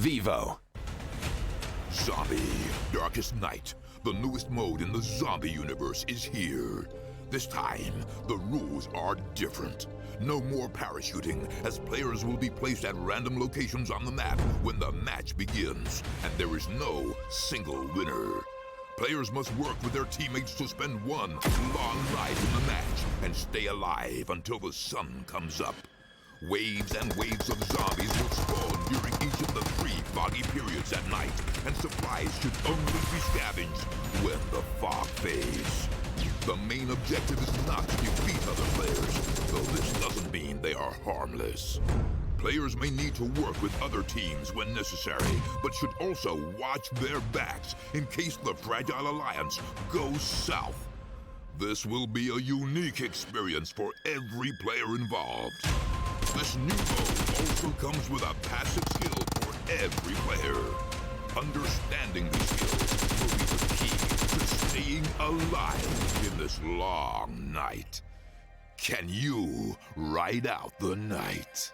Vivo. Zombie, Darkest Night. The newest mode in the zombie universe is here. This time, the rules are different. No more parachuting, as players will be placed at random locations on the map when the match begins, and there is no single winner. Players must work with their teammates to spend one long night in the match and stay alive until the sun comes up. Waves and waves of zombies will spawn during each of the 3 foggy periods at night, and supplies should only be scavenged when the fog fades. The main objective is not to defeat other players, though this doesn't mean they are harmless. Players may need to work with other teams when necessary, but should also watch their backs in case the Fragile Alliance goes south. This will be a unique experience for every player involved. This new mode also comes with a passive skill for every player. Understanding these skills will be the key to staying alive in this long night. Can you ride out the night?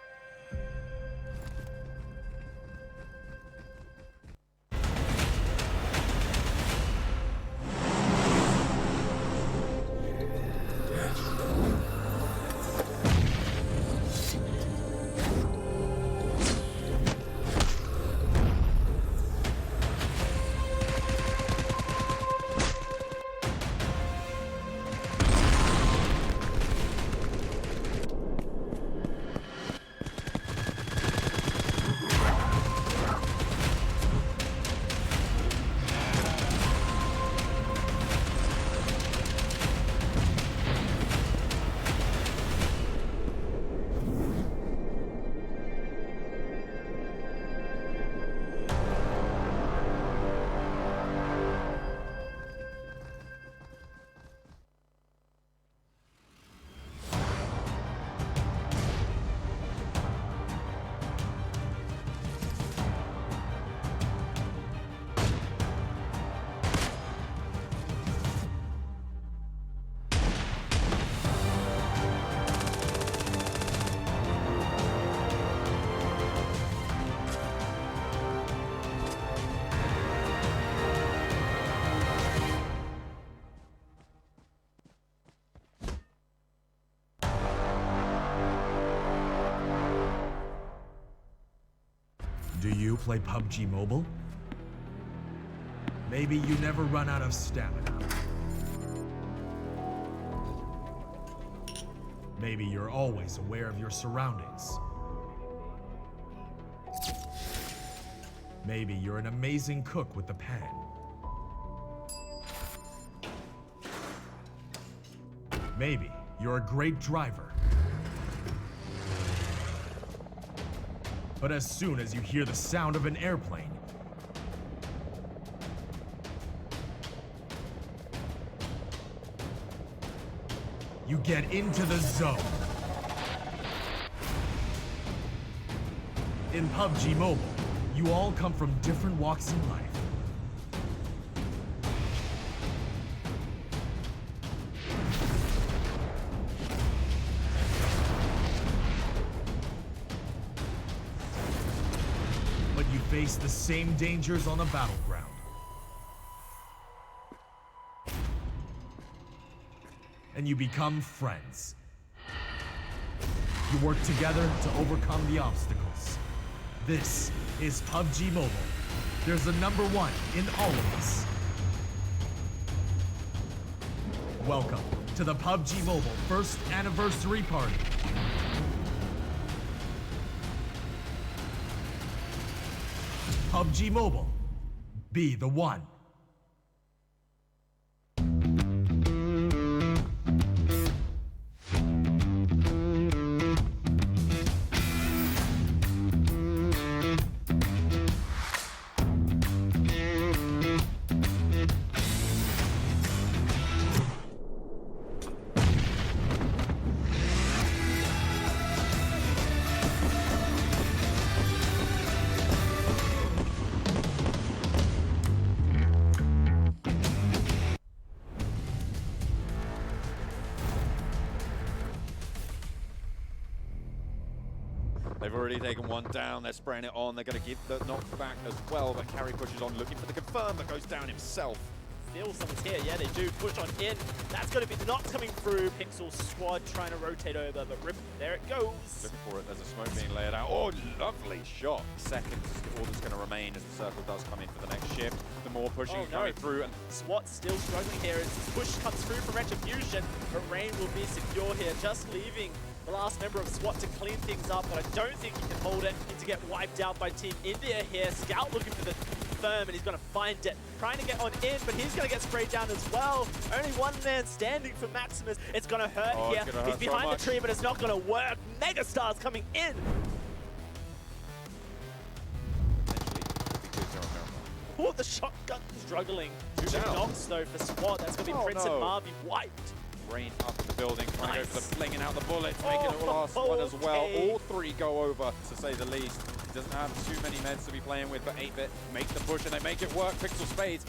Do you play PUBG Mobile? Maybe you never run out of stamina. Maybe you're always aware of your surroundings. Maybe you're an amazing cook with the pan. Maybe you're a great driver. But as soon as you hear the sound of an airplane, you get into the zone. In PUBG Mobile, you all come from different walks in life. Face the same dangers on the battleground. And you become friends. You work together to overcome the obstacles. This is PUBG Mobile. There's a number 1 in all of us. Welcome to the PUBG Mobile first anniversary party. PUBG Mobile, be the one. They've already taken one down. They're spraying it on. They're going to give the knockback as well, but Carry pushes on, looking for the confirm that goes down himself. Still someone's here. Yeah, they do push on in. That's going to be the knock coming through. PixL squad trying to rotate over, but rip, there it goes. Looking for it. There's a smoke being laid out. Oh, lovely shot. Seconds is all that's going to remain as the circle does come in for the next shift. The more pushing coming through. And SWAT still struggling here as this push comes through from Retribution, but Rain will be secure here, just leaving the last member of SWAT to clean things up, but I don't think he can hold it. Need to get wiped out by Team India here. Scout looking for the firm, and he's going to find it. Trying to get on in, but he's going to get sprayed down as well. Only one man standing for Maximus. It's going to hurt here. He's behind the tree, but it's not going to work. MegaStars coming in. Oh, the shotgun struggling. Two knocks though for SWAT. That's going to be Prince and Marvy wiped. Rain up in the building, trying to go for the flinging out the bullets, making it the last one as well. All three go over, to say the least. He doesn't have too many meds to be playing with, but 8-bit make the push and they make it work. PixL Spades.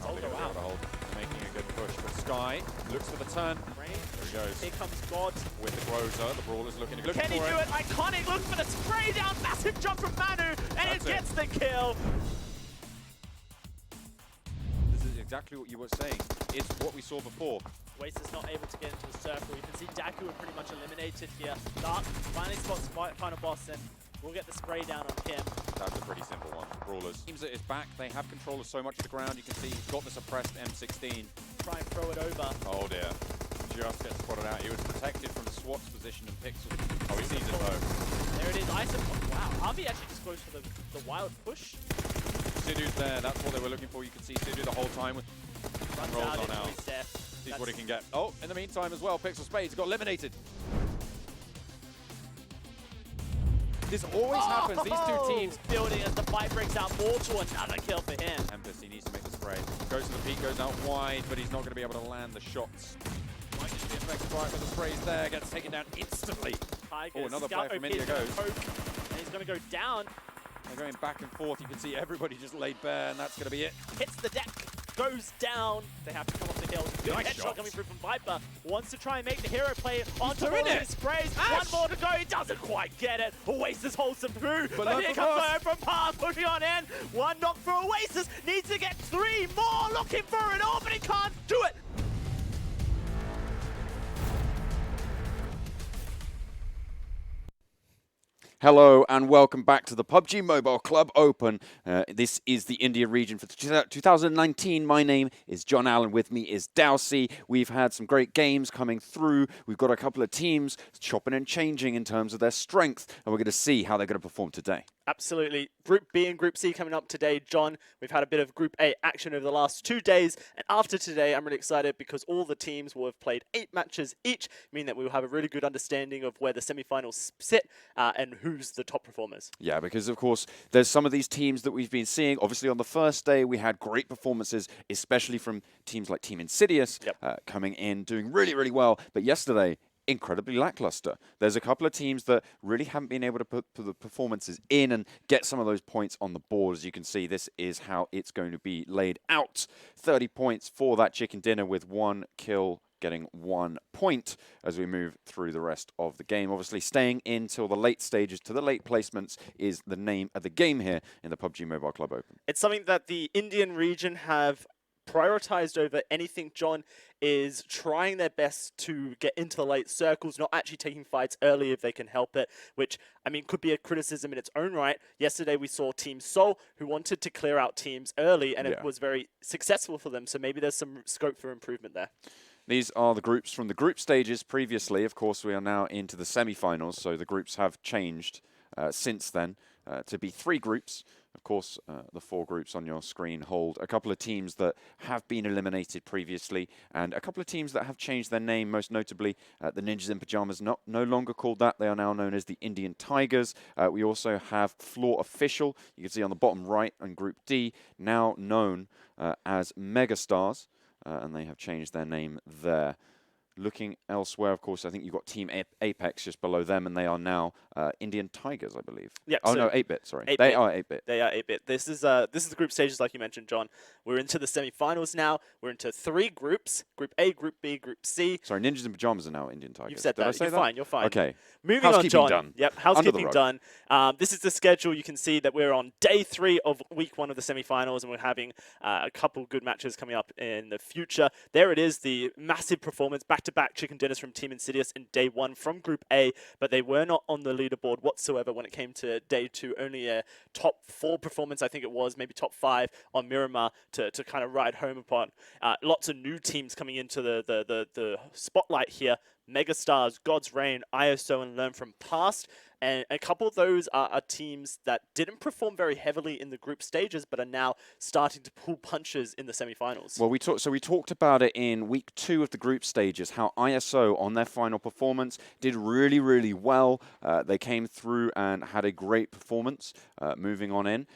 They're making a good push, but Sky looks for the turn. Rain. There he goes. Here comes God. With the Groza, the Brawlers looking for it. Can he do it? Iconic, look for the spray down, massive jump from Manu, and it gets the kill. This is exactly what you were saying. It's what we saw before. Oasis not able to get into the circle. You can see DAKU are pretty much eliminated here. Dark finally spots final boss, and we'll get the spray down on him. That's a pretty simple one. Brawlers. Teams at his back, they have control of so much of the ground. You can see he's got the suppressed M16. Try and throw it over. Oh dear. Just gets spotted out. He was protected from SWAT's position and PixL. Oh, he sees it though. There it is. Wow, Harvey actually just goes for the wild push. Sidhu's there. That's what they were looking for. You can see Sidhu the whole time with rolls on out. Sees what he can get. Oh, in the meantime as well, PixL Spades got eliminated. This always happens. These two teams building as the fight breaks out. More to another kill for him. Tempest, he needs to make the spray. Goes to the peak, goes out wide, but he's not going to be able to land the shots. Might just be affected by it, but the spray's there. Gets taken down instantly. Tigers. Another player from India goes. And he's going to go down. They're going back and forth. You can see everybody just laid bare, and that's going to be it. Hits the deck. Goes down. They have to come off the hill. Good nice headshot shots. coming through from Viper. Wants to try and make the hero play onto all of his sprays. One more to go. He doesn't quite get it. Oasis holds him through. But here comes Bird from Palm pushing on in. One knock for Oasis. Needs to get 3 more. Looking for it all, but he can't do it. Hello and welcome back to the PUBG Mobile Club Open. This is the India region for 2019. My name is John Allen. With me is Dowsey. We've had some great games coming through. We've got a couple of teams chopping and changing in terms of their strength, and we're going to see how they're going to perform today. Absolutely. Group B and Group C coming up today, John. We've had a bit of Group A action over the last 2 days, and after today, I'm really excited because all the teams will have played 8 matches each, meaning that we will have a really good understanding of where the semifinals sit and who's the top performers. Yeah, because of course, there's some of these teams that we've been seeing. Obviously, on the first day, we had great performances, especially from teams like TeamINSIDIOUS coming in, doing really, really well. But yesterday, incredibly lackluster. There's a couple of teams that really haven't been able to put the performances in and get some of those points on the board. As you can see, this is how it's going to be laid out. 30 points for that chicken dinner with 1 kill, getting 1 point as we move through the rest of the game. Obviously, staying in till the late stages, to the late placements, is the name of the game here in the PUBG Mobile Club Open. It's something that the Indian region have prioritized over anything, John, is trying their best to get into the late circles, not actually taking fights early if they can help it, which, I mean, could be a criticism in its own right. Yesterday we saw Team SKUL, who wanted to clear out teams early, and it was very successful for them, so maybe there's some scope for improvement there. These are the groups from the group stages previously. Of course, we are now into the semi-finals, so the groups have changed since then to be 3 groups. Of course, the 4 groups on your screen hold a couple of teams that have been eliminated previously and a couple of teams that have changed their name, most notably the Ninjas in Pyjamas, no longer called that. They are now known as the Indian Tigers. We also have Floor Official, you can see on the bottom right on Group D, now known as MegaStars, and they have changed their name there. looking elsewhere, of course, I think you've got Team Apex just below them, and they are now Indian Tigers, I believe. Yep, Oh, so no, 8-bit, sorry. 8-bit. They are 8-bit. They are 8-bit. This is the group stages, like you mentioned, John. We're into the semi-finals now. We're into 3 groups: Group A, Group B, Group C. Sorry, Ninjas in Pajamas are now Indian Tigers. You've said Did I that. say You're that? fine. You're fine. Okay. Moving on, John. Done. Yep, Under the housekeeping rug. done. This is the schedule. You can see that we're on day 3 of week 1 of the semi-finals, and we're having a couple good matches coming up in the future. There it is, the massive performance, back-to-back chicken dinners from TeamINSIDIOUS in day 1 from Group A, but they were not on the leaderboard whatsoever when it came to day 2. Only a top 4 performance, I think it was, maybe top 5 on Miramar to kind of ride home upon. Lots of new teams coming into the spotlight here. MegaStars, GodsReign, ISO, and Learn From Past. And a couple of those are teams that didn't perform very heavily in the group stages, but are now starting to pull punches in the semi-finals. Well, we talked about it in week 2 of the group stages, how ISO on their final performance did really, really well. They came through and had a great performance moving on in.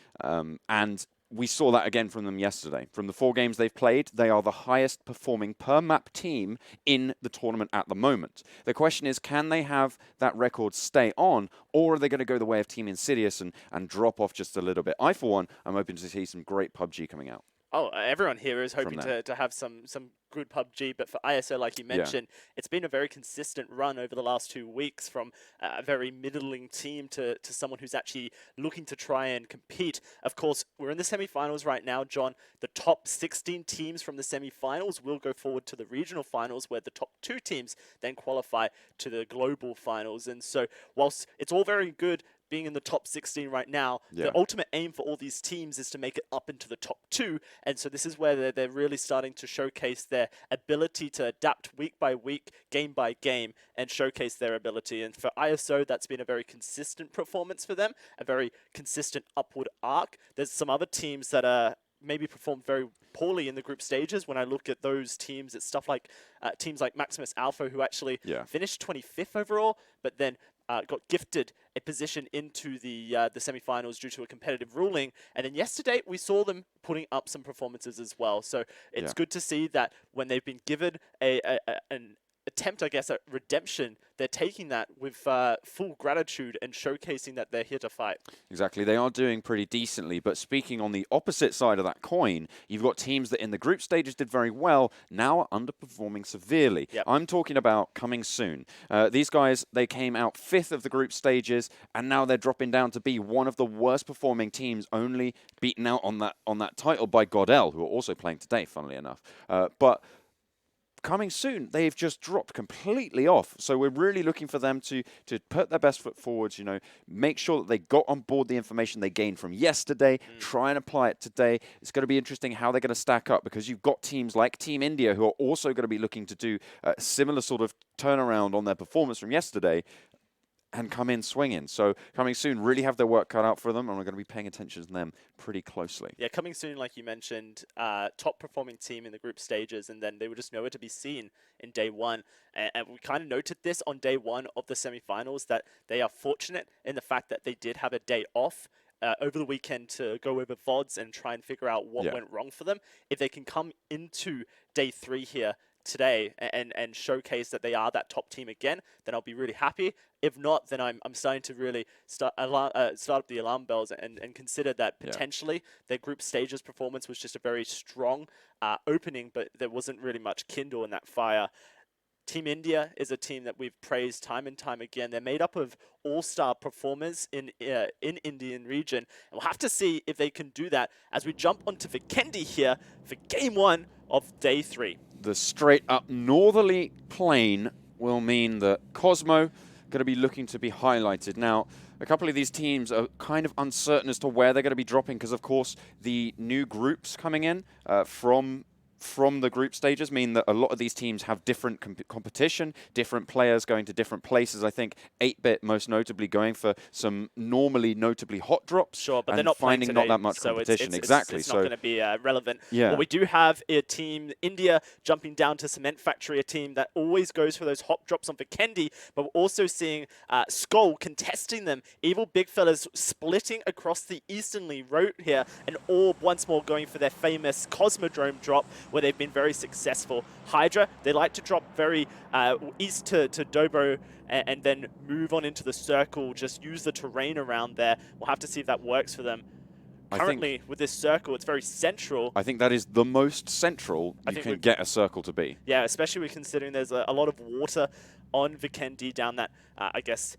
And we saw that again from them yesterday. From the 4 games they've played, they are the highest performing per map team in the tournament at the moment. The question is, can they have that record stay on, or are they going to go the way of TeamINSIDIOUS and drop off just a little bit? I, for one, am hoping to see some great PUBG coming out. Oh, everyone here is hoping to have some good PUBG, but for ISO, like you mentioned, it's been a very consistent run over the last 2 weeks, from a very middling team to someone who's actually looking to try and compete. Of course, we're in the semi-finals right now, John. The top 16 teams from the semi-finals will go forward to the regional finals, where the top 2 teams then qualify to the global finals. And so, whilst it's all very good being in the top 16 right now, the ultimate aim for all these teams is to make it up into the top 2. And so this is where they're really starting to showcase their ability to adapt week by week, game by game, and showcase their ability. And for ISO, that's been a very consistent performance for them, a very consistent upward arc. There's some other teams that maybe performed very poorly in the group stages. When I look at those teams, it's stuff like teams like Maximus Alpha, who actually finished 25th overall, but then got gifted a position into the semi-finals due to a competitive ruling. And then yesterday, we saw them putting up some performances as well. So it's good to see that when they've been given an attempt, I guess, at redemption, they're taking that with full gratitude and showcasing that they're here to fight. Exactly. They are doing pretty decently, but speaking on the opposite side of that coin, you've got teams that in the group stages did very well, now are underperforming severely. I'm talking about Coming Soon. These guys, they came out 5th of the group stages, and now they're dropping down to be one of the worst performing teams, only beaten out on that title by GODL, who are also playing today, funnily enough. But Coming Soon, they've just dropped completely off. So we're really looking for them to put their best foot forwards, you know, make sure that they got on board the information they gained from yesterday, try and apply it today. It's going to be interesting how they're going to stack up, because you've got teams like Team India who are also going to be looking to do a similar sort of turnaround on their performance from yesterday and come in swinging. So Coming Soon really have their work cut out for them, and we're going to be paying attention to them pretty closely. Yeah, Coming Soon, like you mentioned, top performing team in the group stages, and then they were just nowhere to be seen in day 1. And we kind of noted this on day 1 of the semi-finals, that they are fortunate in the fact that they did have a day off over the weekend to go over VODs and try and figure out what went wrong for them. If they can come into day 3 here today and showcase that they are that top team again, then I'll be really happy. If not, then I'm starting to really start up the alarm bells and consider that potentially their group stages performance was just a very strong opening, but there wasn't really much kindle in that fire. Team India is a team that we've praised time and time again. They're made up of all-star performers in Indian region. And we'll have to see if they can do that as we jump onto Vikendi here for game 1 of day 3. The straight-up northerly plane will mean that Cosmo going to be looking to be highlighted. Now, a couple of these teams are kind of uncertain as to where they're going to be dropping, because, of course, the new groups coming in from the group stages mean that a lot of these teams have different competition, different players going to different places. I think 8-bit most notably going for some notably hot drops. Sure, but they're not finding today, not that much so competition. It's not going to be relevant. Well, we do have a team India jumping down to Cement Factory, a team that always goes for those hot drops on Vikendi, but we're also seeing SKUL contesting them. Evil Big Fellas splitting across the easternly route here, and Orb once more going for their famous Cosmodrome drop. where they've been very successful. HYDRA, they like to drop very east to Dobro and then move on into the circle, just use the terrain around there. We'll have to see if that works for them. Currently, with this circle, it's very central. I think that is the most central you can get a circle to be. Yeah, especially considering there's a lot of water on Vikendi down that, I guess,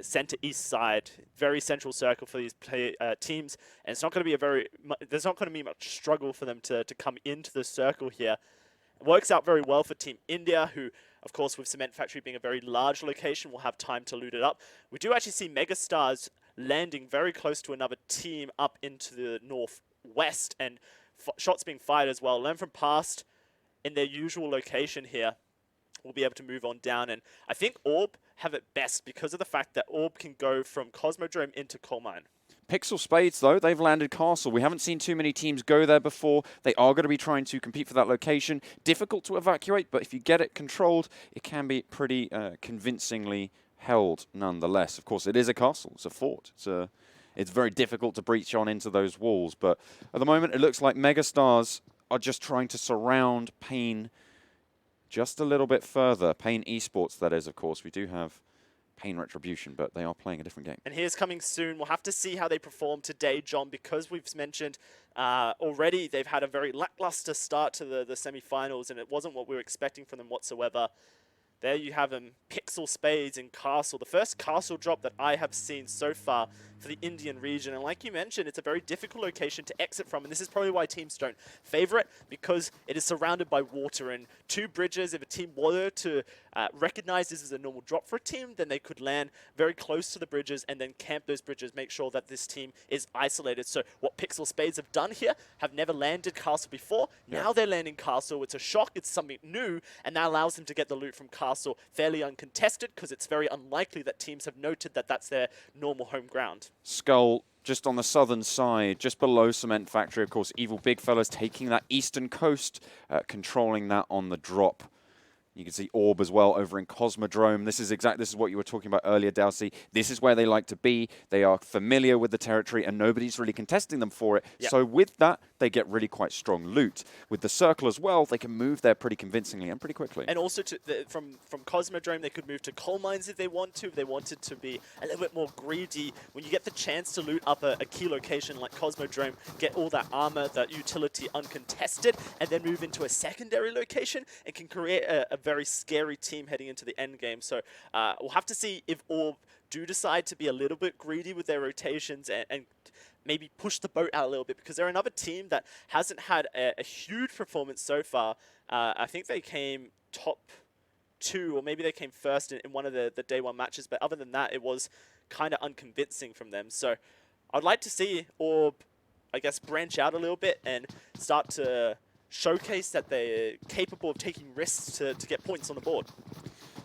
center-east side. Very central circle for these teams. And it's not going to be there's not going to be much struggle for them to come into the circle here. It works out very well for Team India, who, of course, with Cement Factory being a very large location, will have time to loot it up. We do actually see MegaStars landing very close to another team up into the northwest, and shots being fired as well. Learn from past in their usual location here. We'll be able to move on down, and I think Orb have it best because of the fact that Orb can go from Cosmodrome into Coal Mine. PixL Spades, though, they've landed Castle. We haven't seen too many teams go there before. They are going to be trying to compete for that location. Difficult to evacuate, but if you get it controlled, it can be pretty convincingly held nonetheless. Of course, it is a castle. It's a fort. It's very difficult to breach on into those walls. But at the moment, it looks like MegaStars are just trying to surround Pain just a little bit further. Pain eSports, that is, of course. We do have Pain Retribution, but they are playing a different game. And here's coming soon. We'll have to see how they perform today, John, because we've mentioned already they've had a very lackluster start to the semi-finals, and it wasn't what we were expecting from them whatsoever. There you have them, PixL Spades in Castle. The first Castle drop that I have seen so far for the Indian region. And like you mentioned, it's a very difficult location to exit from. And this is probably why teams don't favor it, because it is surrounded by water and 2 bridges. If a team were to recognize this as a normal drop for a team, then they could land very close to the bridges and then camp those bridges, make sure that this team is isolated. So what PixL Spades have done here, have never landed Castle before. Yeah. Now they're landing Castle. It's a shock. It's something new. And that allows them to get the loot from Castle fairly uncontested, because it's very unlikely that teams have noted that that's their normal home ground. SKUL just on the southern side, just below Cement Factory. Of course, Evil Big Fellas taking that eastern coast, controlling that on the drop. You can see Orb as well over in Cosmodrome. This is what you were talking about earlier, Dalsy. This is where they like to be. They are familiar with the territory, and nobody's really contesting them for it. Yep. So with that, they get really quite strong loot. With the circle as well, they can move there pretty convincingly and pretty quickly. And also from Cosmodrome, they could move to coal mines if they want to. If they wanted to be a little bit more greedy, when you get the chance to loot up a key location like Cosmodrome, get all that armor, that utility uncontested, and then move into a secondary location, it can create a very scary team heading into the end game. So we'll have to see if Orb do decide to be a little bit greedy with their rotations and maybe push the boat out a little bit, because they're another team that hasn't had a huge performance so far. I think they came top 2, or maybe they came first in one of the day 1 matches, but other than that, it was kind of unconvincing from them. So I'd like to see Orb, I guess, branch out a little bit and start to showcase that they're capable of taking risks to get points on the board.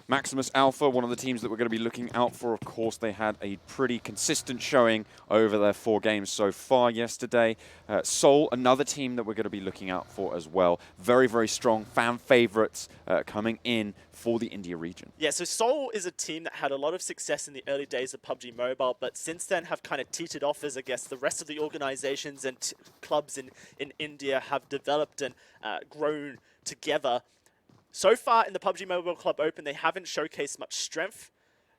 Maximus Alpha, one of the teams that we're going to be looking out for. Of course, they had a pretty consistent showing over their 4 games so far yesterday. Seoul, another team that we're going to be looking out for as well. Very, very strong fan favorites coming in for the India region. Yeah, so Seoul is a team that had a lot of success in the early days of PUBG Mobile, but since then have kind of teetered off as, I guess, the rest of the organizations and clubs in India have developed and grown together. So far in the PUBG Mobile Club Open, they haven't showcased much strength.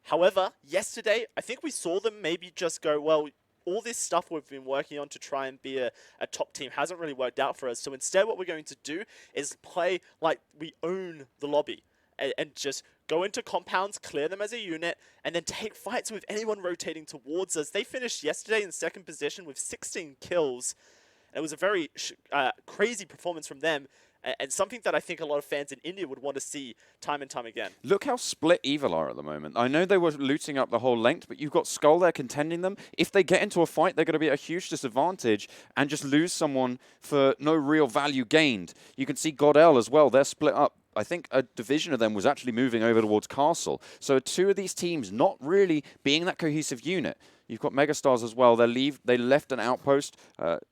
However, yesterday, I think we saw them maybe just go, well, all this stuff we've been working on to try and be a top team hasn't really worked out for us. So instead, what we're going to do is play like we own the lobby and just go into compounds, clear them as a unit, and then take fights with anyone rotating towards us. They finished yesterday in 2nd position with 16 kills. It was a very crazy performance from them, and something that I think a lot of fans in India would want to see time and time again. Look how split Evil are at the moment. I know they were looting up the whole length, but you've got SKUL there contending them. If they get into a fight, they're going to be at a huge disadvantage and just lose someone for no real value gained. You can see GODL as well. They're split up. I think a division of them was actually moving over towards Castle. So 2 of these teams not really being that cohesive unit. You've got MegaStars as well. They left an outpost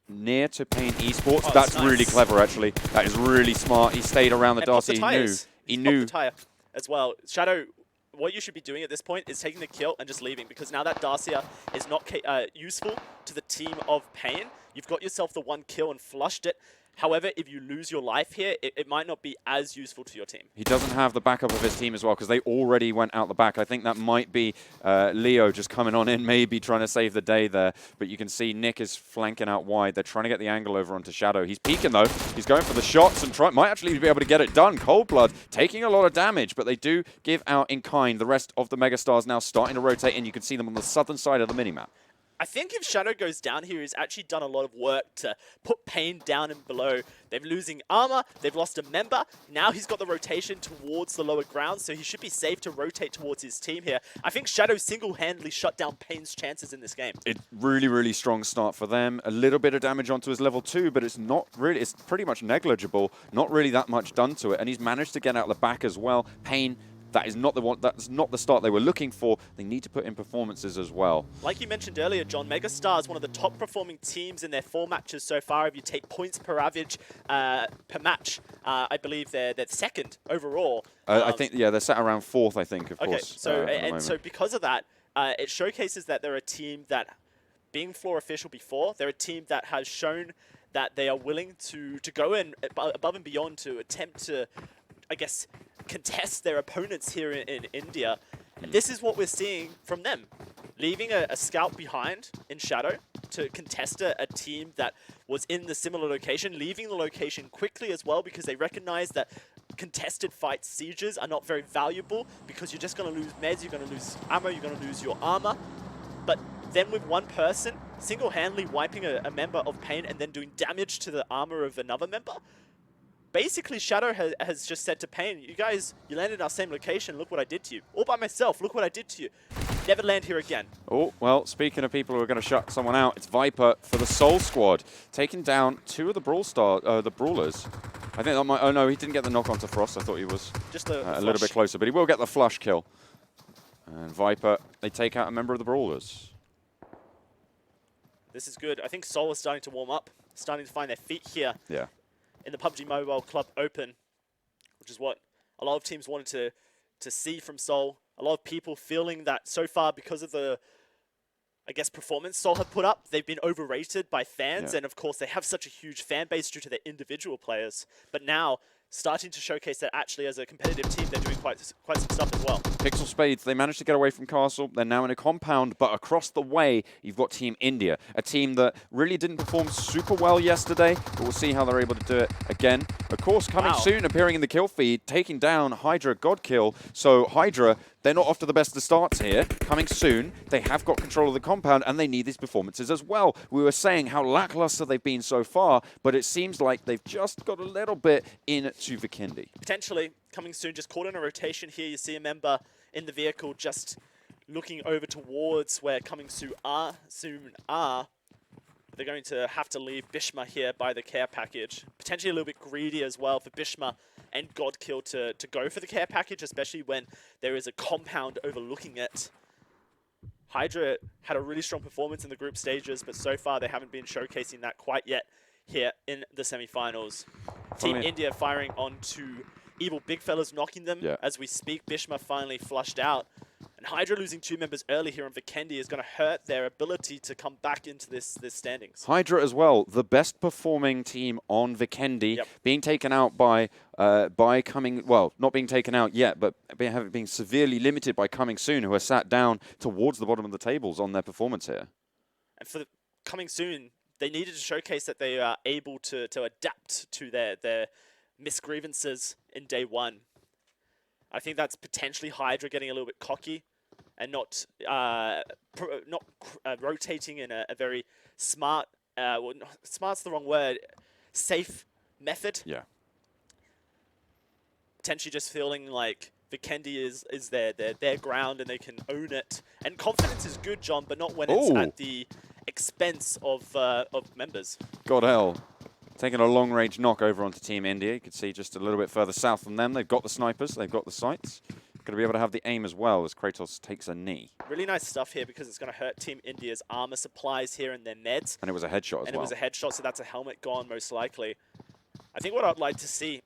near to Pain eSports. Oh, that's nice. Really clever, actually. That is really smart. He stayed around the Darcy. He knew. The tire as well. Shadow, what you should be doing at this point is taking the kill and just leaving, because now that Darcia is not useful to the team of Pain, you've got yourself the 1 kill and flushed it. However, if you lose your life here, it might not be as useful to your team. He doesn't have the backup of his team as well because they already went out the back. I think that might be Leo just coming on in, maybe trying to save the day there. But you can see Nick is flanking out wide. They're trying to get the angle over onto Shadow. He's peeking though. He's going for the shots and might actually be able to get it done. Cold Blood taking a lot of damage, but they do give out in kind. The rest of the MegaStars now starting to rotate, and you can see them on the southern side of the minimap. I think if Shadow goes down here, he's actually done a lot of work to put Pain down and below. They're losing armor, they've lost a member. Now he's got the rotation towards the lower ground, so he should be safe to rotate towards his team here. I think Shadow single-handedly shut down Pain's chances in this game. It really, really strong start for them. A little bit of damage onto his level 2, but it's not really, it's pretty much negligible. Not really that much done to it, and he's managed to get out the back as well. Pain, that is not the one. That's not the start they were looking for. They need to put in performances as well. Like you mentioned earlier, John, MegaStars, one of the top performing teams in their 4 matches so far. If you take points per average per match, I believe they're second overall. I think, yeah, they're sat around 4th, I think, of course. So because of that, it showcases that they're a team that, being floor official before, they're a team that has shown that they are willing to go in above and beyond to attempt to, I guess, contest their opponents here in India. And this is what we're seeing from them. Leaving a scout behind in Shadow to contest a team that was in the similar location, leaving the location quickly as well because they recognize that contested fight sieges are not very valuable because you're just going to lose meds, you're going to lose ammo, you're going to lose your armor. But then with one person single-handedly wiping a member of Pain and then doing damage to the armor of another member, basically, Shadow has just said to Pain, you guys, you landed in our same location, look what I did to you. All by myself, look what I did to you. Never land here again. Oh, well, speaking of people who are going to shut someone out, it's Viper for the Soul Squad, taking down 2 of the Brawlers. I think that might, oh no, he didn't get the knock onto Frost. I thought he was just a little bit closer, but he will get the flush kill. And Viper, they take out a member of the Brawlers. This is good. I think Soul is starting to warm up, starting to find their feet here. Yeah. In the PUBG Mobile Club Open, which is what a lot of teams wanted to see from Soul. A lot of people feeling that so far, because of the, I guess, performance Soul have put up, they've been overrated by fans. Yeah. And of course, they have such a huge fan base due to their individual players. But now, starting to showcase that actually as a competitive team, they're doing quite some stuff as well. PixL Spades, they managed to get away from Castle. They're now in a compound, but across the way, you've got Team India, a team that really didn't perform super well yesterday, but we'll see how they're able to do it again. Of course, coming soon, appearing in the kill feed, taking down HYDRA GODL. So HYDRA, they're not off to the best of starts here. Coming soon, they have got control of the compound, and they need these performances as well. We were saying how lackluster they've been so far, but it seems like they've just got a little bit into Vikendi. Potentially coming soon, just caught in a rotation here. You see a member in the vehicle just looking over towards where coming soon are. They're going to have to leave Bhishma here by the care package. Potentially a little bit greedy as well for Bhishma and GODL to go for the care package, especially when there is a compound overlooking it. HYDRA had a really strong performance in the group stages, but so far they haven't been showcasing that quite yet here in the semifinals. Team India firing onto Evil Big Fellas, knocking them as we speak. Bhishma finally flushed out. And HYDRA losing 2 members early here on Vikendi is going to hurt their ability to come back into this standings. HYDRA as well, the best performing team on Vikendi, being taken out by coming, well, not being taken out yet, but being severely limited by coming soon, who are sat down towards the bottom of the tables on their performance here. And for the coming soon, they needed to showcase that they are able to adapt to their misgrievances in day 1. I think that's potentially HYDRA getting a little bit cocky and not rotating in a very smart, well, smart's the wrong word, safe method. Yeah. Potentially just feeling like Vikendi is their ground and they can own it. And confidence is good, John, but not when it's at the expense of members. GODL taking a long-range knock over onto Team India. You can see just a little bit further south from them. They've got the snipers. They've got the sights. Going to be able to have the aim as well as Kratos takes a knee. Really nice stuff here because it's going to hurt Team India's armor supplies here and their meds. And it was a headshot as well. And it was a headshot, so that's a helmet gone most likely. I think what I'd like to see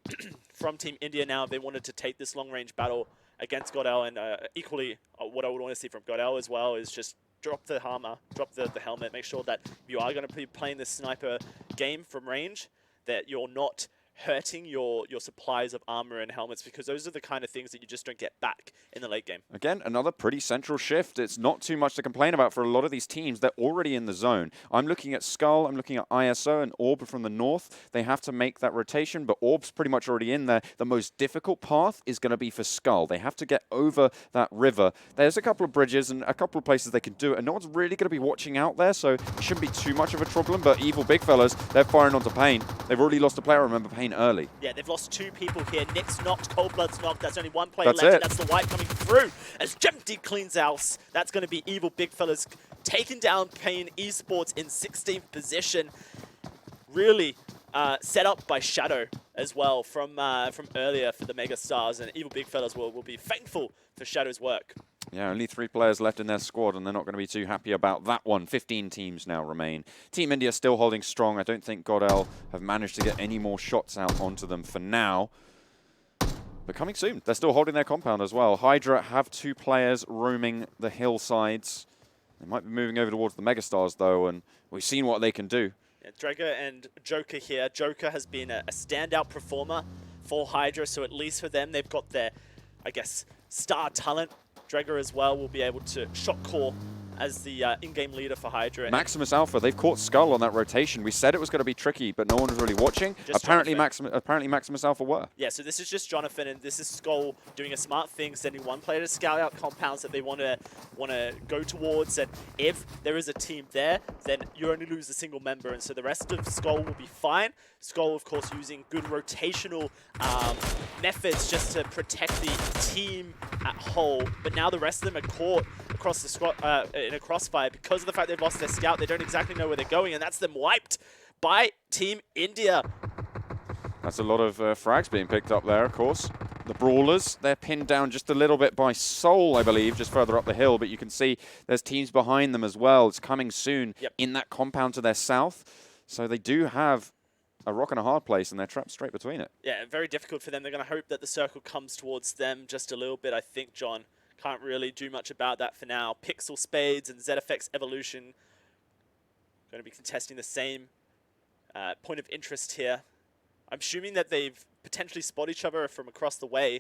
from Team India now, if they wanted to take this long-range battle against GODL, and equally what I would want to see from GODL as well is just drop the armor, drop the helmet, make sure that you are going to be playing this sniper game from range, that you're not hurting your supplies of armor and helmets, because those are the kind of things that you just don't get back in the late game. Again, another pretty central shift. It's not too much to complain about for a lot of these teams. They're already in the zone. I'm looking at SKUL, I'm looking at ISO and Orb from the north. They have to make that rotation, but Orb's pretty much already in there. The most difficult path is going to be for SKUL. They have to get over that river. There's a couple of bridges and a couple of places they can do it, and no one's really going to be watching out there, so it shouldn't be too much of a problem. But Evil Big Fellas, they're firing onto Pain. They've already lost a player, remember, Pain early. Yeah, they've lost 2 people here. Nick's knocked, Coldblood's knocked. That's only 1 player That's left, it. and that's the wipe coming through. As Jemty cleans out, that's going to be Evil Big Fellas taking down Pain eSports in 16th position. Really set up by Shadow as well from earlier for the MegaStars, and Evil Big Fellas will be thankful for Shadow's work. Yeah, only 3 players left in their squad, and they're not going to be too happy about that one. 15 teams now remain. Team India still holding strong. I don't think GODL have managed to get any more shots out onto them for now. But coming soon. They're still holding their compound as well. HYDRA have 2 players roaming the hillsides. They might be moving over towards the MegaStars, though, and we've seen what they can do. Yeah, Drager and Joker here. Joker has been a standout performer for HYDRA, so at least for them, they've got their, I guess, star talent. Drager as well will be able to shot call as the in-game leader for HYDRA. Maximus Alpha, they've caught SKUL on that rotation. We said it was going to be tricky, but no one was really watching. Apparently Maximus Alpha were. Yeah, so this is just Jonathan, and this is SKUL doing a smart thing, sending 1 player to scout out compounds that they want to go towards. And if there is a team there, then you only lose a single member, and so the rest of SKUL will be fine. SKUL, of course, using good rotational methods just to protect the team at whole. But now the rest of them are caught across the squad in a crossfire because of the fact they've lost their scout. They don't exactly know where they're going, and that's them wiped by Team India. That's a lot of frags being picked up there, of course. The Brawlers, they're pinned down just a little bit by Soul, I believe, just further up the hill. But you can see there's teams behind them as well. It's coming soon in that compound to their south. So they do have a rock and a hard place, and they're trapped straight between it. Yeah, very difficult for them. They're going to hope that the circle comes towards them just a little bit, I think, John. Can't really do much about that for now. PixL Spades and ZFX Evolution going to be contesting the same point of interest here. I'm assuming that they've potentially spotted each other from across the way.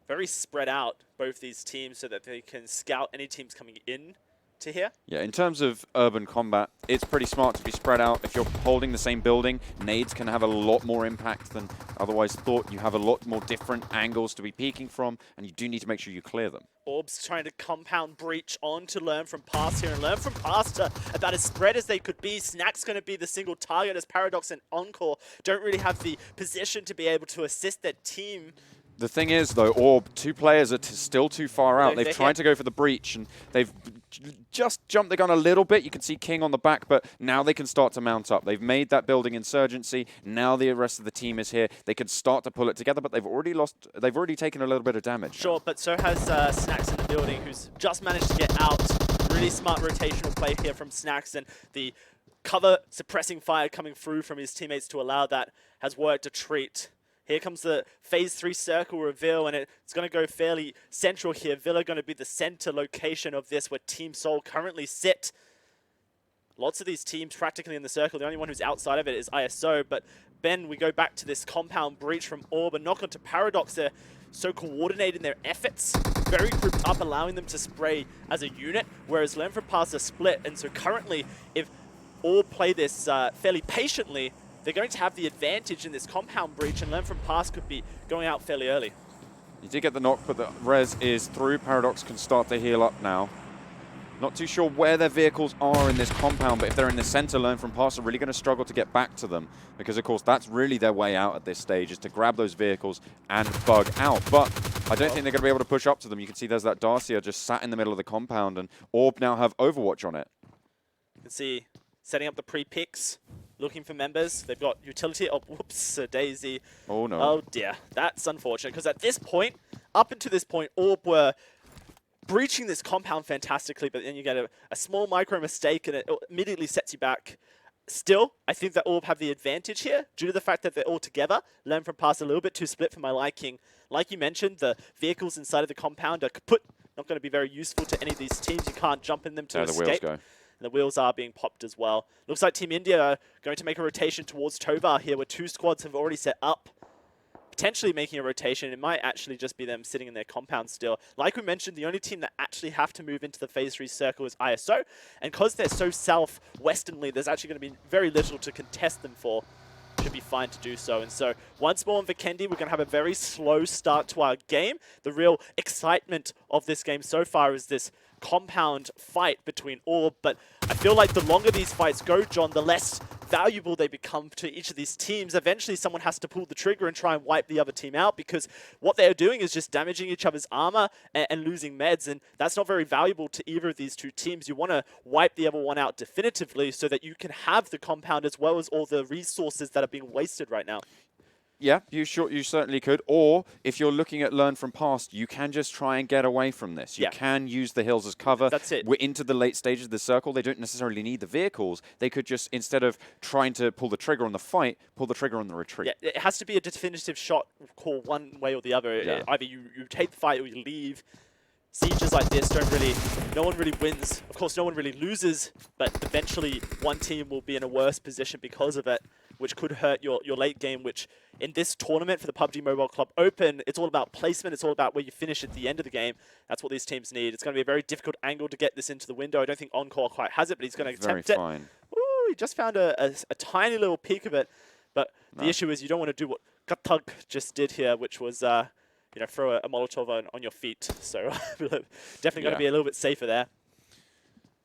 Very spread out, both these teams, so that they can scout any teams coming in to here. Yeah, in terms of urban combat, it's pretty smart to be spread out. If you're holding the same building, nades can have a lot more impact than otherwise thought. You have a lot more different angles to be peeking from, and you do need to make sure you clear them. Orbs trying to compound breach on to learn from past here, and learn from past to about as spread as they could be. Snack's going to be the single target, as Paradox and Encore don't really have the position to be able to assist their team. The thing is, though, Orb, 2 players are still too far out. They've tried to go for the breach, and they've just jumped the gun a little bit. You can see King on the back, but now they can start to mount up. They've made that building insurgency. Now the rest of the team is here. They can start to pull it together, but they've already lost. They've already taken a little bit of damage. Sure, but so has Snacks in the building, who's just managed to get out. Really smart rotational play here from Snacks, and the cover suppressing fire coming through from his teammates to allow that has worked a treat. Here comes the Phase 3 circle reveal, and it's going to go fairly central here. Villa going to be the center location of this, where Team Soul currently sit. Lots of these teams practically in the circle. The only one who's outside of it is ISO. But Ben, we go back to this compound breach from Orb, and knock onto Paradox. They're so coordinated in their efforts, very grouped up, allowing them to spray as a unit, whereas Learn from Past are split. And so currently, if Orb play this fairly patiently, they're going to have the advantage in this compound breach, and Learn from Past could be going out fairly early. You did get the knock, but the res is through. Paradox can start to heal up now. Not too sure where their vehicles are in this compound, but if they're in the center, Learn from Past are really going to struggle to get back to them, because, of course, that's really their way out at this stage, is to grab those vehicles and bug out. But I don't think they're going to be able to push up to them. You can see there's that Darcia just sat in the middle of the compound, and Orb now have Overwatch on it. You can see setting up the pre-picks, looking for members. They've got utility. Oh, whoops, Daisy. Oh, no. Oh, dear. That's unfortunate, because at this point, up until this point, Orb were breaching this compound fantastically, but then you get a small micro mistake, and it immediately sets you back. Still, I think that Orb have the advantage here, due to the fact that they're all together. Learn from Past a little bit too split for my liking. Like you mentioned, the vehicles inside of the compound are not going to be very useful to any of these teams. You can't jump in them to escape. The wheels go. And the wheels are being popped as well. Looks like Team India are going to make a rotation towards Tovar here, where 2 squads have already set up. Potentially making a rotation. It might actually just be them sitting in their compound still. Like we mentioned, the only team that actually have to move into the Phase 3 circle is ISO. And because they're so southwesternly, there's actually going to be very little to contest them for. Should be fine to do so. And so once more on Vikendi, we're going to have a very slow start to our game. The real excitement of this game so far is this compound fight between Orb, but I feel like the longer these fights go, John, the less valuable they become to each of these teams. Eventually someone has to pull the trigger and try and wipe the other team out, because what they're doing is just damaging each other's armor and losing meds, and that's not very valuable to either of these two teams. You want to wipe the other one out definitively so that you can have the compound as well as all the resources that are being wasted right now. Yeah, you certainly could. Or if you're looking at learn from past, you can just try and get away from this. You can use the hills as cover. That's it. We're into the late stages of the circle. They don't necessarily need the vehicles. They could just, instead of trying to pull the trigger on the fight, pull the trigger on the retreat. Yeah, it has to be a definitive shot call one way or the other. Yeah. Either you take the fight or you leave. Sieges like this no one really wins. Of course, no one really loses, but eventually one team will be in a worse position because of it, which could hurt your late game, which in this tournament for the PUBG Mobile Club Open, it's all about placement. It's all about where you finish at the end of the game. That's what these teams need. It's going to be a very difficult angle to get this into the window. I don't think Encore quite has it, but he's going to attempt it. Very fine. Ooh, he just found a tiny little peek of it, but the issue is you don't want to do what Gatug just did here, which was you know, throw a Molotov on your feet. So definitely going to be a little bit safer there.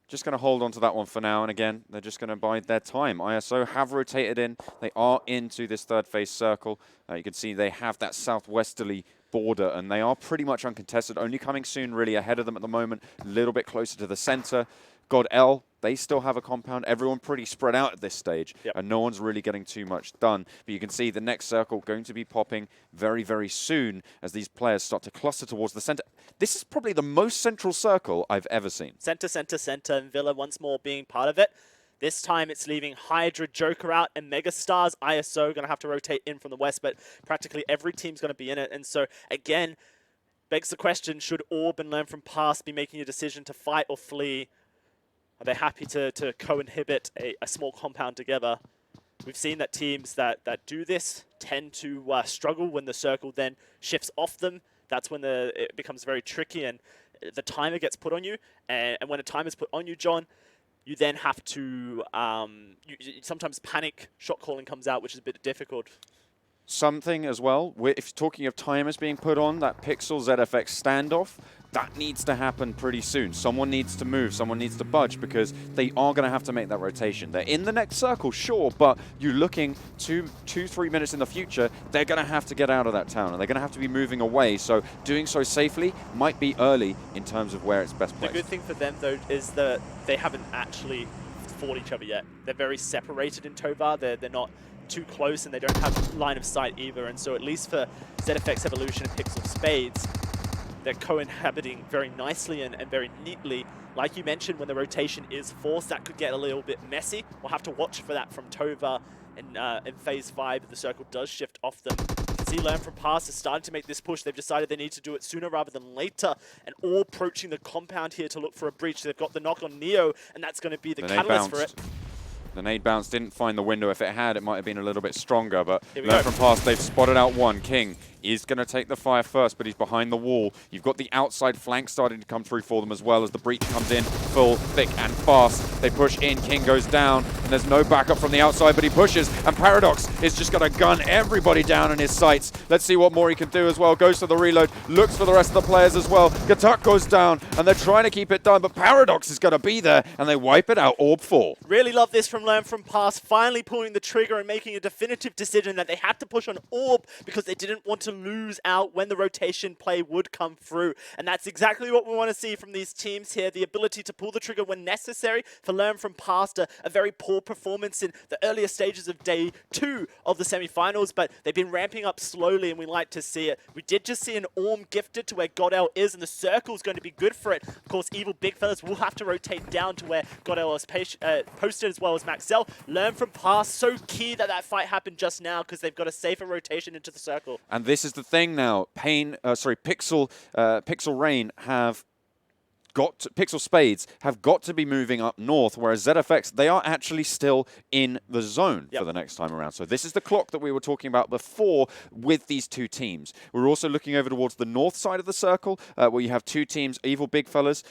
Just going to hold on to that one for now, and again, they're just going to bide their time. ISO have rotated in. They are into this third phase circle. You can see they have that southwesterly border, and they are pretty much uncontested, only coming soon really ahead of them at the moment, a little bit closer to the center. GODL, they still have a compound. Everyone pretty spread out at this stage, and no one's really getting too much done. But you can see the next circle going to be popping very, very soon as these players start to cluster towards the center. This is probably the most central circle I've ever seen. Center, center, center, and Villa once more being part of it. This time it's leaving HYDRA, Joker out, and MegaStars. ISO going to have to rotate in from the west, but practically every team's going to be in it. And so, again, begs the question, should Orb and Learn from Past be making a decision to fight or flee? Are they happy to co-inhibit a small compound together? We've seen that teams that do this tend to struggle when the circle then shifts off them. That's when it becomes very tricky and the timer gets put on you. And when a timer's put on you, John, you then have to sometimes panic shot calling comes out, which is a bit difficult. Something as well, if talking of timers being put on, that PixL ZFX standoff, that needs to happen pretty soon. Someone needs to move, someone needs to budge, because they are going to have to make that rotation. They're in the next circle, sure, but you're looking 2-3 minutes in the future, they're going to have to get out of that town, and they're going to have to be moving away, so doing so safely might be early in terms of where it's best placed. The good thing for them, though, is that they haven't actually fought each other yet. They're very separated in Tovar. They're not too close, and they don't have line of sight either. And so at least for ZFX Evolution and PixL Spades, they're co-inhabiting very nicely and very neatly. Like you mentioned, when the rotation is forced, that could get a little bit messy. We'll have to watch for that from Tovar in Phase 5 if the circle does shift off them. You can see Learn from Past is starting to make this push. They've decided they need to do it sooner rather than later, and all approaching the compound here to look for a breach. They've got the knock on Neo, and that's going to be the catalyst for it. The nade bounce didn't find the window. If it had, it might have been a little bit stronger, but Learn from Past, they've spotted out one. King is going to take the fire first, but he's behind the wall. You've got the outside flank starting to come through for them as well as the breach comes in full, thick, and fast. They push in, King goes down, and there's no backup from the outside, but he pushes, and Paradox is just going to gun everybody down in his sights. Let's see what more he can do as well. Goes to the reload, looks for the rest of the players as well. Gatuk goes down, and they're trying to keep it down, but Paradox is going to be there, and they wipe it out. Orb 4. Really love this from Learn from Past, finally pulling the trigger and making a definitive decision that they had to push on Orb because they didn't want to lose out when the rotation play would come through. And that's exactly what we want to see from these teams here, the ability to pull the trigger when necessary. For Learn from Past, a very poor performance in the earlier stages of day 2 of the semifinals, but they've been ramping up slowly and we like to see it. We did just see an Orm gifted to where GODL is, and the circle is going to be good for it. Of course, Evil Big Fellas will have to rotate down to where GODL is posted, as well as Maxell. Learn from Past, so key that fight happened just now because they've got a safer rotation into the circle. And this is the thing now. PixL Rain have PixL Spades have got to be moving up north, whereas ZFX, they are actually still in the zone for the next time around. So this is the clock that we were talking about before with these two teams. We're also looking over towards the north side of the circle, where you have two teams. Evil Big Fellas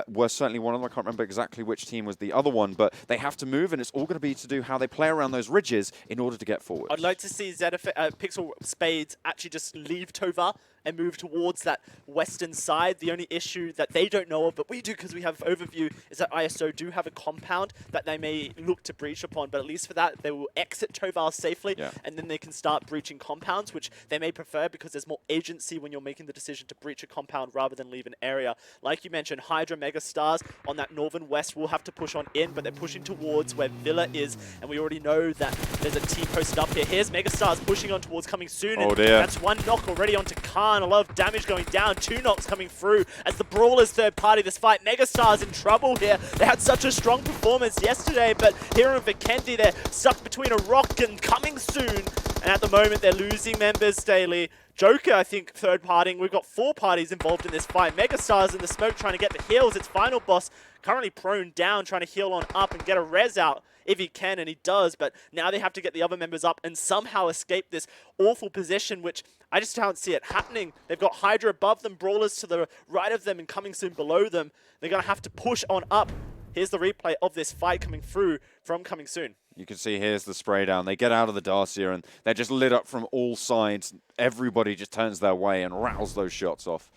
were certainly one of them. I can't remember exactly which team was the other one, but they have to move, and it's all going to be to do how they play around those ridges in order to get forward. I'd like to see PixL Spades actually just leave Tovar and move towards that western side. The only issue that they don't know of, but we do because we have overview, is that ISO do have a compound that they may look to breach upon, but at least for that, they will exit Tovar safely, and then they can start breaching compounds, which they may prefer because there's more agency when you're making the decision to breach a compound rather than leave an area. Like you mentioned, HYDRA, MegaStars on that northern west will have to push on in, but they're pushing towards where Villa is, and we already know that there's a team posted up here. Here's MegaStars pushing on towards coming soon, and that's one knock already onto Khan. A lot of damage going down, 2 knocks coming through as the Brawlers third party this fight. MegaStars in trouble here. They had such a strong performance yesterday, but here in Vikendi, they're stuck between a rock and coming soon. And at the moment, they're losing members daily. Joker, I think, third partying. We've got 4 parties involved in this fight. MegaStars in the smoke trying to get the heals. Its final boss currently prone down, trying to heal on up and get a res out if he can, and he does, but now they have to get the other members up and somehow escape this awful position, which I just can't see it happening. They've got HYDRA above them, Brawlers to the right of them, and coming soon below them. They're going to have to push on up. Here's the replay of this fight coming through from coming soon. You can see here's the spray down. They get out of the Dacia, and they're just lit up from all sides. Everybody just turns their way and rattles those shots off.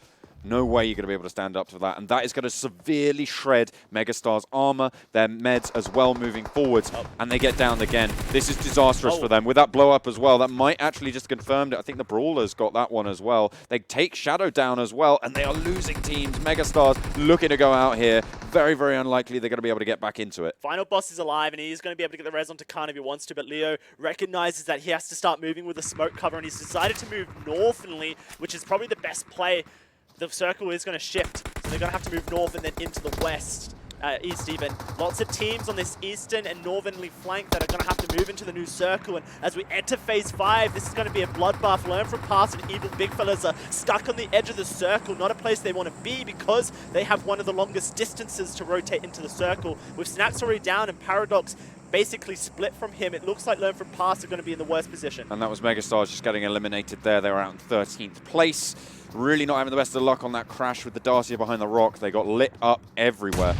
No way you're going to be able to stand up to that. And that is going to severely shred MegaStars' armor, their meds as well moving forwards. And they get down again. This is disastrous for them. With that blow up as well, that might actually just confirm it. I think the Brawlers got that one as well. They take Shadow down as well, and they are losing teams. MegaStars looking to go out here. Very, very unlikely they're going to be able to get back into it. Final boss is alive, and he's going to be able to get the res onto Khan if he wants to, but Leo recognizes that he has to start moving with the smoke cover, and he's decided to move northernly, which is probably the best play. The circle is going to shift, so they're going to have to move north and then into the west, east even. Lots of teams on this eastern and northernly flank that are going to have to move into the new circle, and as we enter phase 5, this is going to be a bloodbath. Learn from past, and Evil Big Fellas are stuck on the edge of the circle, not a place they want to be because they have one of the longest distances to rotate into the circle. With Snaps already down and Paradox basically split from him, it looks like Learn from Past are going to be in the worst position. And that was MegaStars just getting eliminated there. They were out in 13th place. Really not having the best of luck on that crash with the Dacia behind the rock. They got lit up everywhere.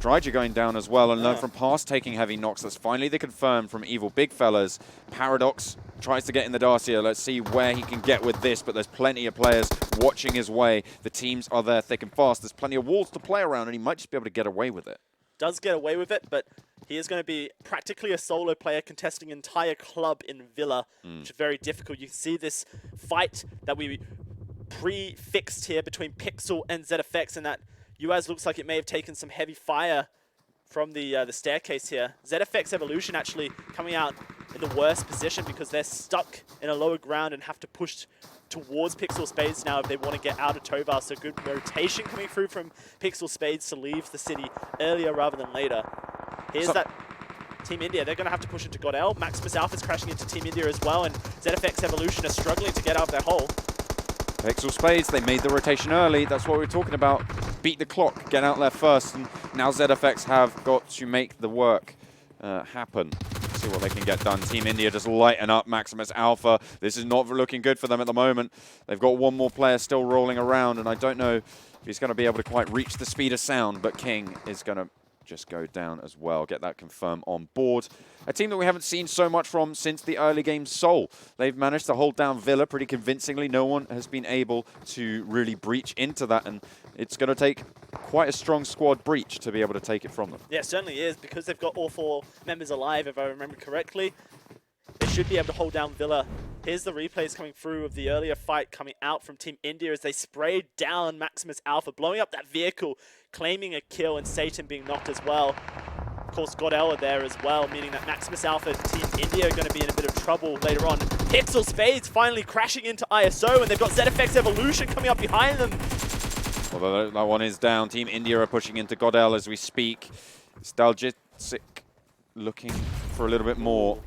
Dryger going down as well, and Learn from Past taking heavy knocks. That's finally the confirm from Evil Big Fellas. Paradox tries to get in the Dacia. Let's see where he can get with this, but there's plenty of players watching his way. The teams are there thick and fast. There's plenty of walls to play around, and he might just be able to get away with it. Does get away with it, but he is going to be practically a solo player contesting an entire club in Villa, which is very difficult. You can see this fight that we pre-fixed here between PixL and ZFX, and that UAZ looks like it may have taken some heavy fire from the staircase here. ZFX Evolution actually coming out in the worst position because they're stuck in a lower ground and have to push towards PixL Spades now if they want to get out of Tovar. So good rotation coming through from PixL Spades to leave the city earlier rather than later. Here's that Team India. They're going to have to push into GODL. Maximus Alpha is crashing into Team India as well, and ZFX Evolution are struggling to get out of their hole. PixL Spades, they made the rotation early. That's what we were talking about. Beat the clock, get out there first, and now ZFX have got to make the work happen. See what they can get done. Team India just lighten up Maximus Alpha. This is not looking good for them at the moment. They've got one more player still rolling around, and I don't know if he's going to be able to quite reach the speed of sound, but King is going to just go down as well. Get that confirmed on board. A team that we haven't seen so much from since the early game Seoul. They've managed to hold down Villa pretty convincingly. No one has been able to really breach into that, and it's going to take quite a strong squad breach to be able to take it from them. Yeah, it certainly is, because they've got all 4 members alive, if I remember correctly. They should be able to hold down Villa. Here's the replays coming through of the earlier fight coming out from Team India as they sprayed down Maximus Alpha, blowing up that vehicle, claiming a kill, and Satan being knocked as well. Of course, GODL are there as well, meaning that Maximus Alpha and Team India are going to be in a bit of trouble later on. PixL Spades finally crashing into ISO, and they've got ZFX Evolution coming up behind them. Although that one is down. Team India are pushing into GODL as we speak. Stalgic looking for a little bit more.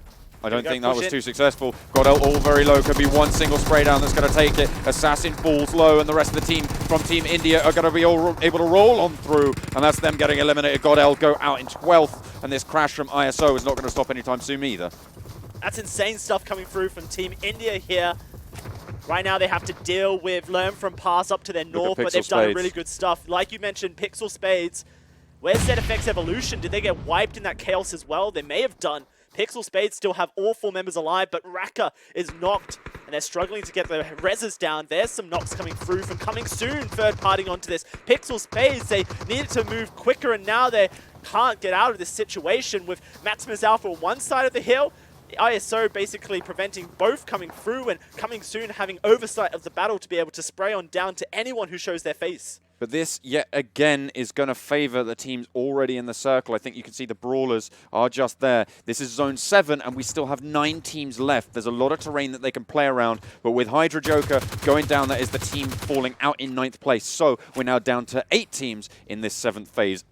I don't think that was too successful. GODL all very low. Could be one single spray down that's going to take it. Assassin falls low, and the rest of the team from Team India are going to be able to roll on through, and that's them getting eliminated. GODL go out in 12th, and this crash from ISO is not going to stop anytime soon either. That's insane stuff coming through from Team India here. Right now they have to deal with learn from pass up to their north, but they've done really good stuff. Like you mentioned, PixL Spades. Where's ZFX Evolution? Did they get wiped in that chaos as well? They may have done. PixL Spades still have all 4 members alive, but Raka is knocked, and they're struggling to get the reses down. There's some knocks coming through from Coming Soon, third partying onto this. PixL Spades, they needed to move quicker, and now they can't get out of this situation with Maximus Alpha on one side of the hill. The ISO basically preventing both coming through, and Coming Soon having oversight of the battle to be able to spray on down to anyone who shows their face. But this, yet again, is going to favor the teams already in the circle. I think you can see the Brawlers are just there. This is Zone 7, and we still have 9 teams left. There's a lot of terrain that they can play around, but with HYDRA Joker going down, that is the team falling out in 9th place. So we're now down to 8 teams in this 7th phase.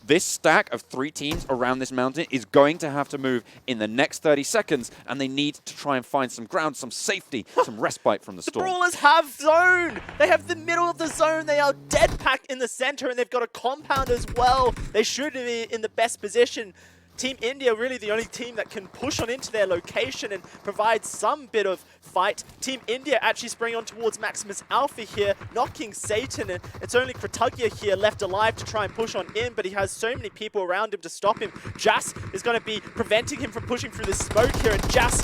This stack of 3 teams around this mountain is going to have to move in the next 30 seconds, and they need to try and find some ground, some safety, some respite from the storm. The Brawlers have zone! They have the middle of the zone. They are dead packed in the center, and they've got a compound as well. They should be in the best position. Team India really the only team that can push on into their location and provide some bit of fight. Team India actually spraying on towards Maximus Alpha here, knocking Satan, and it's only Kratugya here left alive to try and push on in, but he has so many people around him to stop him. Jas is going to be preventing him from pushing through the smoke here, and Jas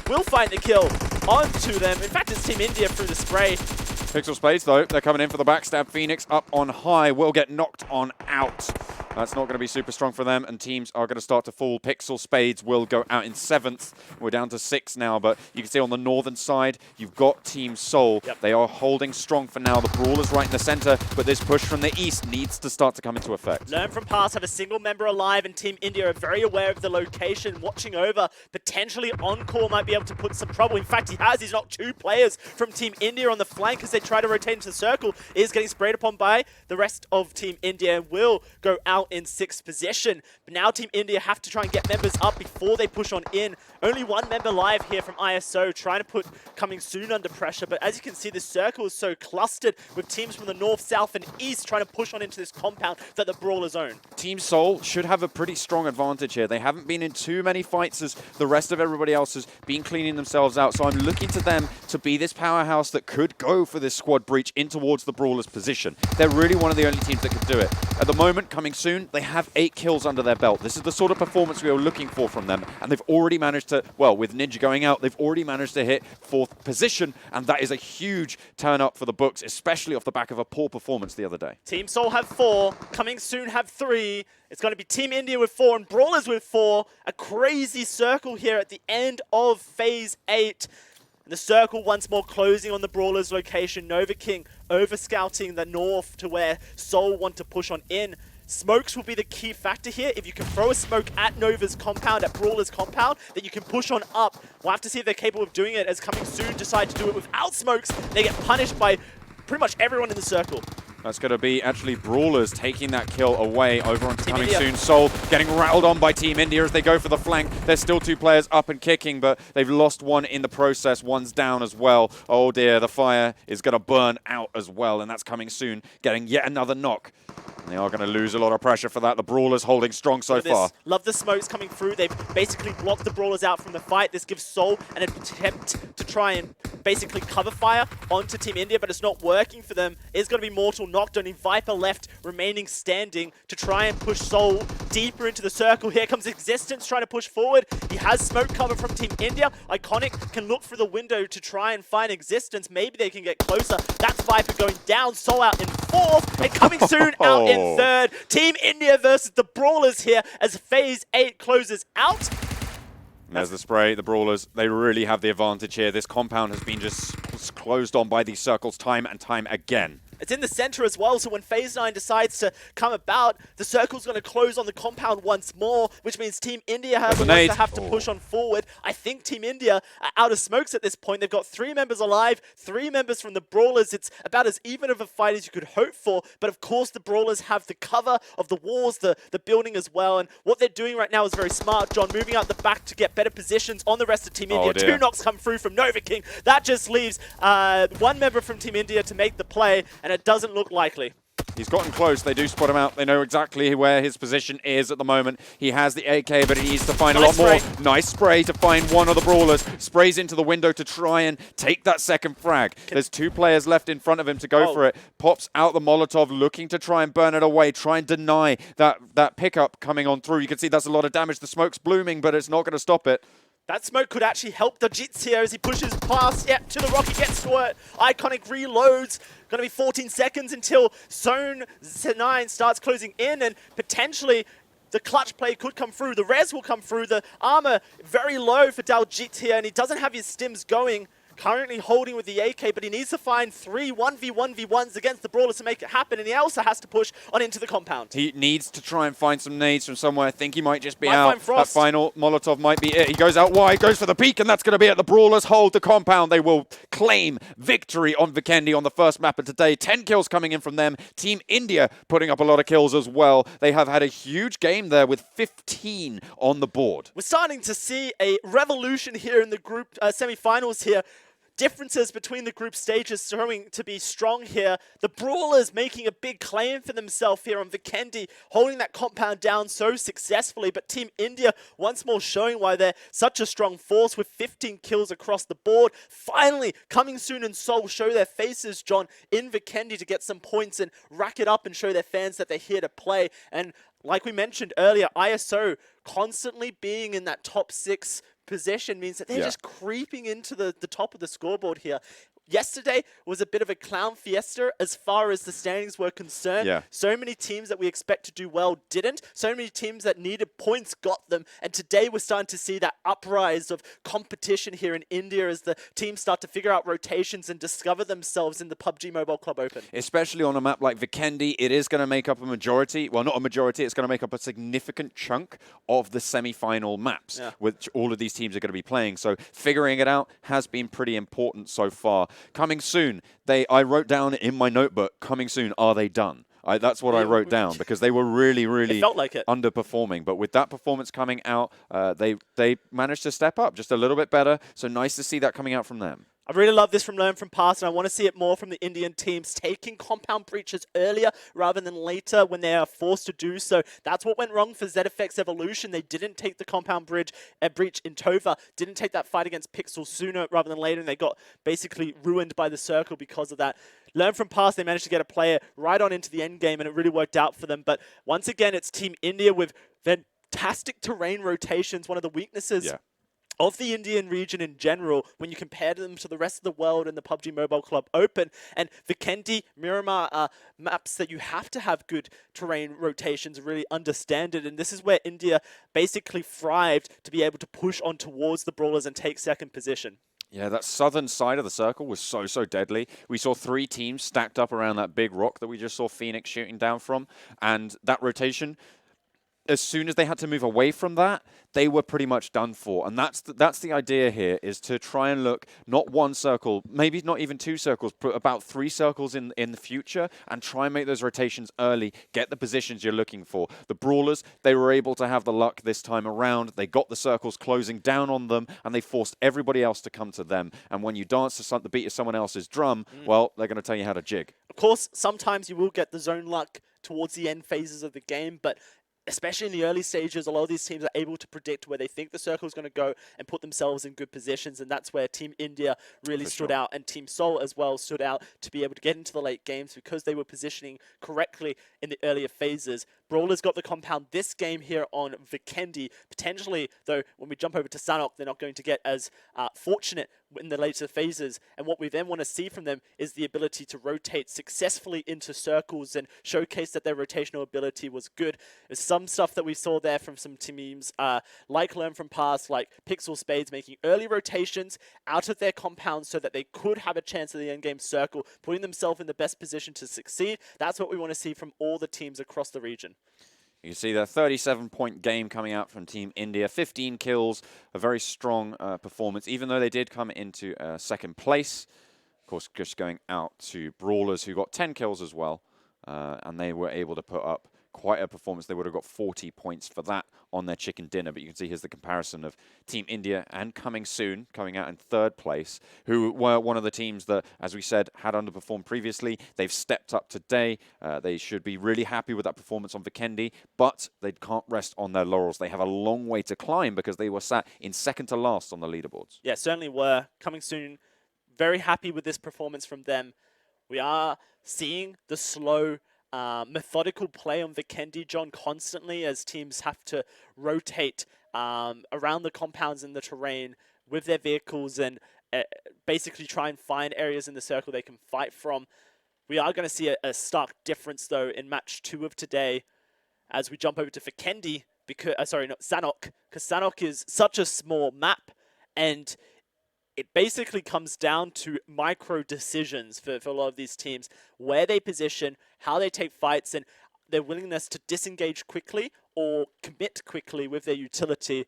will find the kill onto them. In fact, it's Team India through the spray. PixL Spades, though, they're coming in for the backstab. Phoenix up on high, will get knocked on out. That's not going to be super strong for them, and teams are going to start to fall. PixL Spades will go out in 7th. We're down to 6 now, but you can see on the northern side, you've got Team Seoul. Yep. They are holding strong for now. The Brawlers right in the center, but this push from the east needs to start to come into effect. Learn from pass, have a single member alive, and Team India are very aware of the location, watching over. Potentially Encore might be able to put some trouble. In fact, he has. He's knocked 2 players from Team India on the flank as they try to rotate into the circle. Is getting sprayed upon by the rest of Team India and will go out in 6th position. But now Team India have to try and get members up before they push on in. Only 1 member live here from ISO, trying to put Coming Soon under pressure. But as you can see, the circle is so clustered with teams from the north, south, and east trying to push on into this compound that the Brawlers own. Team Seoul should have a pretty strong advantage here. They haven't been in too many fights as the rest of everybody else has been cleaning themselves out. So I'm looking to them to be this powerhouse that could go for this squad breach in towards the Brawlers' position. They're really one of the only teams that can do it. At the moment, Coming Soon, they have 8 kills under their belt. This is the sort of performance we were looking for from them, and they've already managed to, well, with Ninja going out, they've already managed to hit 4th position, and that is a huge turn up for the books, especially off the back of a poor performance the other day. Team Seoul have 4, Coming Soon have 3. It's going to be Team India with 4 and Brawlers with 4. A crazy circle here at the end of Phase 8. The circle once more closing on the Brawlers location. Nova King over-scouting the north to where Seoul want to push on in. Smokes will be the key factor here. If you can throw a smoke at Nova's compound, at Brawler's compound, then you can push on up. We'll have to see if they're capable of doing it, as Coming Soon decide to do it without smokes. They get punished by pretty much everyone in the circle. That's going to be actually Brawlers taking that kill away over onto Team Coming India. Soon. Seoul getting rattled on by Team India as they go for the flank. There's still 2 players up and kicking, but they've lost 1 in the process. 1's down as well. Oh dear, the fire is going to burn out as well, and that's Coming Soon getting yet another knock. And they are going to lose a lot of pressure for that. The Brawlers holding strong so far. Love the smokes coming through. They've basically blocked the Brawlers out from the fight. This gives Seoul an attempt to try and basically cover fire onto Team India, but it's not working for them. It's going to be Mortal knocked. Only Viper left remaining standing to try and push Seoul deeper into the circle. Here comes Existence trying to push forward. He has smoke cover from Team India. Iconic can look through the window to try and find Existence. Maybe they can get closer. That's Viper going down. Seoul out in 4th and Coming Soon out in 3rd. Team India versus the Brawlers here as Phase 8 closes out. There's the spray. The Brawlers, they really have the advantage here. This compound has been just closed on by these circles time and time again. It's in the center as well, so when Phase 9 decides to come about, the circle's going to close on the compound once more, which means Team India has to have to push on forward. I think Team India are out of smokes at this point. They've got 3 members alive, 3 members from the Brawlers. It's about as even of a fight as you could hope for, but of course the Brawlers have the cover of the walls, the building as well, and what they're doing right now is very smart. John moving out the back to get better positions on the rest of Team India. 2 knocks come through from Nova King. That just leaves 1 member from Team India to make the play, and it doesn't look likely. He's gotten close. They do spot him out. They know exactly where his position is at the moment. He has the AK, but he needs to find a lot more. Nice spray to find one of the Brawlers. Sprays into the window to try and take that second frag. There's 2 players left in front of him to go for it. Pops out the Molotov, looking to try and burn it away, try and deny that pickup coming on through. You can see that's a lot of damage. The smoke's blooming, but it's not going to stop it. That smoke could actually help the Jits here as he pushes past, to the rocket, gets to it. Iconic reloads. Going to be 14 seconds until Zone 9 starts closing in, and potentially the clutch play could come through. The res will come through. The armor very low for Daljit here, and he doesn't have his stims going. Currently holding with the AK, but he needs to find 3 1v1v1s against the Brawlers to make it happen, and he also has to push on into the compound. He needs to try and find some nades from somewhere. I think he might just be out. That final Molotov might be it. He goes out wide, goes for the peak, and that's going to be it. The Brawlers hold the compound. They will claim victory on Vikendi on the first map of today. 10 kills coming in from them. Team India putting up a lot of kills as well. They have had a huge game there with 15 on the board. We're starting to see a revolution here in the group semi-finals here. Differences between the group stages showing to be strong here. The Brawlers making a big claim for themselves here on Vikendi, holding that compound down so successfully, but Team India once more showing why they're such a strong force with 15 kills across the board. Finally, coming soon and Seoul show their faces, John, in Vikendi to get some points and rack it up and show their fans that they're here to play. And like we mentioned earlier, ISO constantly being in that top 6 position means that they're just creeping into the top of the scoreboard here. Yesterday was a bit of a clown fiesta as far as the standings were concerned. So many teams that we expect to do well didn't. So many teams that needed points got them. And today we're starting to see that uprise of competition here in India as the teams start to figure out rotations and discover themselves in the PUBG Mobile Club Open. Especially on a map like Vikendi, it is going to make up a majority. Well, not a majority. It's going to make up a significant chunk of the semi-final maps, which all of these teams are going to be playing. So figuring it out has been pretty important so far. Coming soon, I wrote down in my notebook, coming soon, are they done? That's what I wrote down because they were really, really underperforming. But with that performance coming out, they managed to step up just a little bit better. So nice to see that coming out from them. I really love this from Learn From Past, and I want to see it more from the Indian teams, taking compound breaches earlier rather than later when they are forced to do so. That's what went wrong for ZFX Evolution. They didn't take the compound breach in Tova, didn't take that fight against PixL sooner rather than later, and they got basically ruined by the circle because of that. Learn From Past, they managed to get a player right on into the end game, and it really worked out for them. But once again, it's Team India with fantastic terrain rotations, one of the weaknesses of the Indian region in general when you compare them to the rest of the world in the PUBG Mobile Club Open. And Vikendi, Miramar are maps that you have to have good terrain rotations and really understand it. And this is where India basically thrived to be able to push on towards the Brawlers and take second position. Yeah, that southern side of the circle was so deadly. We saw 3 teams stacked up around that big rock that we just saw Phoenix shooting down from. And that rotation, as soon as they had to move away from that, they were pretty much done for. And that's the idea here, is to try and look not 1 circle, maybe not even 2 circles, but about 3 circles in the future and try and make those rotations early, get the positions you're looking for. The Brawlers, they were able to have the luck this time around. They got the circles closing down on them and they forced everybody else to come to them. And when you dance to the beat of someone else's drum, well, they're going to tell you how to jig. Of course, sometimes you will get the zone luck towards the end phases of the game, but especially in the early stages, a lot of these teams are able to predict where they think the circle is going to go and put themselves in good positions, and that's where Team India really stood out, and Team Seoul as well stood out to be able to get into the late games because they were positioning correctly in the earlier phases. Brawlers got the compound this game here on Vikendi. Potentially, though, when we jump over to Sanhok, they're not going to get as fortunate in the later phases. And what we then want to see from them is the ability to rotate successfully into circles and showcase that their rotational ability was good. There's some stuff that we saw there from some teams, like Learn From Past, like PixL Spades, making early rotations out of their compounds so that they could have a chance at the endgame circle, putting themselves in the best position to succeed. That's what we want to see from all the teams across the region. You can see the 37-point game coming out from Team India. 15 kills, a very strong performance, even though they did come into second place. Of course, just going out to Brawlers, who got 10 kills as well, and they were able to put up quite a performance. They would have got 40 points for that on their chicken dinner. But you can see here's the comparison of Team India and coming soon, coming out in third place, who were one of the teams that, as we said, had underperformed previously. They've stepped up today. They should be really happy with that performance on Vikendi, but they can't rest on their laurels. They have a long way to climb because they were sat in second to last on the leaderboards. Yeah, certainly were. Coming soon, very happy with this performance from them. We are seeing the slow methodical play on Vikendi, John, constantly as teams have to rotate around the compounds in the terrain with their vehicles and basically try and find areas in the circle they can fight from. We are going to see a stark difference, though, in match 2 of today as we jump over to Vikendi, because, Sanhok, because Sanhok is such a small map, and it basically comes down to micro decisions for a lot of these teams, where they position, how they take fights, and their willingness to disengage quickly or commit quickly with their utility.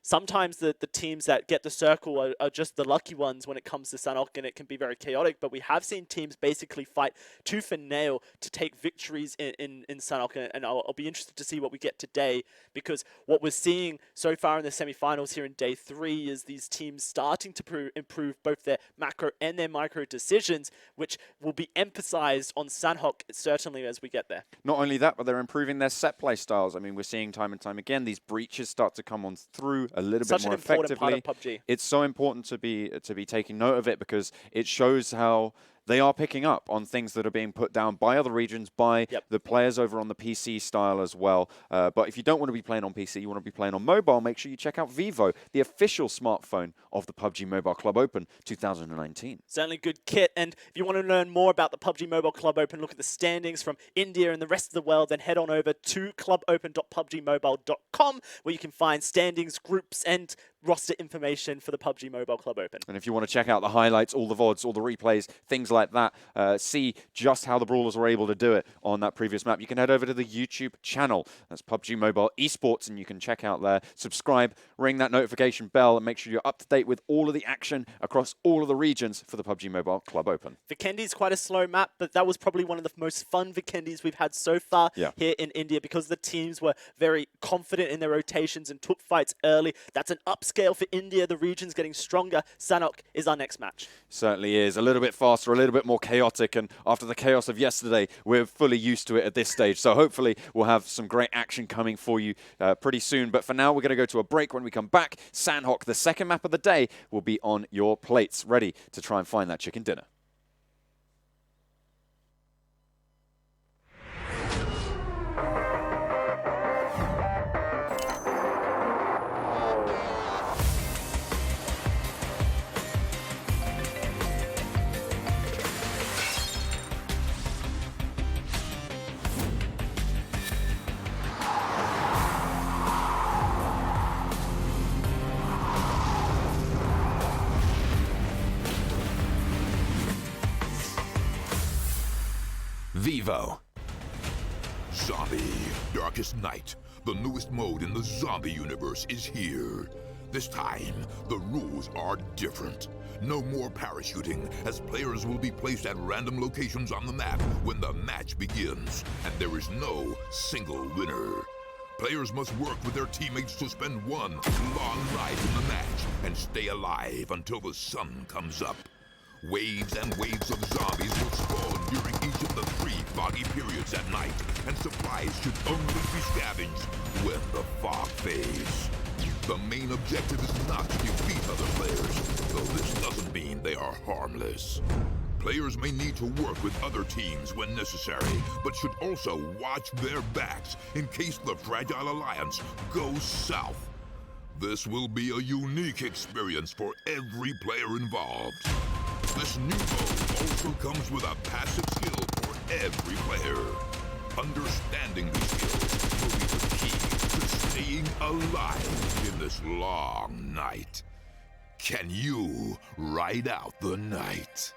Sometimes the teams that get the circle are just the lucky ones when it comes to Sanhok, and it can be very chaotic, but we have seen teams basically fight tooth and nail to take victories in Sanhok, and I'll be interested to see what we get today, because what we're seeing so far in the semifinals here in day 3 is these teams starting to improve both their macro and their micro decisions, which will be emphasized on Sanhok certainly as we get there. Not only that, but they're improving their set play styles. I mean, we're seeing time and time again, these breaches start to come on through a little bit more effectively. Part of PUBG. It's so important to be taking note of it, because it shows how they are picking up on things that are being put down by other regions, by the players over on the PC style as well. But if you don't want to be playing on PC, you want to be playing on mobile, make sure you check out Vivo, the official smartphone of the PUBG Mobile Club Open 2019. Certainly good kit. And if you want to learn more about the PUBG Mobile Club Open, look at the standings from India and the rest of the world, then head on over to clubopen.pubgmobile.com, where you can find standings, groups, and roster information for the PUBG Mobile Club Open. And if you want to check out the highlights, all the VODs, all the replays, things like that, see just how the Brawlers were able to do it on that previous map, you can head over to the YouTube channel. That's PUBG Mobile Esports, and you can check out there, subscribe, ring that notification bell, and make sure you're up to date with all of the action across all of the regions for the PUBG Mobile Club Open. Vikendi's quite a slow map, but that was probably one of the most fun Vikendis we've had so far here in India, because the teams were very confident in their rotations and took fights early. That's an upscale for India. The region's getting stronger. Sanhok is our next match. Certainly is. A little bit faster, a little bit more chaotic, and after the chaos of yesterday, we're fully used to it at this stage. So hopefully we'll have some great action coming for you pretty soon. But for now, we're going to go to a break. When we come back, Sanhok, the second map of the day, will be on your plates, ready to try and find that chicken dinner. Vivo. Zombie, Darkest Night, the newest mode in the zombie universe, is here. This time, the rules are different. No more parachuting, as players will be placed at random locations on the map when the match begins, and there is no single winner. Players must work with their teammates to spend one long night in the match and stay alive until the sun comes up. Waves and waves of zombies will spawn during each of the 3 foggy periods at night, and supplies should only be scavenged when the fog fades. The main objective is not to defeat other players, though this doesn't mean they are harmless. Players may need to work with other teams when necessary, but should also watch their backs in case the Fragile Alliance goes south. This will be a unique experience for every player involved. This new mode also comes with a passive skill for every player. Understanding these skills will be the key to staying alive in this long night. Can you ride out the night?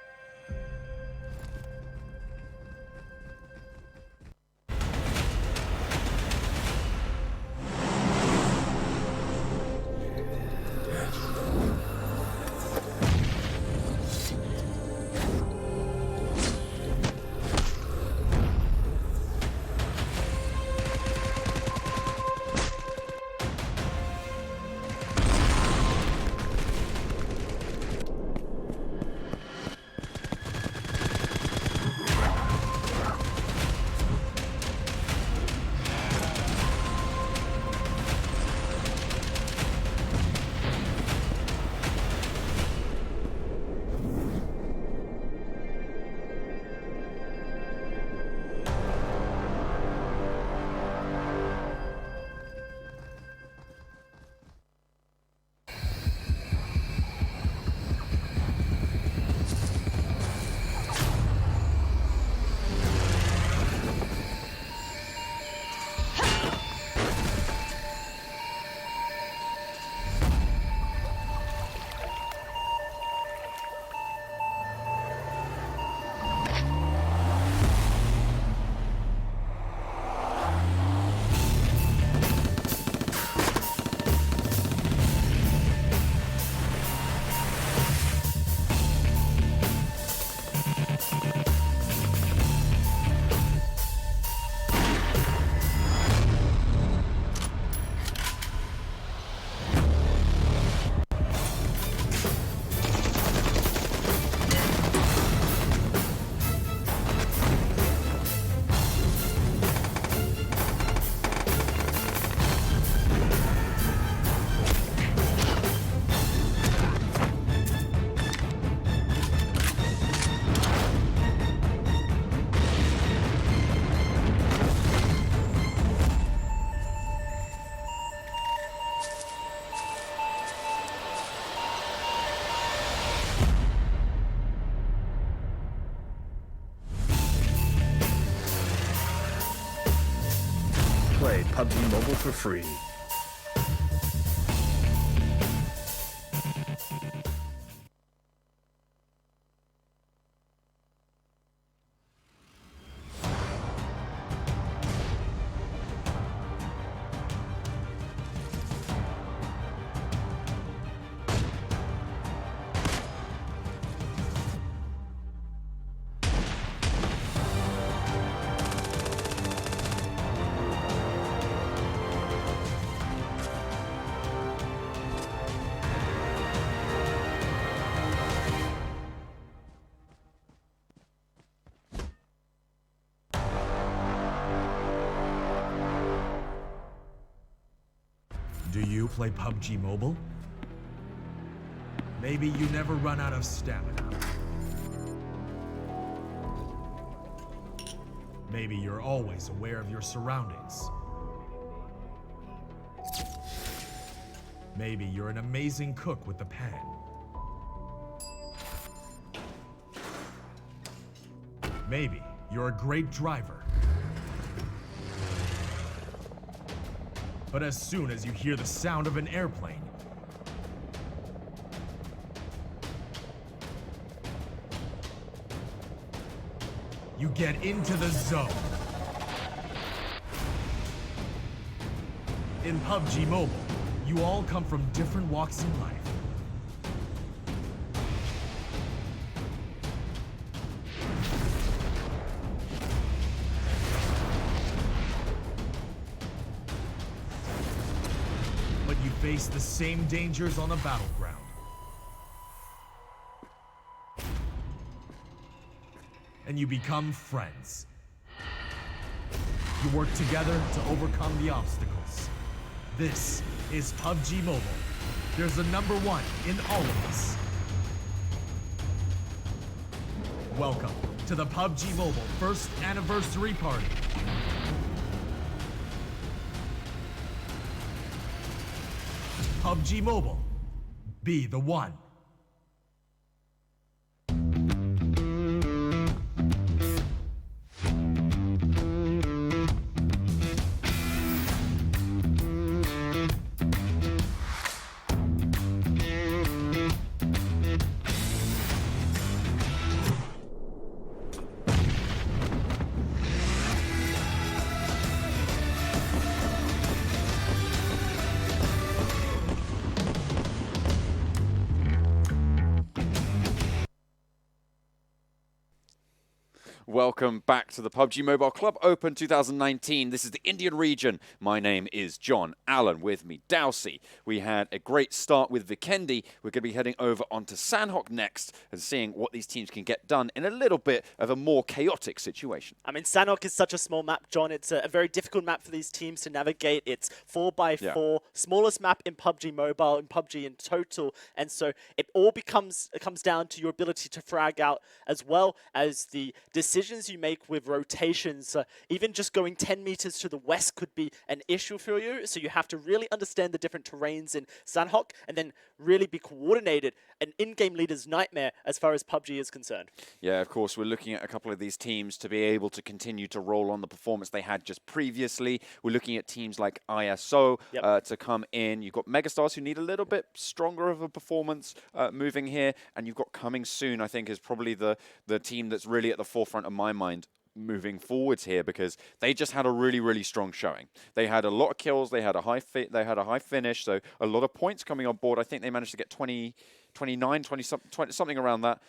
Play PUBG Mobile for free. Do you play PUBG Mobile? Maybe you never run out of stamina. Maybe you're always aware of your surroundings. Maybe you're an amazing cook with the pan. Maybe you're a great driver. But as soon as you hear the sound of an airplane, you get into the zone. In PUBG Mobile, you all come from different walks in life. But you face the same dangers on the battleground. And you become friends. You work together to overcome the obstacles. This is PUBG Mobile. There's a number one in all of us. Welcome to the PUBG Mobile first anniversary party. PUBG Mobile, be the one. Welcome back to the PUBG Mobile Club Open 2019. This is the Indian region. My name is John Allen. With me, Dowsey. We had a great start with Vikendi. We're going to be heading over onto Sanhok next and seeing what these teams can get done in a little bit of a more chaotic situation. I mean, Sanhok is such a small map, John. It's a very difficult map for these teams to navigate. It's 4x4, smallest map in PUBG Mobile, in PUBG in total. And so it comes down to your ability to frag out, as well as the decisions you make with rotations. Even just going 10 meters to the west could be an issue for you. So you have to really understand the different terrains in Sanhok and then really be coordinated. An in-game leader's nightmare as far as PUBG is concerned. Yeah, of course, we're looking at a couple of these teams to be able to continue to roll on the performance they had just previously. We're looking at teams like ISO to come in. You've got MegaStars who need a little bit stronger of a performance moving here. And you've got Coming Soon, I think, is probably the team that's really at the forefront of my mind moving forwards here, because they just had a really, really strong showing. They had a lot of kills, they had a high finish, so a lot of points coming on board. I think they managed to get 29, 20 something around that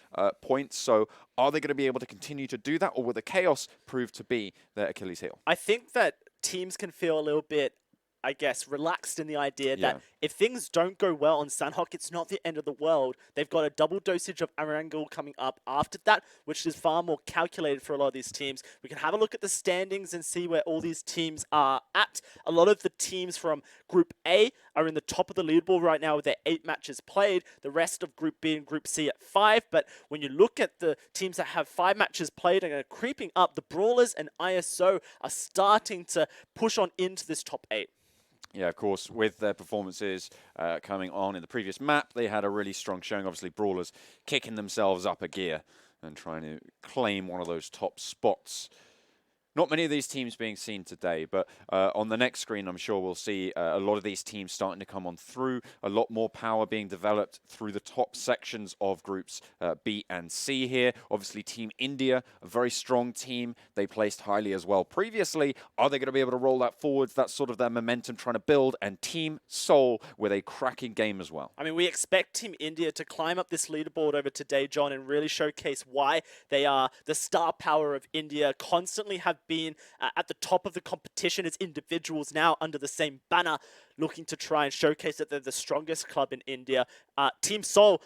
points. So are they going to be able to continue to do that, or will the chaos prove to be their Achilles heel? I think that teams can feel a little bit, I guess, relaxed in the idea that if things don't go well on Sanhok, it's not the end of the world. They've got a double dosage of Erangel coming up after that, which is far more calculated for a lot of these teams. We can have a look at the standings and see where all these teams are at. A lot of the teams from Group A are in the top of the leaderboard right now with their 8 matches played. The rest of Group B and Group C at 5. But when you look at the teams that have 5 matches played and are creeping up, the Brawlers and ISO are starting to push on into this top 8. Yeah, of course, with their performances coming on in the previous map, they had a really strong showing. Obviously, Brawlers kicking themselves up a gear and trying to claim one of those top spots. Not many of these teams being seen today, but on the next screen, I'm sure we'll see a lot of these teams starting to come on through, a lot more power being developed through the top sections of groups B and C here. Obviously, Team India, a very strong team. They placed highly as well previously. Are they going to be able to roll that forwards? That's sort of their momentum trying to build. And Team Seoul with a cracking game as well. I mean, we expect Team India to climb up this leaderboard over today, John, and really showcase why they are the star power of India, constantly have been at the top of the competition as individuals now under the same banner, looking to try and showcase that they're the strongest club in India. Team Seoul,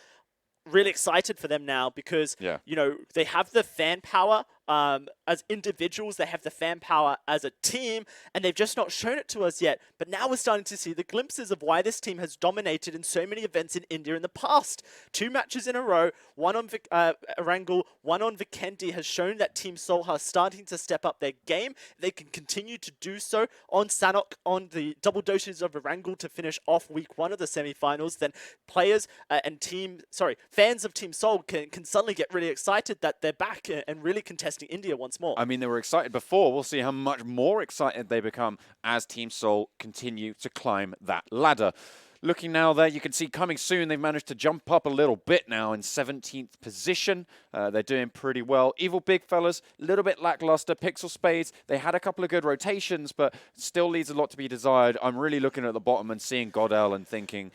really excited for them now because, you know, they have the fan power as individuals, they have the fan power as a team, and they've just not shown it to us yet. But now we're starting to see the glimpses of why this team has dominated in so many events in India in the past. 2 matches in a row, one on Erangel, one on Vikendi, has shown that Team Seoul are starting to step up their game. They can continue to do so on Sanhok, on the double doses of Erangel to finish off week 1 of the semifinals. Then players fans of Team Seoul can suddenly get really excited that they're back and really contesting India once more. I mean, they were excited before. We'll see how much more excited they become as Team Seoul continue to climb that ladder. Looking now there, you can see Coming Soon, they've managed to jump up a little bit now in 17th position. They're doing pretty well. Evil Big Fellas, a little bit lackluster. PixL Spades, they had a couple of good rotations, but still leaves a lot to be desired. I'm really looking at the bottom and seeing GODL and thinking,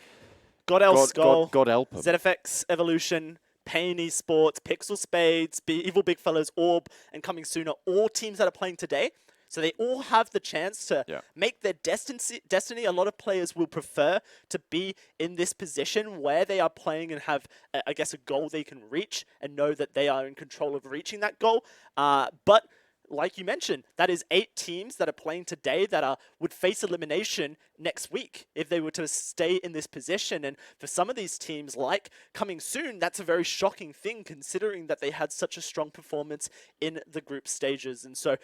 GODL SKUL, God help them. ZFX Evolution, Pain eSPORTS, PixL Spades, Evil Big Fellas, Orb, and Coming Soon are all teams that are playing today. So they all have the chance to make their destiny. A lot of players will prefer to be in this position where they are playing and have, I guess, a goal they can reach and know that they are in control of reaching that goal. But like you mentioned, that is 8 teams that are playing today that would face elimination next week if they were to stay in this position. And for some of these teams, like coming soon, that's a very shocking thing considering that they had such a strong performance in the group stages. And so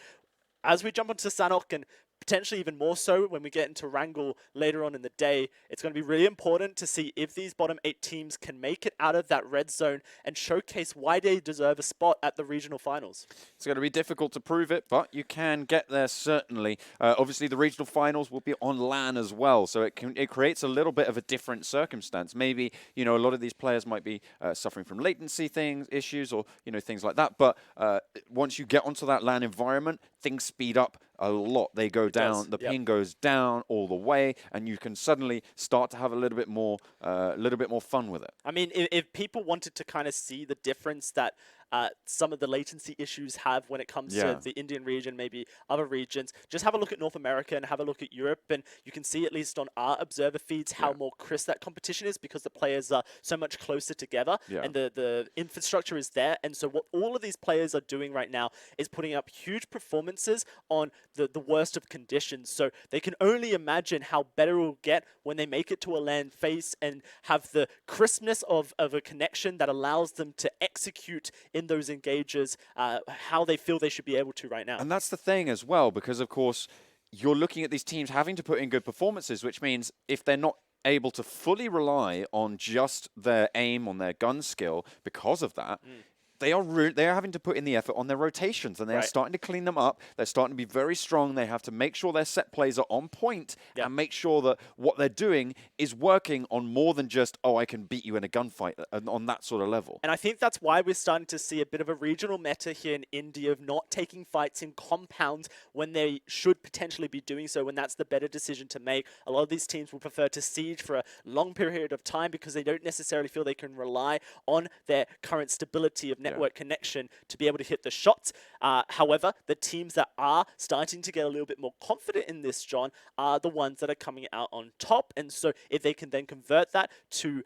as we jump onto Sanhok, and potentially even more so when we get into Erangel later on in the day, it's going to be really important to see if these bottom 8 teams can make it out of that red zone and showcase why they deserve a spot at the regional finals. It's going to be difficult to prove it, but you can get there certainly. Obviously, the regional finals will be on LAN as well, so it creates a little bit of a different circumstance. Maybe, you know, a lot of these players might be suffering from latency issues or, you know, things like that. But once you get onto that LAN environment, things speed up a lot. They go down, the ping goes down all the way, and you can suddenly start to have a little bit more fun with it. I mean, if people wanted to kind of see the difference that some of the latency issues have when it comes to the Indian region, maybe other regions, just have a look at North America and have a look at Europe, and you can see, at least on our observer feeds, how more crisp that competition is because the players are so much closer together and the infrastructure is there. And so what all of these players are doing right now is putting up huge performances on the worst of conditions. So they can only imagine how better it will get when they make it to a LAN phase and have the crispness of a connection that allows them to execute in those engages how they feel they should be able to right now. And that's the thing as well, because of course you're looking at these teams having to put in good performances, which means if they're not able to fully rely on just their aim, on their gun skill, because of that, they are having to put in the effort on their rotations, and they are starting to clean them up. They're starting to be very strong. They have to make sure their set plays are on point and make sure that what they're doing is working on more than just, oh, I can beat you in a gunfight, on that sort of level. And I think that's why we're starting to see a bit of a regional meta here in India of not taking fights in compounds when they should potentially be doing so, when that's the better decision to make. A lot of these teams will prefer to siege for a long period of time because they don't necessarily feel they can rely on their current stability of network connection to be able to hit the shots. However, the teams that are starting to get a little bit more confident in this, John, are the ones that are coming out on top. And so if they can then convert that in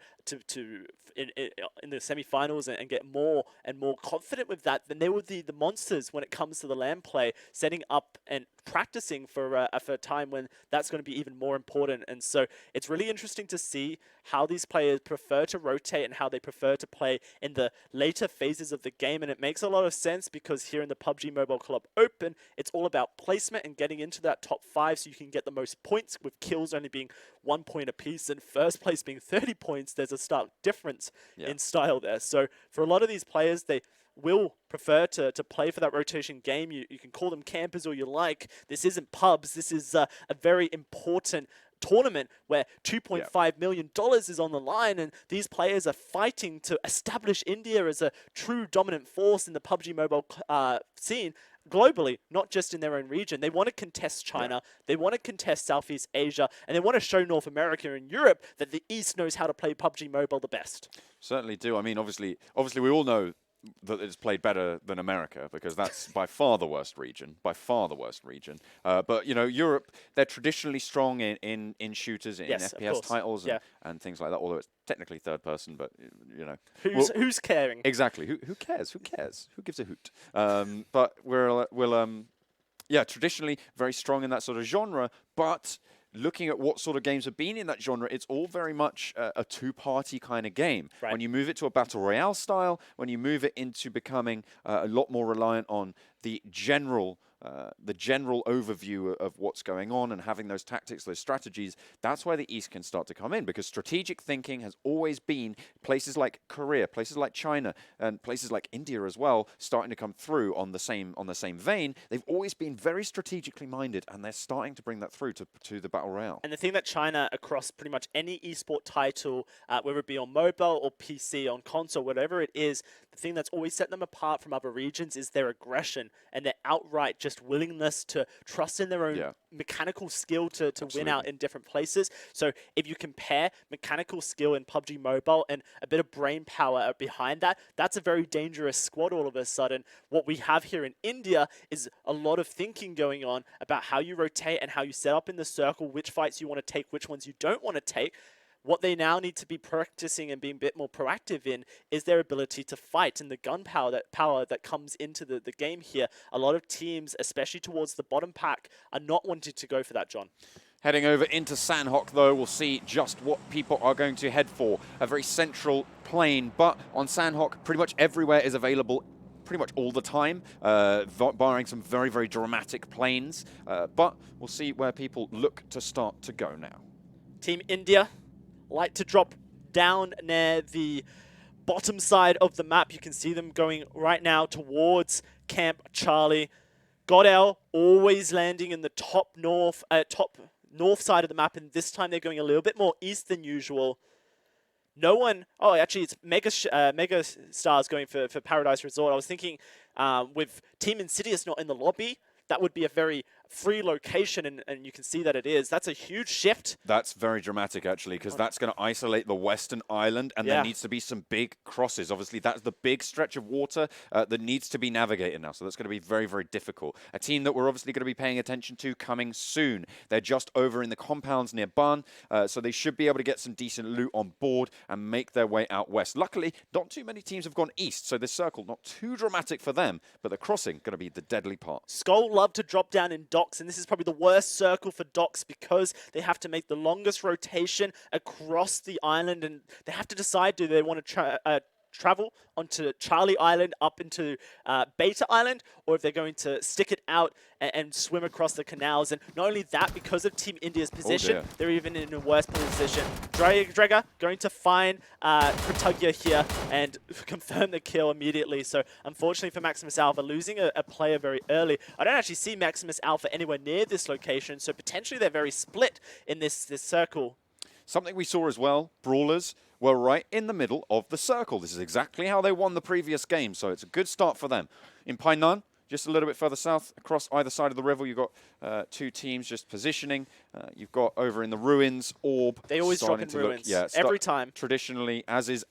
the semifinals and get more and more confident with that, then they will be the monsters when it comes to the LAN play, setting up and practicing for a time when that's going to be even more important. And so it's really interesting to see how these players prefer to rotate and how they prefer to play in the later phases of the game. And it makes a lot of sense because here in the PUBG Mobile Club Open, it's all about placement and getting into that top 5 so you can get the most points, with kills only being 1 point apiece and first place being 30 points. There's a stark difference in style there. So for a lot of these players, they will prefer to play for that rotation game. You can call them campers or you like. This isn't pubs. This is a very important tournament where $2.5 million is on the line, and these players are fighting to establish India as a true dominant force in the PUBG Mobile scene globally, not just in their own region. They want to contest China, they want to contest Southeast Asia, and they want to show North America and Europe that the East knows how to play PUBG Mobile the best. Certainly do. I mean, obviously we all know that it's played better than America, because that's by far the worst region, but, you know, Europe, they're traditionally strong in shooters, in FPS titles and things like that, although it's technically third person, but, you know. Who's caring? Exactly. Who cares? Who cares? Who gives a hoot? But we'll traditionally very strong in that sort of genre, but looking at what sort of games have been in that genre, it's all very much a two-party kind of game. When you move it to a battle royale style, when you move it into becoming a lot more reliant on the general overview of what's going on and having those tactics, those strategies, that's where the East can start to come in, because strategic thinking has always been places like Korea, places like China, and places like India as well, starting to come through on the same vein. They've always been very strategically minded, and they're starting to bring that through to the battle royale. And the thing that China, across pretty much any esport title, whether it be on mobile or PC, on console, whatever it is, the thing that's always set them apart from other regions is their aggression and their outright just willingness to trust in their own mechanical skill to win out in different places. So if you compare mechanical skill in PUBG Mobile and a bit of brain power behind that, that's a very dangerous squad all of a sudden. What we have here in India is a lot of thinking going on about how you rotate and how you set up in the circle, which fights you want to take, which ones you don't want to take. What they now need to be practicing and being a bit more proactive in is their ability to fight and the gunpowder that comes into the game here. A lot of teams, especially towards the bottom pack, are not wanting to go for that, John. Heading over into Sanhok, though, we'll see just what people are going to head for. A very central plane, but on Sanhok, pretty much everywhere is available pretty much all the time, barring some very, very dramatic planes. But we'll see where people look to start to go now. Team India like to drop down near the bottom side of the map. You can see them going right now towards Camp Charlie. GODL always landing in the top north side of the map, and this time they're going a little bit more east than usual. No one... Oh, actually, it's MegaStars going for Paradise Resort. I was thinking with TeamINSIDIOUS not in the lobby, that would be a very free location, and you can see that it is. That's a huge shift. That's very dramatic, actually, because that's going to isolate the western island, and there needs to be some big crosses. Obviously, that's the big stretch of water that needs to be navigated now, so that's going to be very, very difficult. A team that we're obviously going to be paying attention to coming soon. They're just over in the compounds near Bun, so they should be able to get some decent loot on board and make their way out west. Luckily, not too many teams have gone east, so this circle, not too dramatic for them, but the crossing going to be the deadly part. SKUL love to drop down in docks, and this is probably the worst circle for docks because they have to make the longest rotation across the island, and they have to decide, do they want to travel onto Charlie Island up into Beta Island, or if they're going to stick it out and swim across the canals. And not only that, because of Team India's position, they're even in a worse position. Draga going to find Kratugya here and confirm the kill immediately. So unfortunately for Maximus Alpha, losing a player very early. I don't actually see Maximus Alpha anywhere near this location, so potentially they're very split in this circle. Something we saw as well, Brawlers were right in the middle of the circle. This is exactly how they won the previous game, so it's a good start for them. In Painan, just a little bit further south, across either side of the river, you've got two teams just positioning. You've got over in the ruins, Orb. They always drop in ruins, every time. Traditionally, as is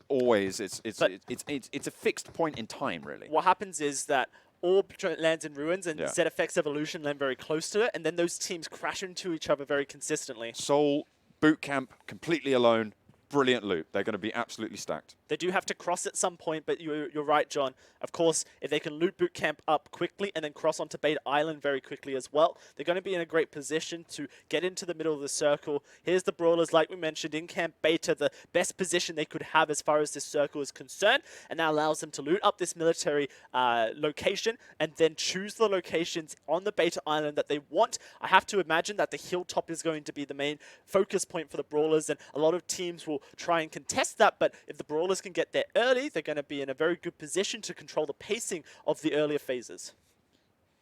always, it's a fixed point in time, really. What happens is that Orb lands in ruins and ZFX Evolution land very close to it, and then those teams crash into each other very consistently. Seoul boot camp completely alone. Brilliant loot. They're going to be absolutely stacked. They do have to cross at some point, but you're right, John. Of course, if they can loot boot camp up quickly and then cross onto Beta Island very quickly as well, they're going to be in a great position to get into the middle of the circle. Here's the Brawlers, like we mentioned, in Camp Beta, the best position they could have as far as this circle is concerned, and that allows them to loot up this military location and then choose the locations on the Beta Island that they want. I have to imagine that the hilltop is going to be the main focus point for the Brawlers, and a lot of teams will try and contest that, but if the Brawlers can get there early, they're going to be in a very good position to control the pacing of the earlier phases.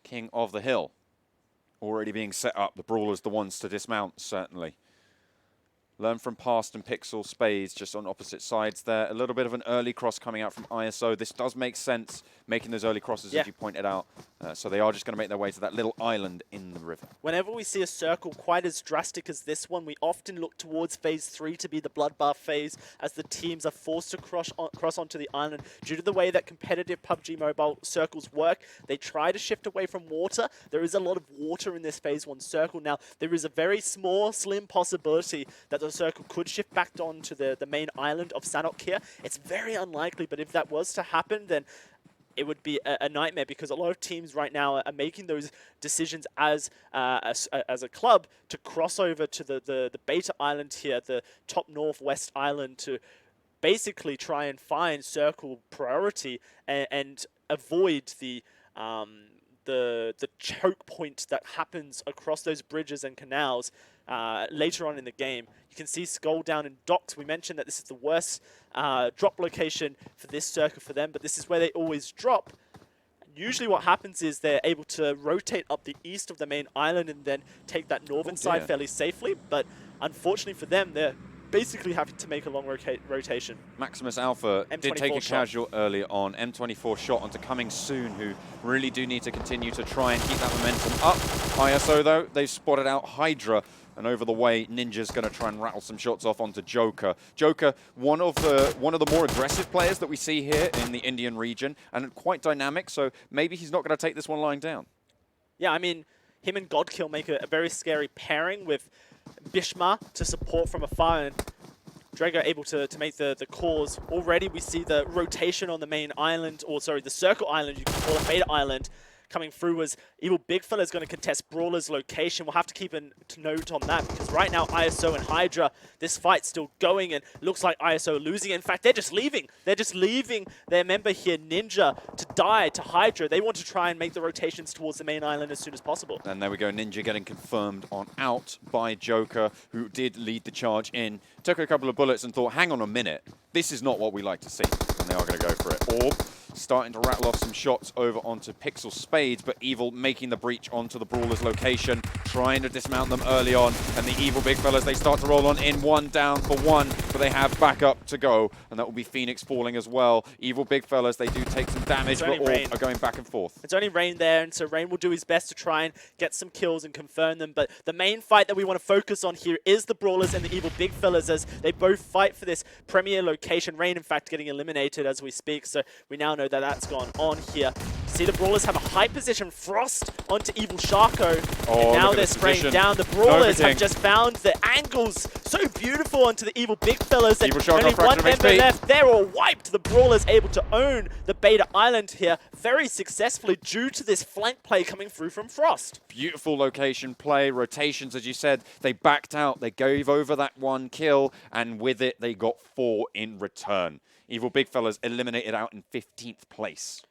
King of the Hill already being set up. The Brawlers the ones to dismount, certainly. Learn from past and PixL Spades just on opposite sides there. A little bit of an early cross coming out from ISO. This does make sense, making those early crosses, as you pointed out. So they are just going to make their way to that little island in the river. Whenever we see a circle quite as drastic as this one, we often look towards phase 3 to be the bloodbath phase, as the teams are forced to cross onto the island. Due to the way that competitive PUBG Mobile circles work, they try to shift away from water. There is a lot of water in this phase 1 circle. Now, there is a very small, slim possibility that the circle could shift back onto the main island of Sanhok here. It's very unlikely, but if that was to happen, then it would be a nightmare, because a lot of teams right now are making those decisions as a club to cross over to the Beta Island here, the top northwest island, to basically try and find circle priority and avoid the choke point that happens across those bridges and canals later on in the game. You can see SKUL down in docks. We mentioned that this is the worst drop location for this circle for them, but this is where they always drop. Usually what happens is they're able to rotate up the east of the main island and then take that northern side fairly safely, but unfortunately for them, they're basically having to make a long rotation. Maximus Alpha did take a casual early on. M24 shot onto Coming Soon, who really do need to continue to try and keep that momentum up. ISO, though, they've spotted out HYDRA, and over the way, Ninja's going to try and rattle some shots off onto Joker. Joker, one of the more aggressive players that we see here in the Indian region, and quite dynamic, so maybe he's not going to take this one lying down. Yeah, I mean, him and Godkill make a very scary pairing with Bishma to support from afar, and Drago able to make the calls. Already we see the rotation on the main island, or sorry, the circle island, you can call it Beta Island, coming through as Evil Big Fella is going to contest Brawler's location. We'll have to keep a note on that because right now ISO and HYDRA, this fight's still going and looks like ISO are losing. In fact, they're just leaving. They're just leaving their member here, Ninja, to die to HYDRA. They want to try and make the rotations towards the main island as soon as possible. And there we go, Ninja getting confirmed on out by Joker, who did lead the charge in. Took a couple of bullets and thought, hang on a minute, this is not what we like to see. And they are going to go for it. Orb starting to rattle off some shots over onto PixL Spades, but Evil making the breach onto the Brawler's location, trying to dismount them early on, and the Evil Big Fellas, they start to roll on in, one down for one, but they have backup to go, and that will be Phoenix falling as well. Evil Big Fellas, they do take some damage, but all are going back and forth. It's only Rain there, and so Rain will do his best to try and get some kills and confirm them, but the main fight that we want to focus on here is the Brawlers and the Evil Big Fellas as they both fight for this premier location. Rain, in fact, getting eliminated as we speak, so we now know that that's gone on here. See the Brawlers have a high position. Frost onto Evil Sharko. And now they're spraying down. The Brawlers have just found the angles so beautiful onto the Evil Big Fellas. And only one member left. They're all wiped. The Brawlers able to own the Beta Island here very successfully due to this flank play coming through from Frost. Beautiful location play, rotations, as you said. They backed out. They gave over that one kill, and with it, they got 4 in return. Evil Big Fellas eliminated out in 15th place.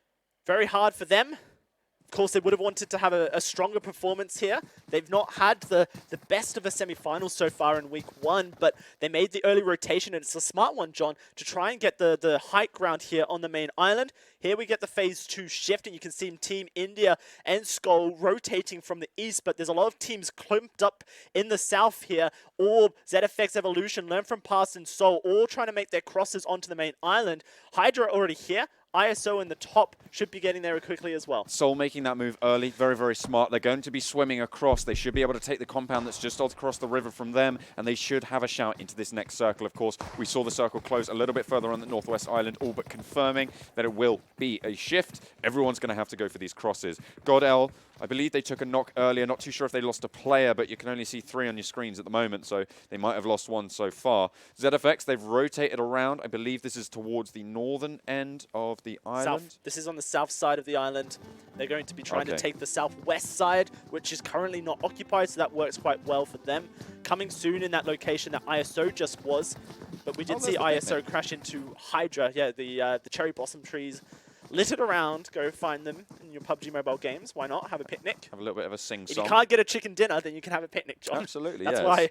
Very hard for them. Of course, they would have wanted to have a stronger performance here. They've not had the best of a semi-final so far in week 1, but they made the early rotation, and it's a smart one, John, to try and get the high ground here on the main island. Here we get the phase 2 shift, and you can see Team India and SKUL rotating from the east, but there's a lot of teams clumped up in the south here. Orb, ZFX Evolution, Learn from Past, and Soul, all trying to make their crosses onto the main island. HYDRA already here. ISO in the top should be getting there quickly as well. Soul making that move early, very, very smart. They're going to be swimming across. They should be able to take the compound that's just across the river from them, and they should have a shout into this next circle, of course. We saw the circle close a little bit further on the Northwest Island, all but confirming that it will be a shift. Everyone's going to have to go for these crosses. GODL, I believe they took a knock earlier. Not too sure if they lost a player, but you can only see 3 on your screens at the moment, so they might have lost 1 so far. ZFX, they've rotated around. I believe this is towards the northern end of the island. South. This is on the south side of the island. They're going to be trying to take the southwest side, which is currently not occupied, so that works quite well for them. Coming soon in that location that ISO just was, but we did see ISO crash into HYDRA. Yeah, the cherry blossom trees littered around. Go find them in your PUBG mobile games. Why not? Have a picnic. Have a little bit of a sing-song. If you can't get a chicken dinner, then you can have a picnic, John. Absolutely, that's yeah. Why,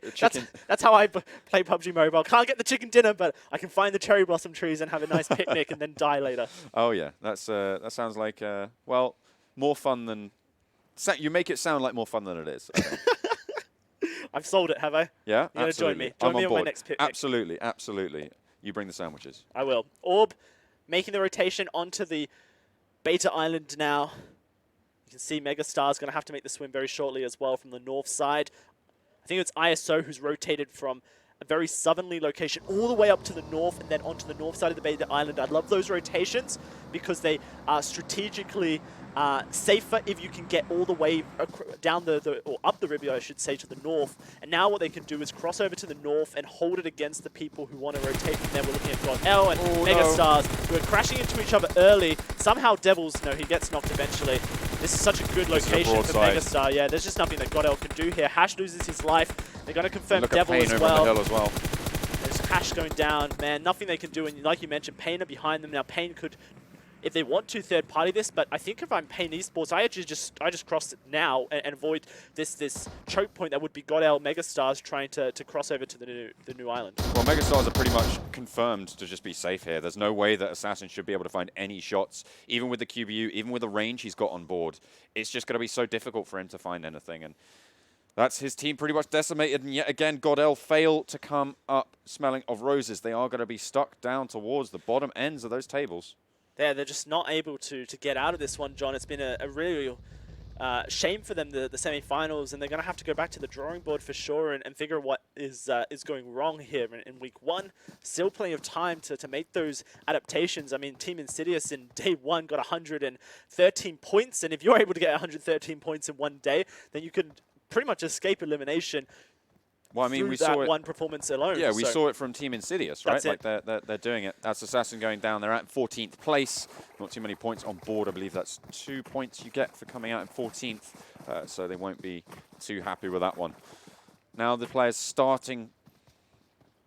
that's how I play PUBG mobile. Can't get the chicken dinner, but I can find the cherry blossom trees and have a nice picnic and then die later. Oh, yeah. That's that sounds like, well, more fun than... You make it sound like more fun than it is. I've sold it, have I? Yeah, You're going to join me. Join me on my next picnic. Absolutely, absolutely. You bring the sandwiches. I will. Orb making the rotation onto the Beta Island now. You can see MegaStars going to have to make the swim very shortly as well from the north side. I think it's ISO who's rotated from a very southerly location all the way up to the north and then onto the north side of the Beta Island. I love those rotations because they are strategically safer if you can get all the way down or up the river, I should say, to the north. And now what they can do is cross over to the north and hold it against the people who want to rotate from there. We're looking at GODL and MegaStars who are crashing into each other early. Somehow Devils, no, he gets knocked eventually. This is such a good location for MegaStar. Yeah, there's just nothing that GODL can do here. Hash loses his life. They're going to confirm Devil as well. Over the hill as well. There's Hash going down. Man, nothing they can do. And like you mentioned, Pain are behind them. Now, Pain could, if they want to, third party this, but I think if I'm Pain Esports, I just cross it now and avoid this choke point that would be GODL MegaStars trying to cross over to the new island. Well, MegaStars are pretty much confirmed to just be safe here. There's no way that Assassin should be able to find any shots, even with the QBU, even with the range he's got on board. It's just going to be so difficult for him to find anything, and that's his team pretty much decimated, and yet again, GODL fail to come up smelling of roses. They are going to be stuck down towards the bottom ends of those tables. Yeah, they're just not able to get out of this one, John. It's been a really shame for them, the semi-finals, and they're going to have to go back to the drawing board for sure and figure what is going wrong here in week 1. Still plenty of time to make those adaptations. I mean, Team Insidious in day 1 got 113 points, and if you're able to get 113 points in one day, then you could pretty much escape elimination. Well, I mean, through we that saw it. one performance alone. Yeah, we so saw it from TeamINSIDIOUS, right? That's it. Like they're doing it. That's Assassin going down. They're at 14th place. Not too many points on board. I believe that's 2 points you get for coming out in 14th. So they won't be too happy with that one. Now the players starting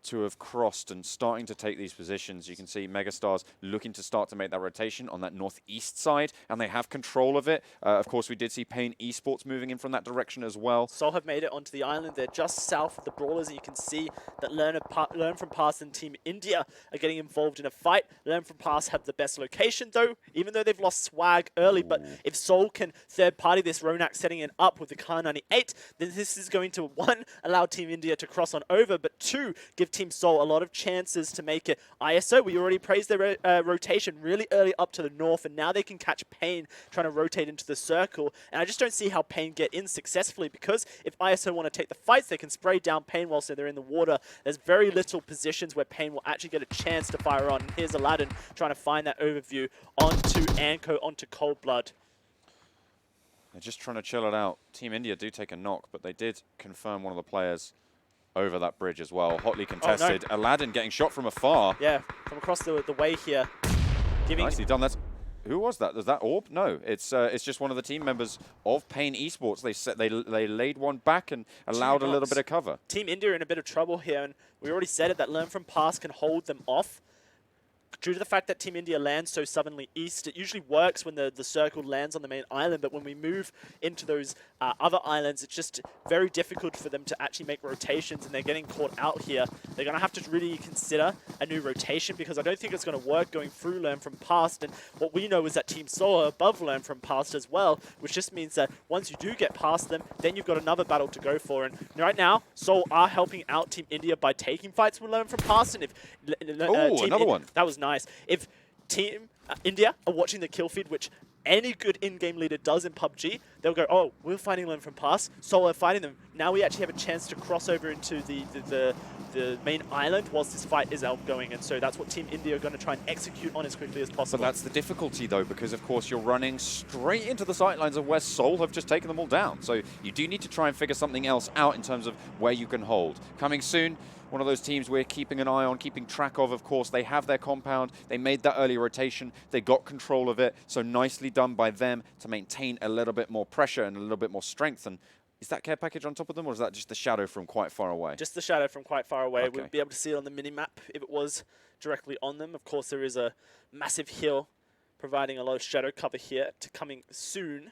to have crossed and starting to take these positions. You can see MegaStars looking to start to make that rotation on that northeast side, and they have control of it. Of course, we did see Pain Esports moving in from that direction as well. Seoul have made it onto the island. They're just south of the Brawlers, and you can see that Learn from Past and Team India are getting involved in a fight. Learn from Past have the best location, though, even though they've lost swag early. But if Seoul can third-party this, Ronak setting it up with the Car 98, then this is going to, one, allow Team India to cross on over, but two, give Team Seoul a lot of chances to make it. ISO, we already praised their rotation really early up to the north, and now they can catch Pain trying to rotate into the circle. And I just don't see how Pain get in successfully, because if ISO want to take the fights, they can spray down Pain whilst they're in the water. There's very little positions where Pain will actually get a chance to fire on. And here's Aladdin trying to find that overview onto Anko, onto Cold Blood. They're just trying to chill it out. Team India do take a knock, but they did confirm one of the players over that bridge as well. Hotly contested. Oh, no. Aladdin getting shot from afar. Yeah, from across the way here. Nicely done. That's who was that? Was that Orb? No, it's just one of the team members of Pain Esports. They laid one back and allowed a little bit of cover. Team India are in a bit of trouble here, and we already said it, that Learn from Past can hold them off. Due to the fact that Team India lands so southernly east, it usually works when the circle lands on the main island, but when we move into those other islands, it's just very difficult for them to actually make rotations, and they're getting caught out here. They're going to have to really consider a new rotation, because I don't think it's going to work going through Learn from Past, and what we know is that Team Seoul are above Learn from Past as well, which just means that once you do get past them, then you've got another battle to go for, and right now, Seoul are helping out Team India by taking fights with Learn from Past, and if another one. That was nice. If Team India are watching the kill feed, which any good in-game leader does in PUBG, they'll go, oh, we're fighting Learn from Past, so we're fighting them. Now we actually have a chance to cross over into the main island whilst this fight is outgoing, and so that's what Team India are going to try and execute on as quickly as possible. But that's the difficulty, though, because, of course, you're running straight into the sightlines of where Seoul have just taken them all down. So you do need to try and figure something else out in terms of where you can hold. Coming soon, one of those teams we're keeping an eye on, keeping track of course. They have their compound. They made that early rotation. They got control of it. So nicely done by them to maintain a little bit more pressure and a little bit more strength. And is that care package on top of them, or is that just the shadow from quite far away? Just the shadow from quite far away. Okay. We'll be able to see it on the mini-map if it was directly on them. Of course, there is a massive hill providing a lot of shadow cover here to coming soon.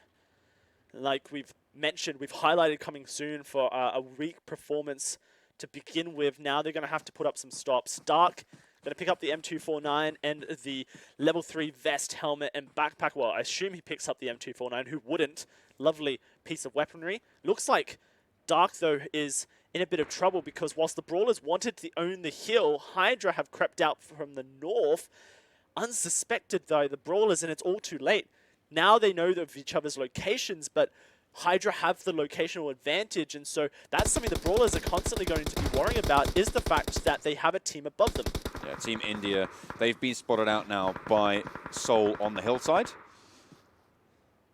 Like we've mentioned, we've highlighted coming soon for a weak performance to begin with. Now they're going to have to put up some stops. Dark going to pick up the M249 and the level 3 vest, helmet, and backpack. Well, I assume he picks up the M249. Who wouldn't? Lovely piece of weaponry. Looks like Dark, though, is in a bit of trouble, because whilst the Brawlers wanted to own the hill, HYDRA have crept out from the north. Unsuspected, though, the Brawlers, and it's all too late. Now they know of each other's locations, but HYDRA have the locational advantage, and so that's something the Brawlers are constantly going to be worrying about, is the fact that they have a team above them. Yeah, Team India, they've been spotted out now by Seoul on the hillside.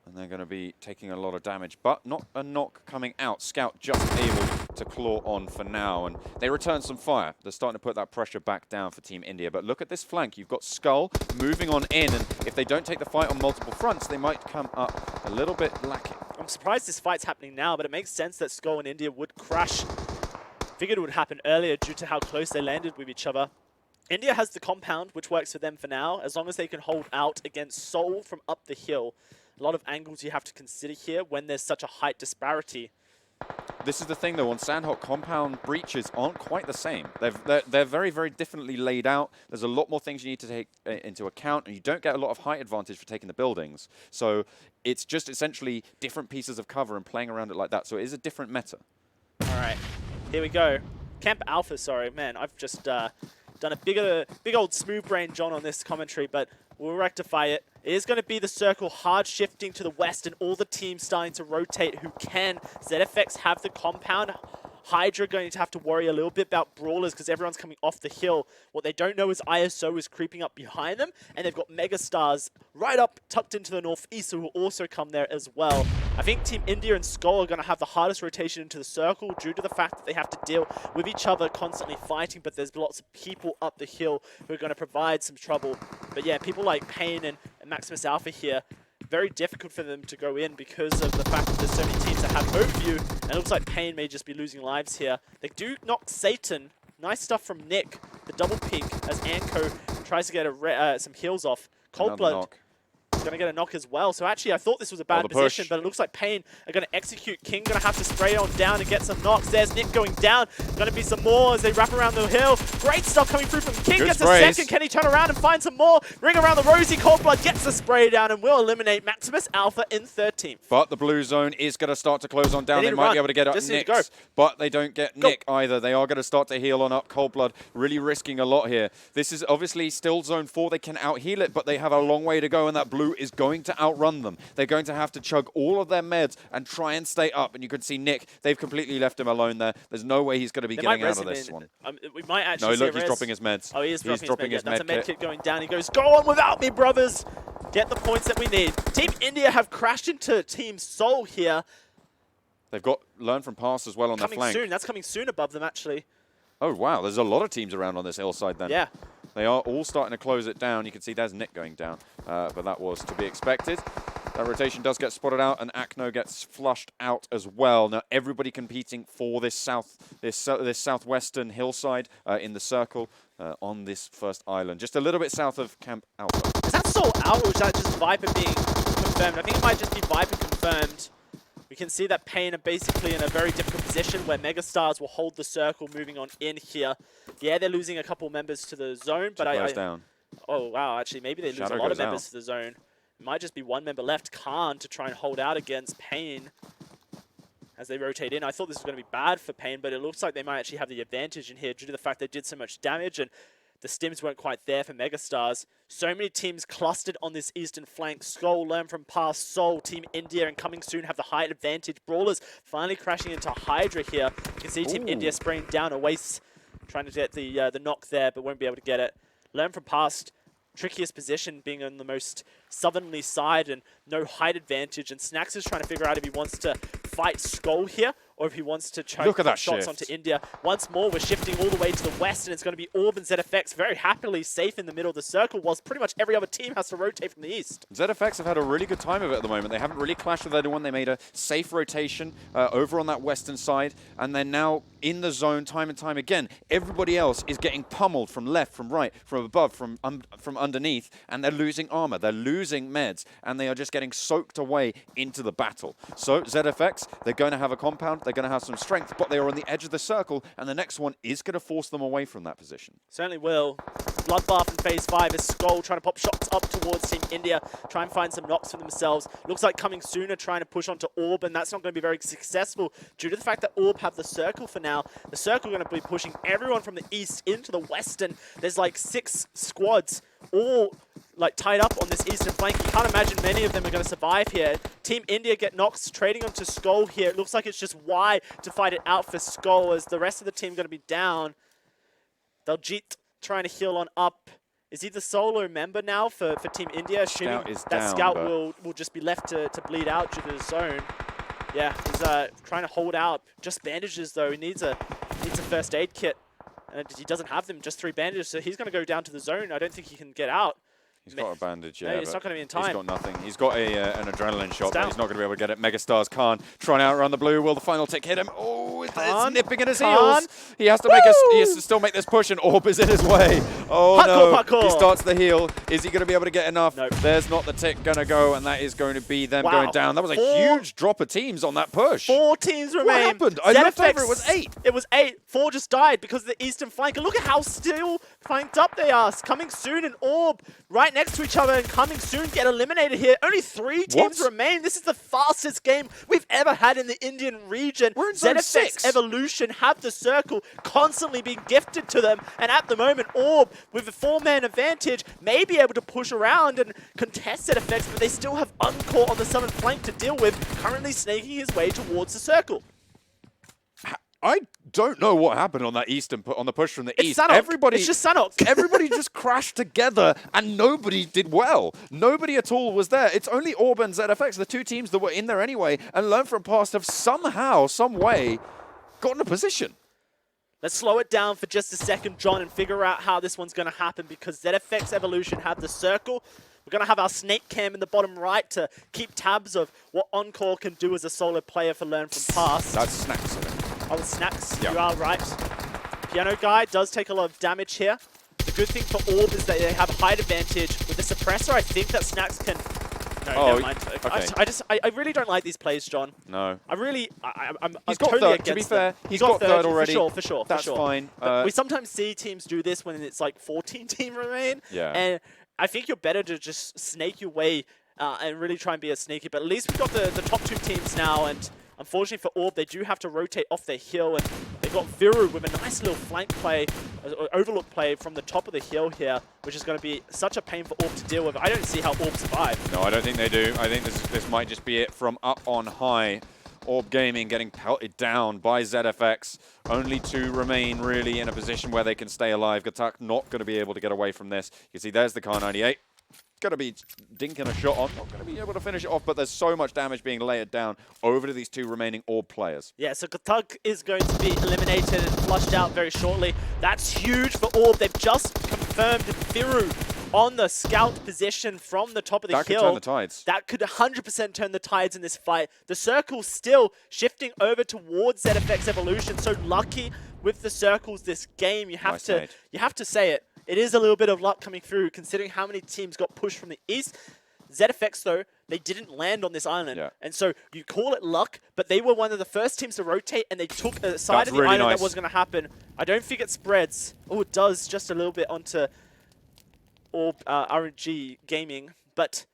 And they're going to be taking a lot of damage, but not a knock coming out. Scout just able to claw on for now, and they return some fire. They're starting to put that pressure back down for Team India, but look at this flank. You've got SKUL moving on in, and if they don't take the fight on multiple fronts, they might come up a little bit lacking. I'm surprised this fight's happening now, but it makes sense that SKUL and India would crash. Figured it would happen earlier due to how close they landed with each other. India has the compound, which works for them for now, as long as they can hold out against Seoul from up the hill. A lot of angles you have to consider here when there's such a height disparity. This is the thing, though, on Sanhok, compound breaches aren't quite the same. They're very, very differently laid out. There's a lot more things you need to take into account, and you don't get a lot of height advantage for taking the buildings. So it's just essentially different pieces of cover and playing around it like that. So it is a different meta. All right, here we go. Camp Alpha, sorry. Man, I've just done a big old smooth brain John on this commentary, but we'll rectify it. It is going to be the circle hard shifting to the west, and all the teams starting to rotate who can. ZFX have the compound. HYDRA going to have to worry a little bit about Brawlers because everyone's coming off the hill. What they don't know is ISO is creeping up behind them, and they've got MegaStars right up tucked into the northeast who will also come there as well. I think Team India and SKUL are going to have the hardest rotation into the circle due to the fact that they have to deal with each other constantly fighting, but there's lots of people up the hill who are going to provide some trouble. But yeah, people like Pain and Maximus Alpha here, very difficult for them to go in because of the fact that there's so many teams that have overview, and it looks like Pain may just be losing lives here. They do knock Satan. Nice stuff from Nick. The double peek as Anko tries to get some heals off. Coldblood going to get a knock as well. So actually, I thought this was a bad position, but it looks like Pain are going to execute. King going to have to spray on down and get some knocks. There's Nick going down. Going to be some more as they wrap around the hill. Great stuff coming through from King. Gets a second. Can he turn around and find some more? Ring around the Rosie. Coldblood gets the spray down and will eliminate Maximus Alpha in 13th. But the blue zone is going to start to close on down. They might be able to get up Nick, but they don't get Nick either. They are going to start to heal on up. Coldblood really risking a lot here. This is obviously still zone 4. They can out-heal it, but they have a long way to go, and that blue is going to outrun them. They're going to have to chug all of their meds and try and stay up. And you can see Nick, they've completely left him alone there. There's no way he's going to be getting out of this one. We might actually no, look, he's dropping his meds. Oh, he is dropping his med. That's a med kit going down. He goes, go on without me, brothers. Get the points that we need. Team India have crashed into Team Seoul here. They've got Learn from Past as well on their flank. Coming soon. That's coming soon above them, actually. Oh, wow. There's a lot of teams around on this hillside then. Yeah. They are all starting to close it down. You can see there's Nick going down, but that was to be expected. That rotation does get spotted out, and Akno gets flushed out as well. Now, everybody competing for this southwestern hillside in the circle on this first island, just a little bit south of Camp Alpha. Is that Seoul out, or is that just Viper being confirmed? I think it might just be Viper confirmed. We can see that Pain are basically in a very difficult position where MegaStars will hold the circle moving on in here. Yeah, they're losing a couple members to the zone, but down. Oh, wow, actually, maybe they lose a lot of members to the zone. It might just be one member left, Khan, to try and hold out against Pain as they rotate in. I thought this was going to be bad for Pain, but it looks like they might actually have the advantage in here due to the fact they did so much damage, and the stims weren't quite there for MegaStars. So many teams clustered on this eastern flank. SKUL, Learn from Past, Seoul, Team India, and coming soon have the height advantage. Brawlers finally crashing into HYDRA here. You can see Team India spraying down a waste, trying to get the knock there, but won't be able to get it. Learn from Past, trickiest position, being on the most southerly side and no height advantage. And Snacks is trying to figure out if he wants to fight SKUL here or if he wants to choke shots onto India. Once more, we're shifting all the way to the west, and it's going to be Orb and ZFX very happily safe in the middle of the circle, whilst pretty much every other team has to rotate from the east. ZFX have had a really good time of it at the moment. They haven't really clashed with anyone. They made a safe rotation over on that western side, and they're now in the zone time and time again. Everybody else is getting pummeled from left, from right, from above, from underneath, and they're losing armor. They're losing meds, and they are just getting soaked away into the battle. So ZFX, they're going to have a compound. They're going to have some strength, but they are on the edge of the circle, and the next one is going to force them away from that position. Certainly will. Bloodbath in phase 5 is SKUL trying to pop shots up towards Team India, try and find some knocks for themselves. Looks like coming sooner trying to push onto Orb, and that's not going to be very successful due to the fact that Orb have the circle for now. The circle going to be pushing everyone from the east into the western. There's like 6 squads all like tied up on this eastern flank. You can't imagine many of them are going to survive here. Team India get knocks trading onto SKUL here. It looks like it's just Y to fight it out for SKUL as the rest of the team going to be down. Daljit trying to heal on up. Is he the solo member now for Team India? Assuming that Scout will just be left to bleed out due to the zone. Yeah, he's trying to hold out. Just bandages though. He needs a first aid kit. And he doesn't have them, just 3 bandages, so he's going to go down to the zone. I don't think he can get out. He's got a bandage, yeah. No, it's not going to be in time. He's got nothing. He's got an adrenaline shot, but he's not going to be able to get it. MegaStars Khan trying to outrun the blue. Will the final tick hit him? Oh, it's nipping at his heels. He has to he has to still make this push, and Orb is in his way. Oh no! He starts the heal. Is he going to be able to get enough? Nope. There's not the tick going to go, and that is going to be them going down. That was a huge drop of teams on that push. 4 teams remain. What happened? I looked over. It was 8. It was 8. 4 just died because of the eastern flank. And look at how still flanked up they are. Coming soon and Orb right next to each other, and coming soon get eliminated here. Only 3 teams remain. This is the fastest game we've ever had in the Indian region. We're in zone ZFX 6. Evolution have the circle constantly being gifted to them, and at the moment Orb with a 4-man advantage may be able to push around and contest ZFX, but they still have Encore on the southern flank to deal with, currently snaking his way towards the circle. I don't know what happened on that on the push from the east. Sanhok. It's just Sanhok. Everybody just crashed together, and nobody did well. Nobody at all was there. It's only Orb and ZFX, the two teams that were in there anyway, and Learn From Past have somehow, some way, gotten a position. Let's slow it down for just a second, John, and figure out how this one's going to happen, because ZFX Evolution have the circle. We're going to have our snake cam in the bottom right to keep tabs of what Encore can do as a solo player for Learn From Past. That's Snacks, I think. Oh, it's Snacks. Yeah. You are right. Piano Guy does take a lot of damage here. The good thing for Orb is that they have a height advantage. With the suppressor, I think that Snacks can... No, never mind. Okay. I really don't like these plays, John. No. I'm He's got totally third, against to be fair. them. He's got third already. For sure. That's fine. But we sometimes see teams do this when it's like 14 team remain. Yeah. And I think you're better to just snake your way and really try and be a sneaky. But at least we've got the top two teams now, and unfortunately for Orb, they do have to rotate off their hill, and they've got Viru with a nice little flank play, overlook play from the top of the hill here, which is going to be such a pain for Orb to deal with. I don't see how Orb survive. No, I don't think they do. I think this might just be it from up on high. Orb Gaming getting pelted down by ZFX, only to remain really in a position where they can stay alive. Gatak not going to be able to get away from this. You can see there's the Kar 98. Going to be dinking a shot on, not going to be able to finish it off, but there's so much damage being layered down over to these two remaining Orb players. Yeah, so Gatak is going to be eliminated and flushed out very shortly. That's huge for Orb. They've just confirmed Viru on the scout position from the top of the hill. That could turn the tides. That could 100% turn the tides in this fight. The circle's still shifting over towards ZFX Evolution. So lucky with the circles this game. You have to say it. It is a little bit of luck coming through, considering how many teams got pushed from the east. ZFX, though, they didn't land on this island. Yeah. And so you call it luck, but they were one of the first teams to rotate, and they took a side of the island that was going to happen. I don't think it spreads. Oh, it does just a little bit onto Orb RNG Gaming. But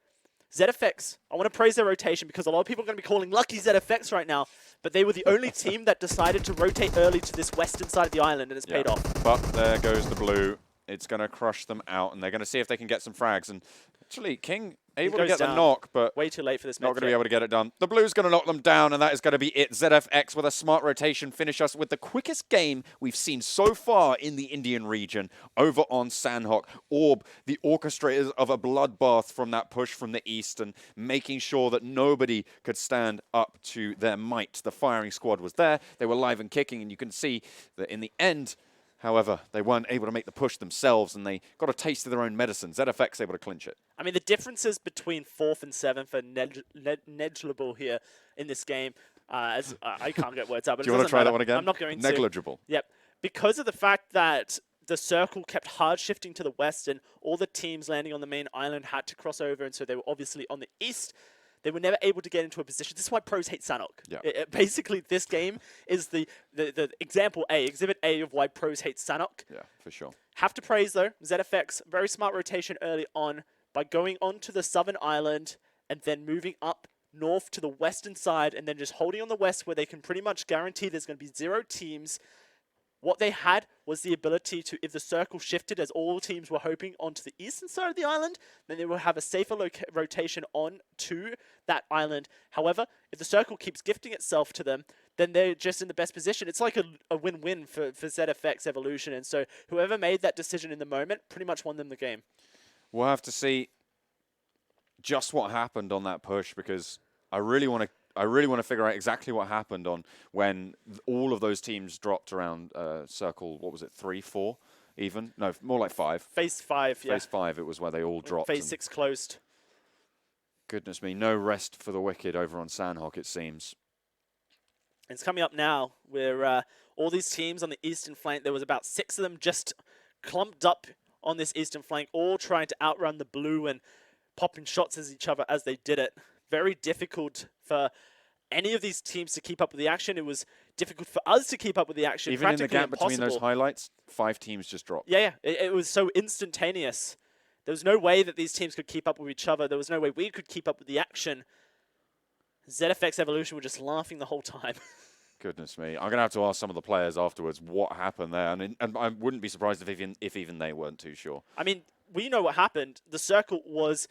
ZFX, I want to praise their rotation, because a lot of people are going to be calling lucky ZFX right now, but they were the only team that decided to rotate early to this western side of the island, and it's paid off. But there goes the blue. It's going to crush them out, and they're going to see if they can get some frags. And actually, King able to get the knock, but way too late for this. Not going to be able to get it done. The blue's going to knock them down, and that is going to be it. ZFX with a smart rotation finish us with the quickest game we've seen so far in the Indian region over on Sanhok. Orb, the orchestrators of a bloodbath from that push from the east, and making sure that nobody could stand up to their might. The firing squad was there. They were live and kicking, and you can see that in the end, however, they weren't able to make the push themselves, and they got a taste of their own medicine. ZFX able to clinch it. I mean, the differences between 4th and 7th are negligible here in this game. As I can't get words out, but do you want to try that one again? I'm not going to. Negligible. Yep. Because of the fact that the circle kept hard shifting to the west, and all the teams landing on the main island had to cross over, and so they were obviously on the east. They were never able to get into a position. This is why pros hate Sanhok. Yeah. Basically, this game is the example A, exhibit A of why pros hate Sanhok. Yeah, for sure. Have to praise, though, ZFX, very smart rotation early on by going onto the southern island and then moving up north to the western side, and then just holding on the west, where they can pretty much guarantee there's going to be 0 teams. What they had was the ability to, if the circle shifted, as all teams were hoping, onto the eastern side of the island, then they will have a safer rotation on to that island. However, if the circle keeps gifting itself to them, then they're just in the best position. It's like a win-win for ZFX Evolution, and so whoever made that decision in the moment pretty much won them the game. We'll have to see just what happened on that push, because I really want to figure out exactly what happened on when all of those teams dropped around circle, what was it, 3, 4 even? No, more like 5. Phase 5, yeah. Phase 5, it was where they all dropped. Phase 6 closed. Goodness me, no rest for the wicked over on Sanhok, it seems. It's coming up now where all these teams on the eastern flank, there was about 6 of them just clumped up on this eastern flank, all trying to outrun the blue and popping shots at each other as they did it. Very difficult for any of these teams to keep up with the action. It was difficult for us to keep up with the action. Even in the gap between those highlights, 5 teams just dropped. Yeah. It was so instantaneous. There was no way that these teams could keep up with each other. There was no way we could keep up with the action. ZFX Evolution were just laughing the whole time. Goodness me. I'm going to have to ask some of the players afterwards what happened there. And I wouldn't be surprised if even they weren't too sure. I mean, we know what happened. The circle was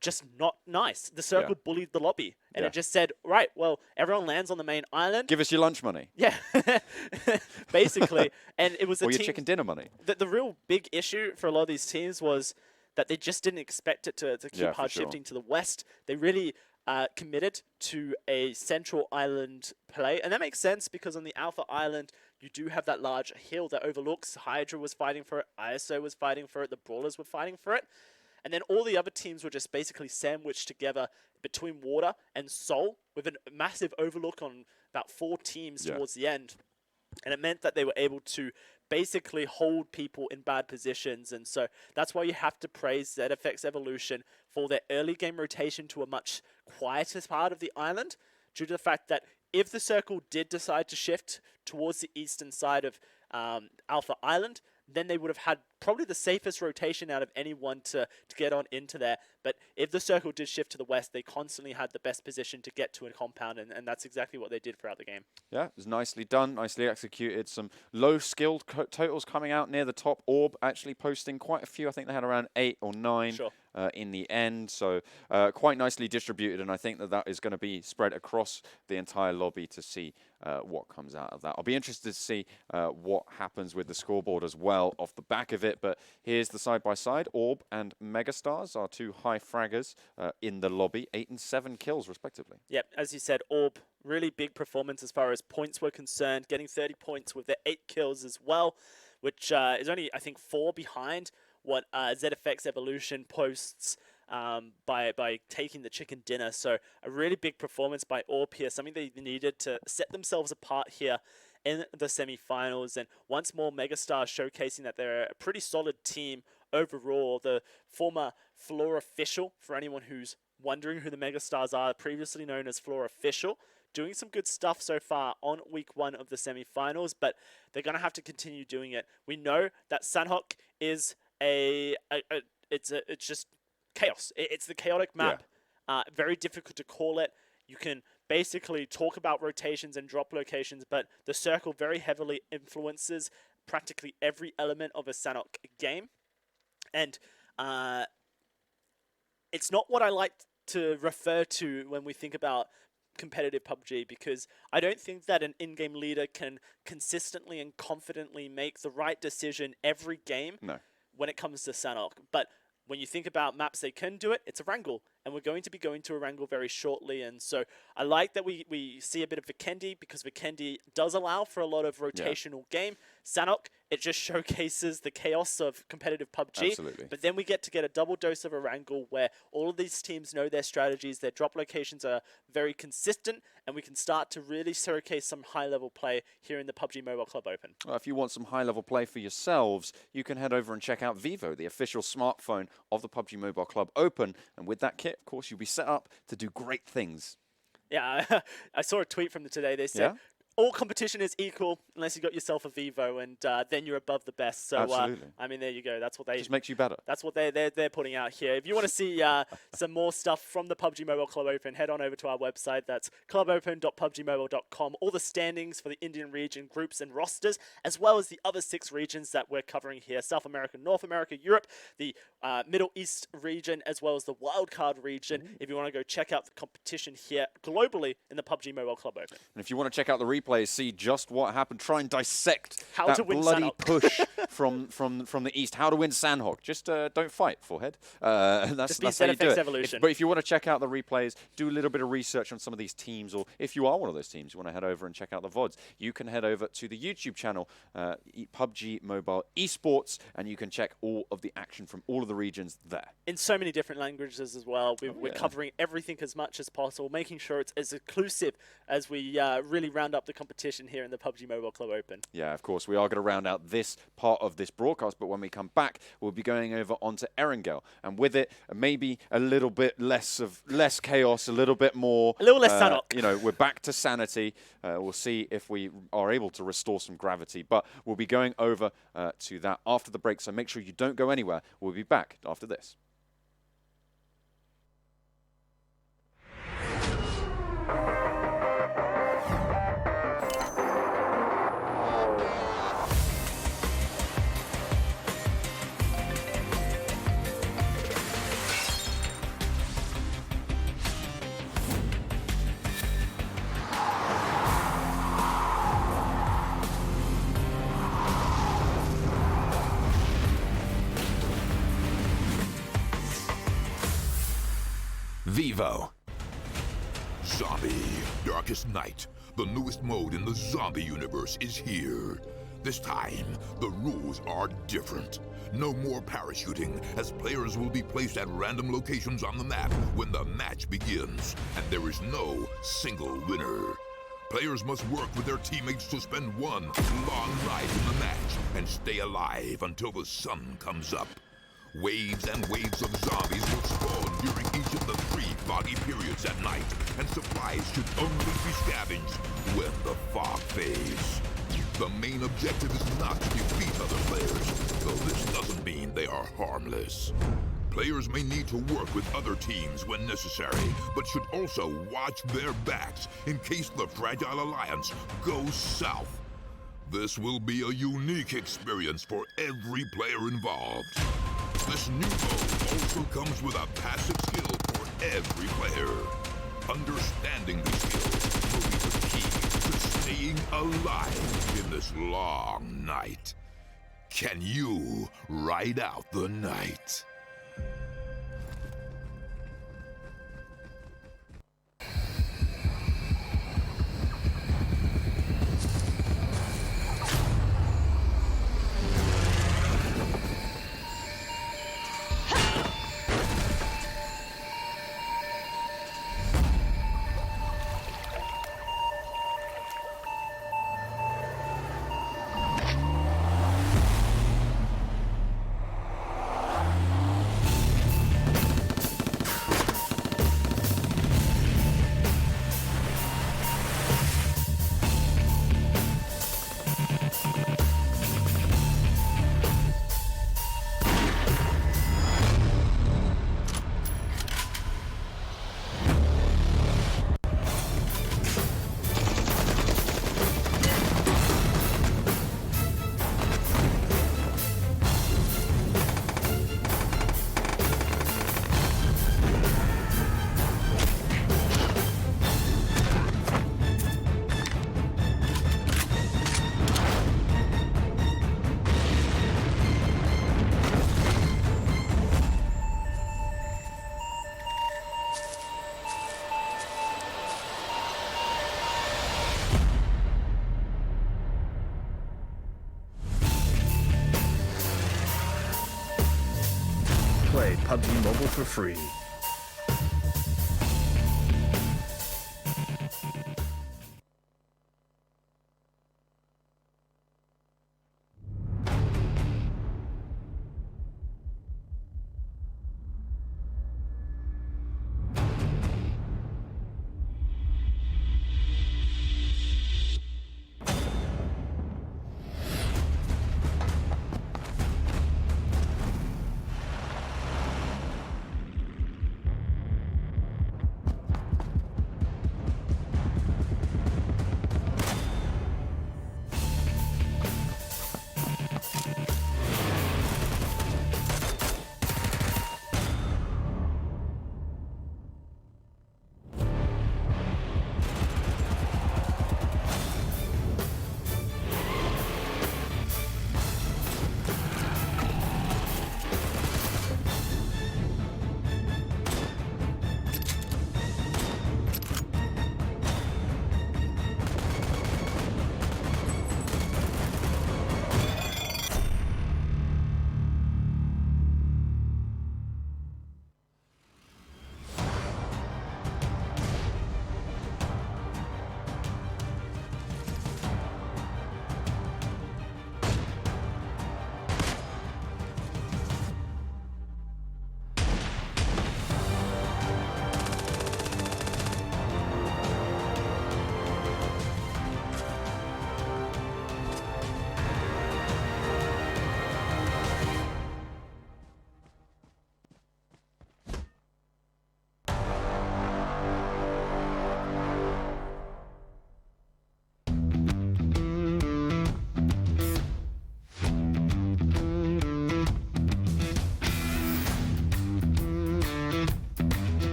just not nice. The circle bullied the lobby, and it just said, right, well, everyone lands on the main island. Give us your lunch money. Yeah, basically. And it was or your chicken dinner money. The real big issue for a lot of these teams was that they just didn't expect it to keep hard shifting to the west. They really committed to a central island play. And that makes sense because on the Alpha Island, you do have that large hill that overlooks. HYDRA was fighting for it. ISO was fighting for it. The Brawlers were fighting for it. And then all the other teams were just basically sandwiched together between Water and Seoul with a massive overlook on about 4 teams towards the end. And it meant that they were able to basically hold people in bad positions. And so that's why you have to praise ZFX Evolution for their early game rotation to a much quieter part of the island, due to the fact that if the circle did decide to shift towards the eastern side of Alpha Island, then they would have had probably the safest rotation out of anyone to get on into there. But if the circle did shift to the west, they constantly had the best position to get to a compound, and that's exactly what they did throughout the game. Yeah, it was nicely done, nicely executed. Some low-skilled totals coming out near the top. Orb actually posting quite a few. I think they had around 8 or 9 in the end. So quite nicely distributed, and I think that is going to be spread across the entire lobby to see what comes out of that. I'll be interested to see what happens with the scoreboard as well off the back of it. But here's the side-by-side. Orb and MegaStars are 2 high fraggers in the lobby, 8 and 7 kills respectively. Yep, as you said, Orb, really big performance as far as points were concerned, getting 30 points with their 8 kills as well, which is only, I think, 4 behind what ZFX Evolution posts by taking the chicken dinner. So a really big performance by Orb here, something they needed to set themselves apart here in the semi-finals. And once more, MegaStars showcasing that they're a pretty solid team overall. The former Floor Official, for anyone who's wondering who the MegaStars are, previously known as Floor Official, doing some good stuff so far on week 1 of the semi-finals, but they're going to have to continue doing it. We know that Sanhok is it's just chaos. It's the chaotic map. Very difficult to call it. You can basically talk about rotations and drop locations, but the circle very heavily influences practically every element of a Sanhok game. And it's not what I like to refer to when we think about competitive PUBG, because I don't think that an in-game leader can consistently and confidently make the right decision every game when it comes to Sanhok. But when you think about maps they can do it, it's Erangel. And we're going to be going to Erangel very shortly. And so I like that we see a bit of Vikendi, because Vikendi does allow for a lot of rotational game. Sanhok, it just showcases the chaos of competitive PUBG. Absolutely. But then we get to get a double dose of Erangel, where all of these teams know their strategies, their drop locations are very consistent, and we can start to really showcase some high-level play here in the PUBG Mobile Club Open. Well, if you want some high-level play for yourselves, you can head over and check out Vivo, the official smartphone of the PUBG Mobile Club Open. And with that kit, of course, you'll be set up to do great things. Yeah, I saw a tweet from today. They said, all competition is equal unless you got yourself a Vivo, and then you're above the best. So, I mean, there you go. That's what they just makes you better. That's what they're putting out here. If you want to see some more stuff from the PUBG Mobile Club Open, head on over to our website. That's clubopen.pubgmobile.com. All the standings for the Indian region, groups and rosters, as well as the other 6 regions that we're covering here: South America, North America, Europe, the Middle East region, as well as the wildcard region. If you want to go check out the competition here globally in the PUBG Mobile Club Open. And if you want to check out the replays, see just what happened, try and dissect how that to win bloody Sanhok. push from the east. How to win Sanhok. Just don't fight, forehead. That's how you do it. Evolution. But if you want to check out the replays, do a little bit of research on some of these teams, or if you are one of those teams, you want to head over and check out the VODs, you can head over to the YouTube channel, PUBG Mobile Esports, and you can check all of the action from all of the regions there. In so many different languages as well. We're covering everything as much as possible, making sure it's as inclusive as we really round up the competition here in the PUBG Mobile Club Open. Yeah, of course, we are going to round out this part of this broadcast, but when we come back, we'll be going over onto Erangel, and with it, maybe a little bit less chaos, a little bit more... A little less Sanhok. You know, we're back to sanity. We'll see if we are able to restore some gravity, but we'll be going over to that after the break, so make sure you don't go anywhere. We'll be back after this. Vivo. Zombie, Darkest Night, the newest mode in the zombie universe is here. This time, the rules are different. No more parachuting, as players will be placed at random locations on the map when the match begins, and there is no single winner. Players must work with their teammates to spend one long night in the match and stay alive until the sun comes up. Waves and waves of zombies will spawn during each of the 3 foggy periods at night, and supplies should only be scavenged when the fog fades. The main objective is not to defeat other players, though this doesn't mean they are harmless. Players may need to work with other teams when necessary, but should also watch their backs in case the Fragile Alliance goes south. This will be a unique experience for every player involved. This new mode also comes with a passive skill for every player. Understanding these skills will be the key to staying alive in this long night. Can you ride out the night? Play PUBG Mobile for free.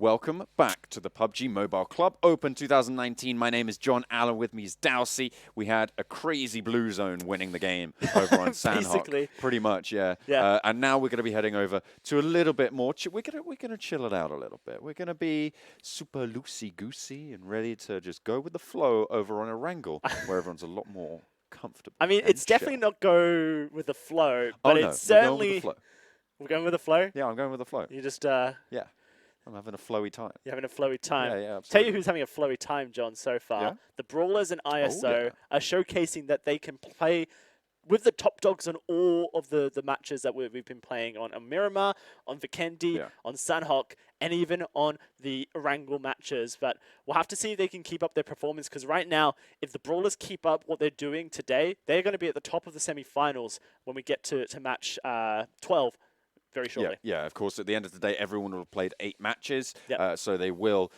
Welcome back to the PUBG Mobile Club Open 2019. My name is John Allen. With me is Dowsey. We had a crazy blue zone winning the game over on Sanhok. Basically. Pretty much, yeah. And now we're going to be heading over to a little bit more. We're gonna chill it out a little bit. We're going to be super loosey-goosey and ready to just go with the flow over on Erangel, where everyone's a lot more comfortable. I mean, it's definitely not go with the flow, but it's certainly... We're going with the flow? Yeah, I'm going with the flow. You just... Yeah. I'm having a flowy time. You're having a flowy time. Yeah, absolutely. Tell you who's having a flowy time, John, so far. Yeah? The Brawlers and ISO are showcasing that they can play with the top dogs on all of the matches that we've been playing on Miramar, on Vikendi, on Sanhok, and even on the Erangel matches. But we'll have to see if they can keep up their performance, because right now, if the Brawlers keep up what they're doing today, they're going to be at the top of the semifinals when we get to match 12. Very shortly. Yeah, of course. At the end of the day, everyone will have played 8 matches, so they will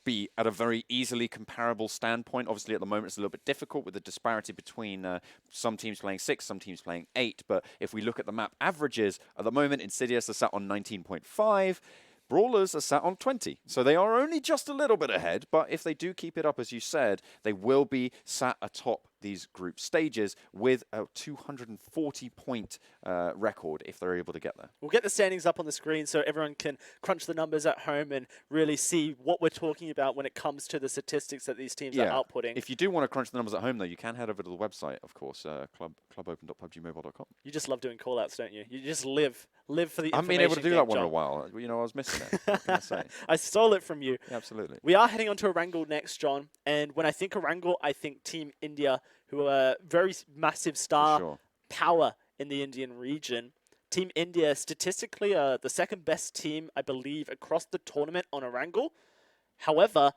be at a very easily comparable standpoint. Obviously, at the moment, it's a little bit difficult with the disparity between some teams playing 6, some teams playing 8. But if we look at the map averages, at the moment, Insidious are sat on 19.5. Brawlers are sat on 20, so they are only just a little bit ahead, but if they do keep it up, as you said, they will be sat atop these group stages with a 240-point record if they're able to get there. We'll get the standings up on the screen so everyone can crunch the numbers at home and really see what we're talking about when it comes to the statistics that these teams are outputting. If you do want to crunch the numbers at home, though, you can head over to the website, of course, clubopen.pubgmobile.com. You just love doing call-outs, don't you? You just live for the information. I haven't been able to do that one in a John. while. You know, I was missing it. What can I say? I stole it from you. Yeah, absolutely. We are heading on to Erangel next, John. And when I think Erangel, I think Team India, who are very massive star power in the Indian region. Team India statistically are the second best team, I believe, across the tournament on Erangel. However,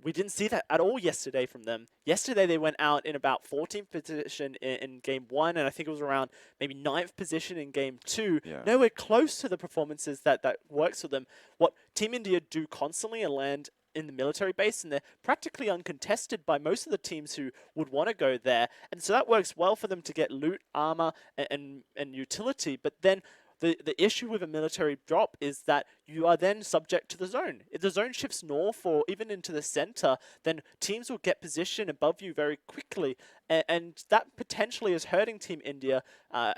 we didn't see that at all yesterday from them. Yesterday, they went out in about 14th position in Game 1, and I think it was around maybe 9th position in Game 2. Yeah. Nowhere close to the performances that works for them. What Team India do constantly and land in the military base, and they're practically uncontested by most of the teams who would want to go there. And so that works well for them to get loot, armor, and utility. But then the issue with a military drop is that you are then subject to the zone. If the zone shifts north or even into the center, then teams will get position above you very quickly. And that potentially is hurting Team India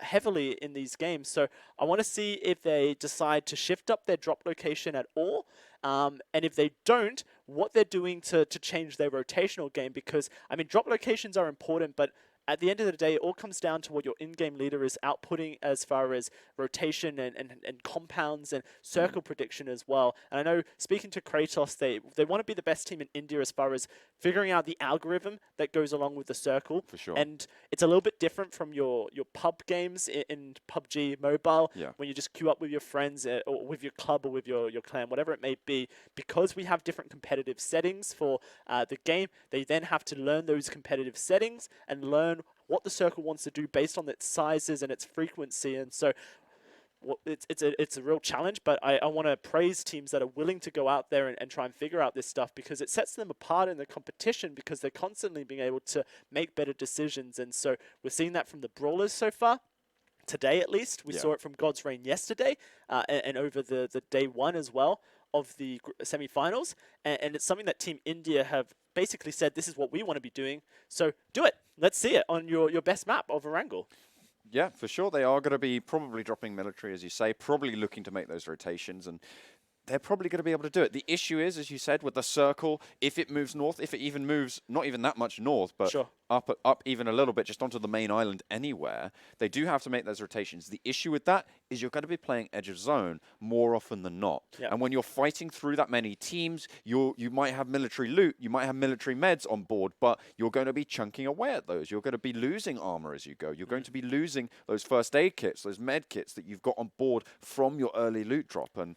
heavily in these games. So I want to see if they decide to shift up their drop location at all. And if they don't, what they're doing to change their rotational game. Because, I mean, drop locations are important, but at the end of the day, it all comes down to what your in-game leader is outputting as far as rotation and compounds and circle prediction as well. And I know, speaking to Kratos, they want to be the best team in India as far as figuring out the algorithm that goes along with the circle. For sure. And it's a little bit different from your pub games in PUBG Mobile, when you just queue up with your friends or with your club or with your clan, whatever it may be. Because we have different competitive settings for the game, they then have to learn those competitive settings and learn what the circle wants to do based on its sizes and its frequency. And so it's a real challenge, but I want to praise teams that are willing to go out there and try and figure out this stuff, because it sets them apart in the competition, because they're constantly being able to make better decisions. And so we're seeing that from the Brawlers so far. Today, at least. We saw it from GodsReign yesterday and over the day 1 as well of the semifinals. And it's something that Team India have basically said, this is what we want to be doing. So do it. Let's see it on your best map of Erangel. Yeah, for sure. They are going to be probably dropping military, as you say, probably looking to make those rotations, and they're probably going to be able to do it. The issue is, as you said, with the circle, if it moves north, if it even moves not even that much north, but up even a little bit, just onto the main island anywhere, they do have to make those rotations. The issue with that is you're going to be playing edge of zone more often than not. And when you're fighting through that many teams, you might have military loot, you might have military meds on board, but you're going to be chunking away at those. You're going to be losing armor as you go. You're going to be losing those first aid kits, those med kits that you've got on board from your early loot drop. And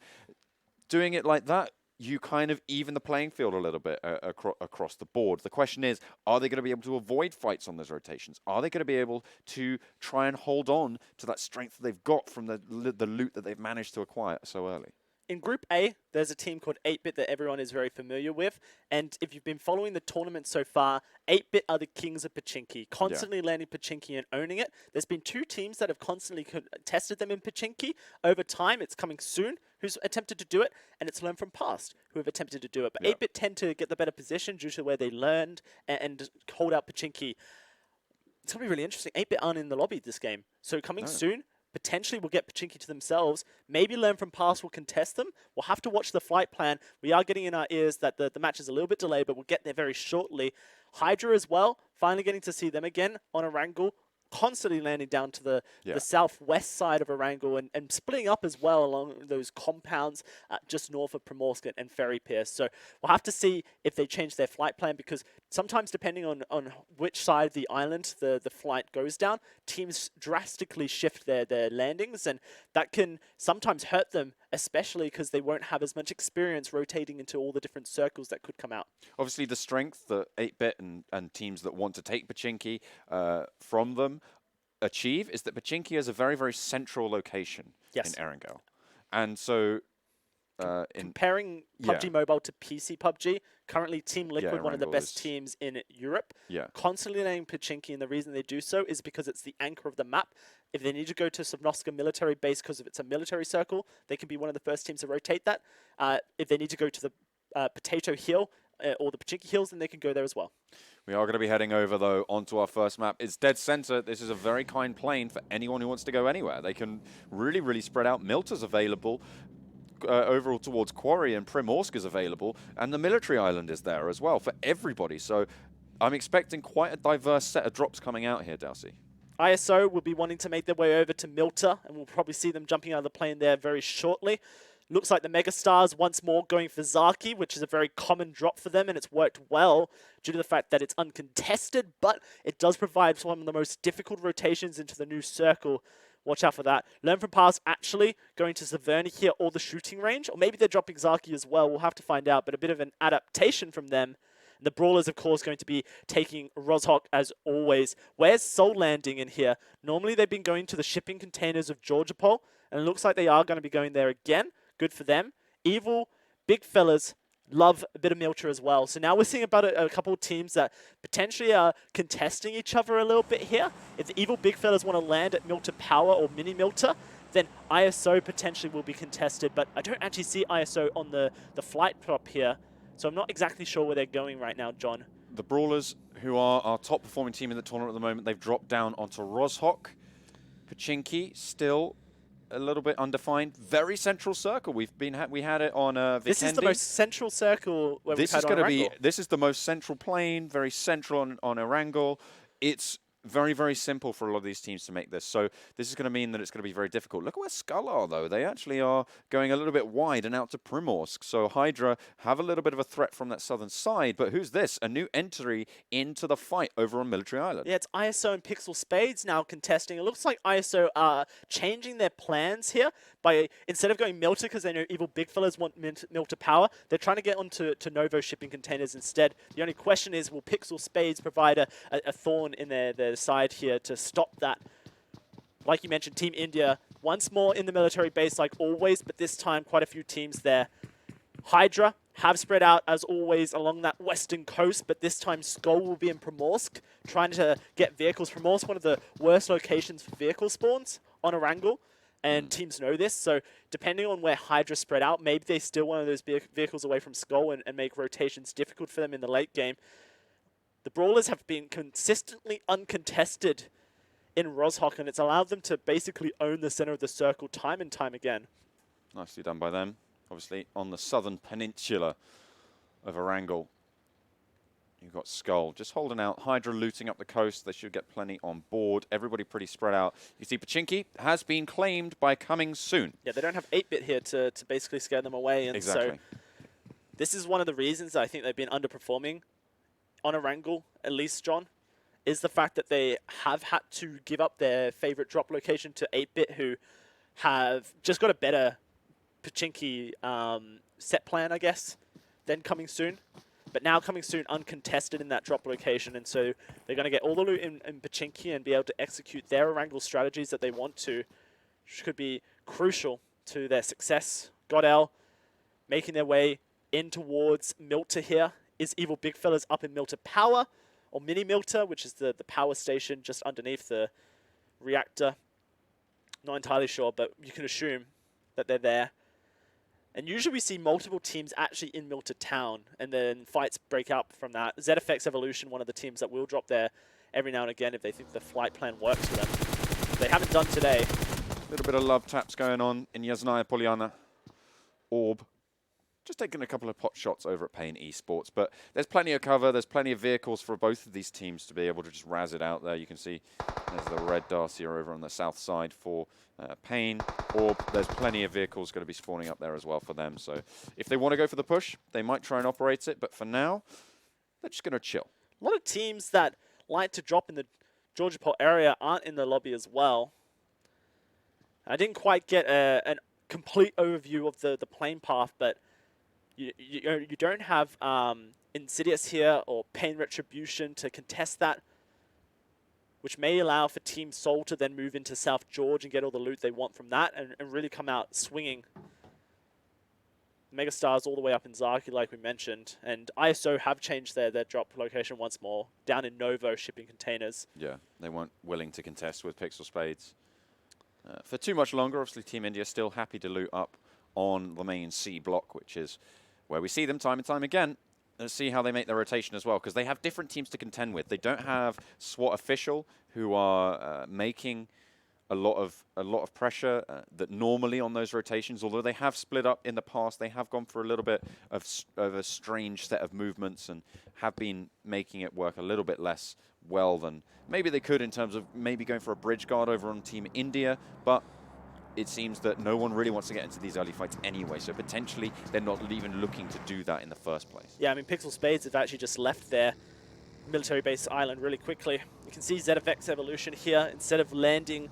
doing it like that, you kind of even the playing field a little bit across the board. The question is, are they going to be able to avoid fights on those rotations? Are they going to be able to try and hold on to that strength that they've got from the loot that they've managed to acquire so early? in Group A, there's a team called 8-Bit that everyone is very familiar with. And if you've been following the tournament so far, 8-Bit are the kings of Pachinki, constantly landing Pachinki and owning it. There's been 2 teams that have constantly tested them in Pachinki. Over time, it's Coming Soon, who's attempted to do it, and it's Learn From Past, who have attempted to do it. But 8-Bit tend to get the better position due to where they learned and hold out Pachinki. It's going to be really interesting. 8-Bit aren't in the lobby this game. So Coming Soon potentially will get Pachinki to themselves. Maybe Learn From Past will contest them. We'll have to watch the flight plan. We are getting in our ears that the match is a little bit delayed, but we'll get there very shortly. HYDRA as well, finally getting to see them again on Erangel, constantly landing down to the southwest side of Erangel and splitting up as well along those compounds just north of Primorsk and Ferry Pierce. So we'll have to see if they change their flight plan, because sometimes depending on which side of the island the flight goes down, teams drastically shift their landings, and that can sometimes hurt them, especially because they won't have as much experience rotating into all the different circles that could come out. Obviously, the strength that 8-Bit and teams that want to take Pachinki from them achieve is that Pachinki is a very, very central location in Erangel. And so comparing PUBG Mobile to PC PUBG, currently Team Liquid, one of the Erangel best teams in Europe, constantly landing Pachinki, and the reason they do so is because it's the anchor of the map. If they need to go to Sovnovska military base because it's a military circle, they can be one of the first teams to rotate that. If they need to go to the Potato Hill or the Pachinki Hills, then they can go there as well. We are going to be heading over, though, onto our first map. It's dead center. This is a very kind plane for anyone who wants to go anywhere. They can really, really spread out. Milta's available. Overall towards Quarry, and Primorsk is available, and the military island is there as well for everybody. So I'm expecting quite a diverse set of drops coming out here, Dalsy. ISO will be wanting to make their way over to Milta, and we'll probably see them jumping out of the plane there very shortly. Looks like the MegaStars once more going for Zaki, which is a very common drop for them, and it's worked well due to the fact that it's uncontested, but it does provide one of the most difficult rotations into the new circle. Watch out for that. Learn From Past actually going to Severny here, or the shooting range, or maybe they're dropping Zaki as well. We'll have to find out, but a bit of an adaptation from them. The Brawlers, of course, going to be taking Rozhok as always. Where's Soul landing in here? Normally they've been going to the shipping containers of Georgopol, and it looks like they are going to be going there again. Good for them. Evil, big fellas, love a bit of Milta as well. So now we're seeing about a couple of teams that potentially are contesting each other a little bit here. If the Evil big fellas want to land at Milta Power or Mini Milta, then ISO potentially will be contested. But I don't actually see ISO on the flight prop here. So I'm not exactly sure where they're going right now, John. The Brawlers, who are our top performing team in the tournament at the moment, they've dropped down onto Rozhok. Pachinki still a little bit undefined. Very central circle. We had it on Vikendi. This is the most central circle where we've had on Erangel. This is the most central plane, very central on Erangel. It's very, very simple for a lot of these teams to make this. So this is going to mean that it's going to be very difficult. Look at where SKUL are, though. They actually are going a little bit wide and out to Primorsk. So HYDRA have a little bit of a threat from that southern side. But who's this? A new entry into the fight over on Military Island. Yeah, it's ISO and PixL Spades now contesting. It looks like ISO are changing their plans here by, instead of going Milta, because they know Evil Big Fellas want Milta Power, they're trying to get onto Novo shipping containers instead. The only question is, will PixL Spades provide a thorn in their side here to stop that? Like you mentioned, Team India once more in the military base like always, but this time quite a few teams there. HYDRA have spread out as always along that western coast, but this time SKUL will be in Primorsk, trying to get vehicles. Primorsk, one of the worst locations for vehicle spawns on Erangel, and teams know this, so depending on where HYDRA spread out, maybe they steal one of those vehicles away from SKUL and make rotations difficult for them in the late game. The Brawlers have been consistently uncontested in Rozhok, and it's allowed them to basically own the center of the circle time and time again. Nicely done by them. Obviously, on the southern peninsula of Erangel, you've got SKUL just holding out. HYDRA looting up the coast. They should get plenty on board. Everybody pretty spread out. You see Pachinki has been claimed by Coming Soon. Yeah, they don't have 8-Bit here to basically scare them away. And exactly. So this is one of the reasons that I think they've been underperforming on Erangel, at least, John, is the fact that they have had to give up their favorite drop location to 8-Bit, who have just got a better Pachinki set plan, I guess, than Coming Soon. But now Coming Soon uncontested in that drop location, and so they're going to get all the loot in Pachinki and be able to execute their Erangel strategies that they want to, which could be crucial to their success GODL making their way in towards Milta here. Is Evil Big Fellas up in Milta Power or Mini Milta, which is the power station just underneath the reactor? Not entirely sure, but you can assume that they're there. And usually we see multiple teams actually in Milta Town, and then fights break out from that. ZFX Evolution, one of the teams that will drop there every now and again if they think the flight plan works for them. They haven't done today. A little bit of love taps going on in Yasnaya Poliana. Orb. Just taking a couple of pot shots over at Pain Esports, but there's plenty of cover, there's plenty of vehicles for both of these teams to be able to just razz it out there. You can see there's the red Darcy over on the south side for Pain. Orb, there's plenty of vehicles going to be spawning up there as well for them. So if they want to go for the push, they might try and operate it, but for now, they're just going to chill. A lot of teams that like to drop in the Georgia Pole area aren't in the lobby as well. I didn't quite get a complete overview of the plane path, but you don't have Insidious here or Pain Retribution to contest that, which may allow for Team Soul to then move into South George and get all the loot they want from that and really come out swinging. MegaStars all the way up in Zaki, like we mentioned, and ISO have changed their drop location once more, down in Novo shipping containers. Yeah, they weren't willing to contest with PixL Spades for too much longer. Obviously, Team India still happy to loot up on the main C block, which is where we see them time and time again. Let's see how they make their rotation as well, because they have different teams to contend with. They don't have SWAT official, who are making a lot of pressure that normally on those rotations, although they have split up in the past, they have gone for a little bit of a strange set of movements and have been making it work a little bit less well than maybe they could in terms of maybe going for a bridge guard over on Team India, but it seems that no one really wants to get into these early fights anyway, so potentially they're not even looking to do that in the first place. Yeah, I mean, PixL Spades have actually just left their military base island really quickly. You can see ZFX Evolution here, instead of landing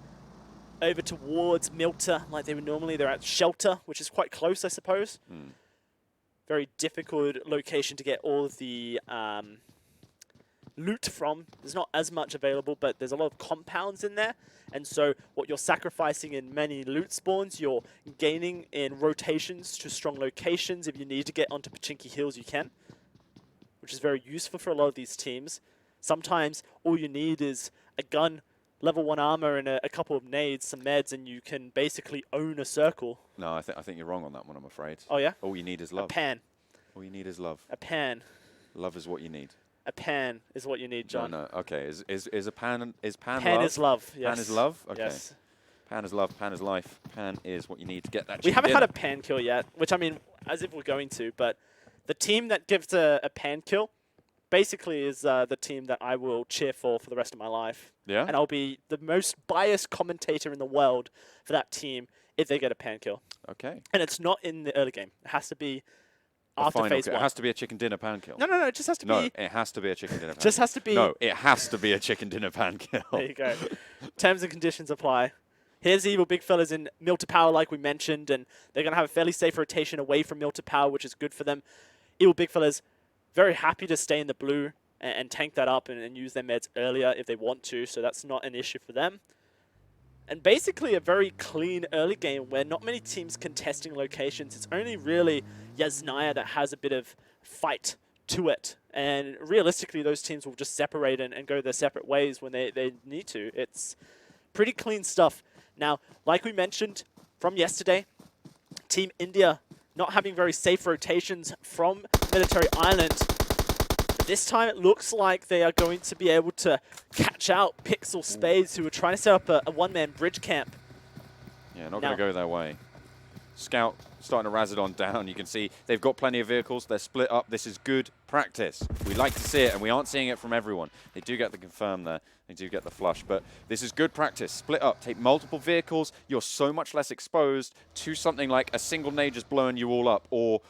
over towards Milta like they would normally, they're at Shelter, which is quite close, I suppose. Very difficult location to get all of the loot from. There's not as much available, but there's a lot of compounds in there. And so what you're sacrificing in many loot spawns, you're gaining in rotations to strong locations. If you need to get onto Pachinki Hills, you can, which is very useful for a lot of these teams. Sometimes all you need is a gun, level 1 armor, and a couple of nades, some meds, and you can basically own a circle. No, I think you're wrong on that one, I'm afraid. Oh, yeah? All you need is love. A pan. All you need is love. A pan. Love is what you need. A pan is what you need, John. No, okay. Is a pan pan love? Is love, yes. Pan is love? Okay. Yes. Pan is love, pan is life. Pan is what you need to get that We haven't dinner. had a pan kill yet, which I mean, as if we're going to, but the team that gives a pan kill basically is the team that I will cheer for the rest of my life. Yeah? And I'll be the most biased commentator in the world for that team if they get a pan kill. Okay. And it's not in the early game. It has to be A after final phase kill. 1. It has to be a chicken dinner pan kill. No, it just has to No, be... it has to be a chicken dinner pan Just kill. has to be... No, it has to be a chicken dinner pan kill. There you go. Terms and conditions apply. Here's the Evil Big Fellas in Milta Power, like we mentioned, and they're going to have a fairly safe rotation away from Milta Power, which is good for them. Evil Big Fellas, very happy to stay in the blue and tank that up and use their meds earlier if they want to, so that's not an issue for them. And basically a very clean early game where not many teams contesting locations. It's only really Yasnaya that has a bit of fight to it. And realistically, those teams will just separate and go their separate ways when they need to. It's pretty clean stuff. Now, like we mentioned from yesterday, Team India not having very safe rotations from Military Island. But this time it looks like they are going to be able to catch out PixL Spades, who are trying to set up a one-man bridge camp. Yeah, not going to go their way. Scout starting to Razodon down. You can see they've got plenty of vehicles. They're split up. This is good practice. We like to see it, and we aren't seeing it from everyone. They do get the confirm there. They do get the flush, but this is good practice. Split up. Take multiple vehicles. You're so much less exposed to something like a single nade just blowing you all up, or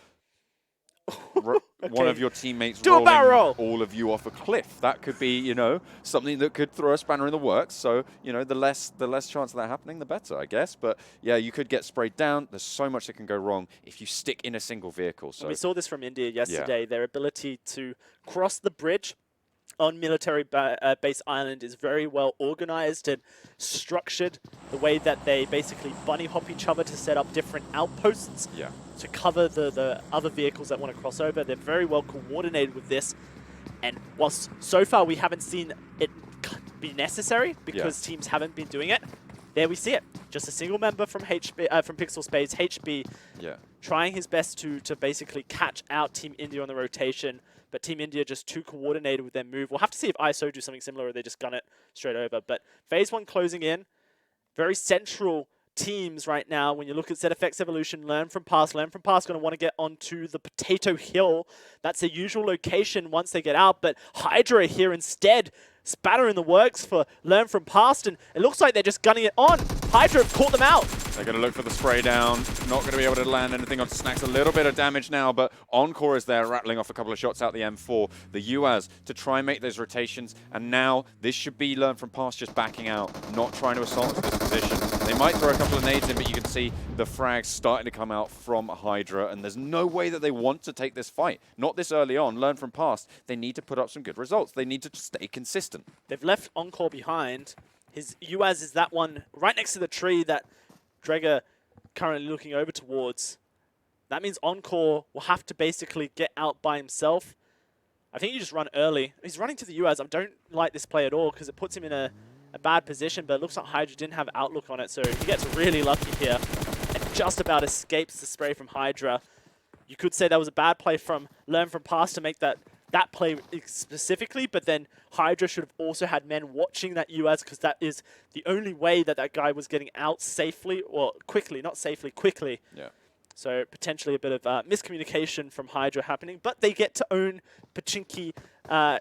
one of your teammates rolling all of you off a cliff. That could be, you know, something that could throw a spanner in the works. So, you know, the less chance of that happening, the better, I guess. But yeah, you could get sprayed down. There's so much that can go wrong if you stick in a single vehicle. So we saw this from India yesterday. Yeah. Their ability to cross the bridge on military base island is very well organized and structured. The way that they basically bunny hop each other to set up different outposts to cover the other vehicles that want to cross over. They're very well coordinated with this. And whilst so far we haven't seen it be necessary because teams haven't been doing it, there we see it. Just a single member from from PixL Spades, HB, trying his best to basically catch out Team India on the rotation. But Team India just too coordinated with their move. We'll have to see if ISO do something similar or they just gun it straight over. But phase 1 closing in. Very central teams right now. When you look at ZFX Evolution, Learn from Past going to want to get onto the Potato Hill. That's their usual location once they get out. But HYDRA here instead. Spatter in the works for Learn from Past, and it looks like they're just gunning it on. HYDRA have caught them out. They're going to look for the spray down. Not going to be able to land anything on Snacks. A little bit of damage now, but Encore is there rattling off a couple of shots out the M4. The UAZ to try and make those rotations, and now this should be Learn from Past just backing out, not trying to assault this position. They might throw a couple of nades in, but you can see the frags starting to come out from HYDRA, and there's no way that they want to take this fight. Not this early on. Learn from Past. They need to put up some good results. They need to stay consistent. They've left Encore behind. His UAZ is that one right next to the tree that Dreger currently looking over towards. That means Encore will have to basically get out by himself. I think you just run early. He's running to the UAZ. I don't like this play at all because it puts him in a bad position, but it looks like HYDRA didn't have outlook on it, so he gets really lucky here and just about escapes the spray from HYDRA. You could say that was a bad play from Learn from Past to make that play specifically, but then HYDRA should have also had men watching that UAZ because that is the only way that that guy was getting out safely, or quickly, not safely, quickly. Yeah. So potentially a bit of miscommunication from HYDRA happening, but they get to own Pachinki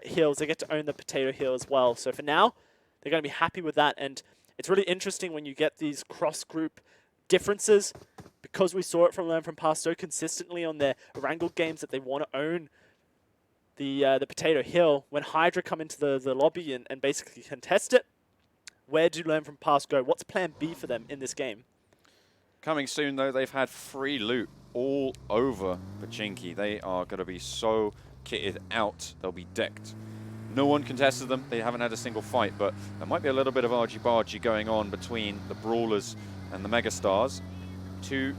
Hills. They get to own the Potato Hill as well. So for now, they're going to be happy with that, and it's really interesting when you get these cross-group differences because we saw it from Learn from Past so consistently on their Erangel games that they want to own the Potato Hill. When HYDRA come into the lobby and basically contest it, where do Learn from Past go? What's plan B for them in this game? Coming soon, though, they've had free loot all over Pachinki. They are going to be so kitted out, they'll be decked. No one contested them. They haven't had a single fight, but there might be a little bit of argy-bargy going on between the Brawlers and the MegaStars. 2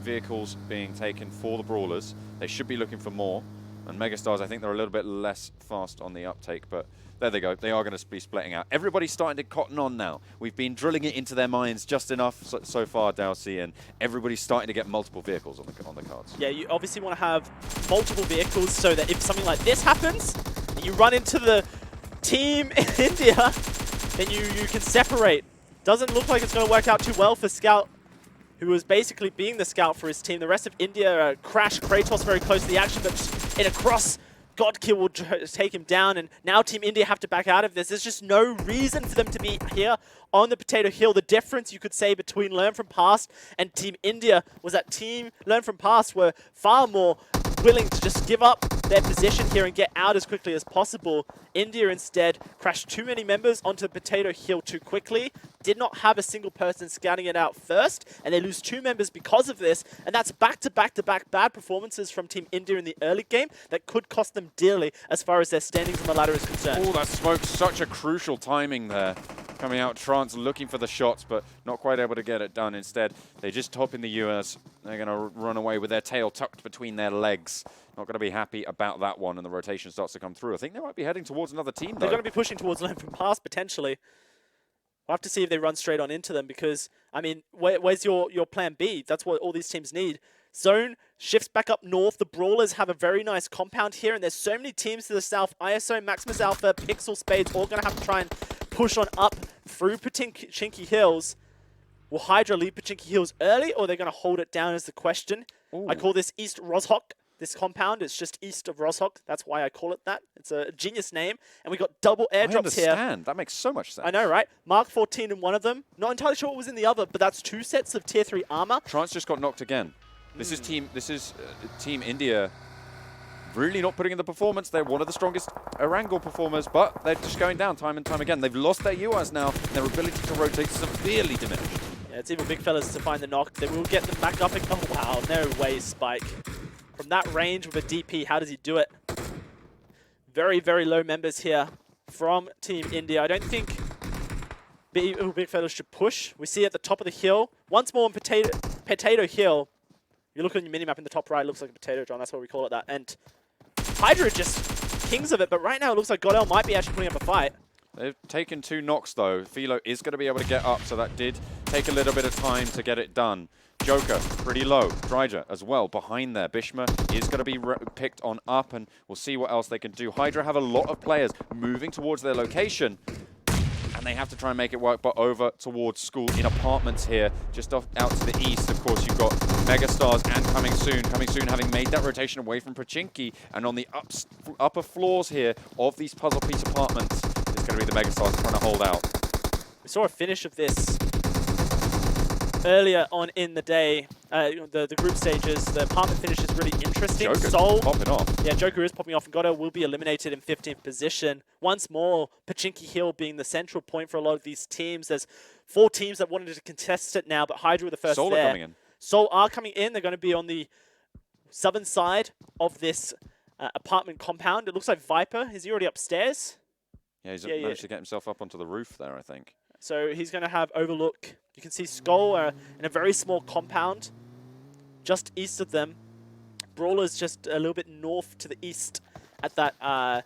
vehicles being taken for the Brawlers. They should be looking for more. And MegaStars, I think they're a little bit less fast on the uptake, but there they go. They are going to be splitting out. Everybody's starting to cotton on now. We've been drilling it into their minds just enough so far, Dowsey, and everybody's starting to get multiple vehicles on the cards. Yeah, you obviously want to have multiple vehicles so that if something like this happens, and you run into the Team India, then you can separate. Doesn't look like it's going to work out too well for Scout, who was basically being the scout for his team. The rest of India crash Kratos very close to the action, but just in a cross, Godkill will take him down, and now Team India have to back out of this. There's just no reason for them to be here on the Potato Hill. The difference, you could say, between Learn from Past and Team India was that Team Learn from Past were far more willing to just give up their position here and get out as quickly as possible. India instead crashed too many members onto the Potato Hill too quickly, did not have a single person scouting it out first, and they lose 2 members because of this, and that's back-to-back-to-back bad performances from Team India in the early game that could cost them dearly as far as their standings on the ladder is concerned. Oh, that smoke, such a crucial timing there. Coming out, Trance looking for the shots, but not quite able to get it done. Instead, they just top in the US. They're going to run away with their tail tucked between their legs. Not going to be happy about that one, and the rotation starts to come through. I think they might be heading towards another team, though. They're going to be pushing towards Learn from Past, potentially. We'll have to see if they run straight on into them, because, I mean, where's your plan B? That's what all these teams need. Zone shifts back up north. The Brawlers have a very nice compound here, and there's so many teams to the south. ISO, Maximus Alpha, PixL Spades, all going to have to try and push on up through Pachinki Hills. Will HYDRA leave Pachinki Hills early, or are they going to hold it down is the question. Ooh. I call this East Rozhok. This compound is just east of Rozhok. That's why I call it that. It's a genius name. And we got double airdrops here. I understand. That makes so much sense. I know, right? Mark 14 in one of them. Not entirely sure what was in the other, but that's 2 sets of tier 3 armor. Trance just got knocked again. This is Team India really not putting in the performance. They're one of the strongest Erangel performers, but they're just going down time and time again. They've lost their UAs now, and their ability to rotate severely diminished. Yeah, it's even big fellas to find the knock. They will get them back up. And, oh, wow. No way, Spike. From that range with a DP, how does he do it? Very, very low members here from Team India. I don't think Big Fellas should push. We see at the top of the hill, once more on Potato Hill. You look on your minimap in the top right, it looks like a potato, John. That's why we call it that. And HYDRA just kings of it, but right now it looks like GODL might be actually putting up a fight. They've taken 2 knocks though. Philo is going to be able to get up, so that did take a little bit of time to get it done. Joker, pretty low. Dryja as well, behind there. Bishma is going to be picked on up, and we'll see what else they can do. HYDRA have a lot of players moving towards their location, and they have to try and make it work, but over towards SKUL in apartments here, just off out to the east. Of course, you've got MegaStars and Coming Soon having made that rotation away from Pachinki, and on the upper floors here of these puzzle piece apartments, it's going to be the MegaStars trying to hold out. We saw a finish of this earlier on in the day, the group stages. The apartment finish is really interesting. Joker's Soul popping off. Yeah, Joker is popping off, and GODL will be eliminated in 15th position. Once more, Pachinki Hill being the central point for a lot of these teams. There's 4 teams that wanted to contest it now, but HYDRA were the first Soul there. are coming in. Soul are coming in. They're going to be on the southern side of this apartment compound. It looks like Viper. Is he already upstairs? Yeah, he's managed to get himself up onto the roof there, I think. So he's going to have overlook. You can see SKUL in a very small compound just east of them. Brawlers just a little bit north to the east at that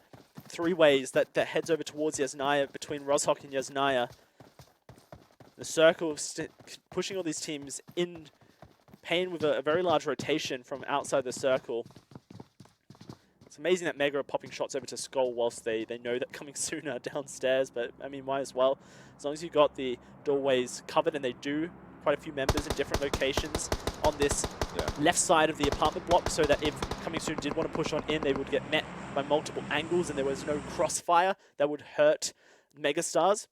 3 ways that heads over towards Yasnaya, between Rozhok and Yasnaya. The circle pushing all these teams in pain with a very large rotation from outside the circle. It's amazing that Mega are popping shots over to SKUL whilst they know that Coming Soon are downstairs, but I mean, might as well. As long as you've got the doorways covered, and they do, quite a few members in different locations on this left side of the apartment block, so that if Coming Soon did want to push on in, they would get met by multiple angles and there was no crossfire that would hurt MegaStars.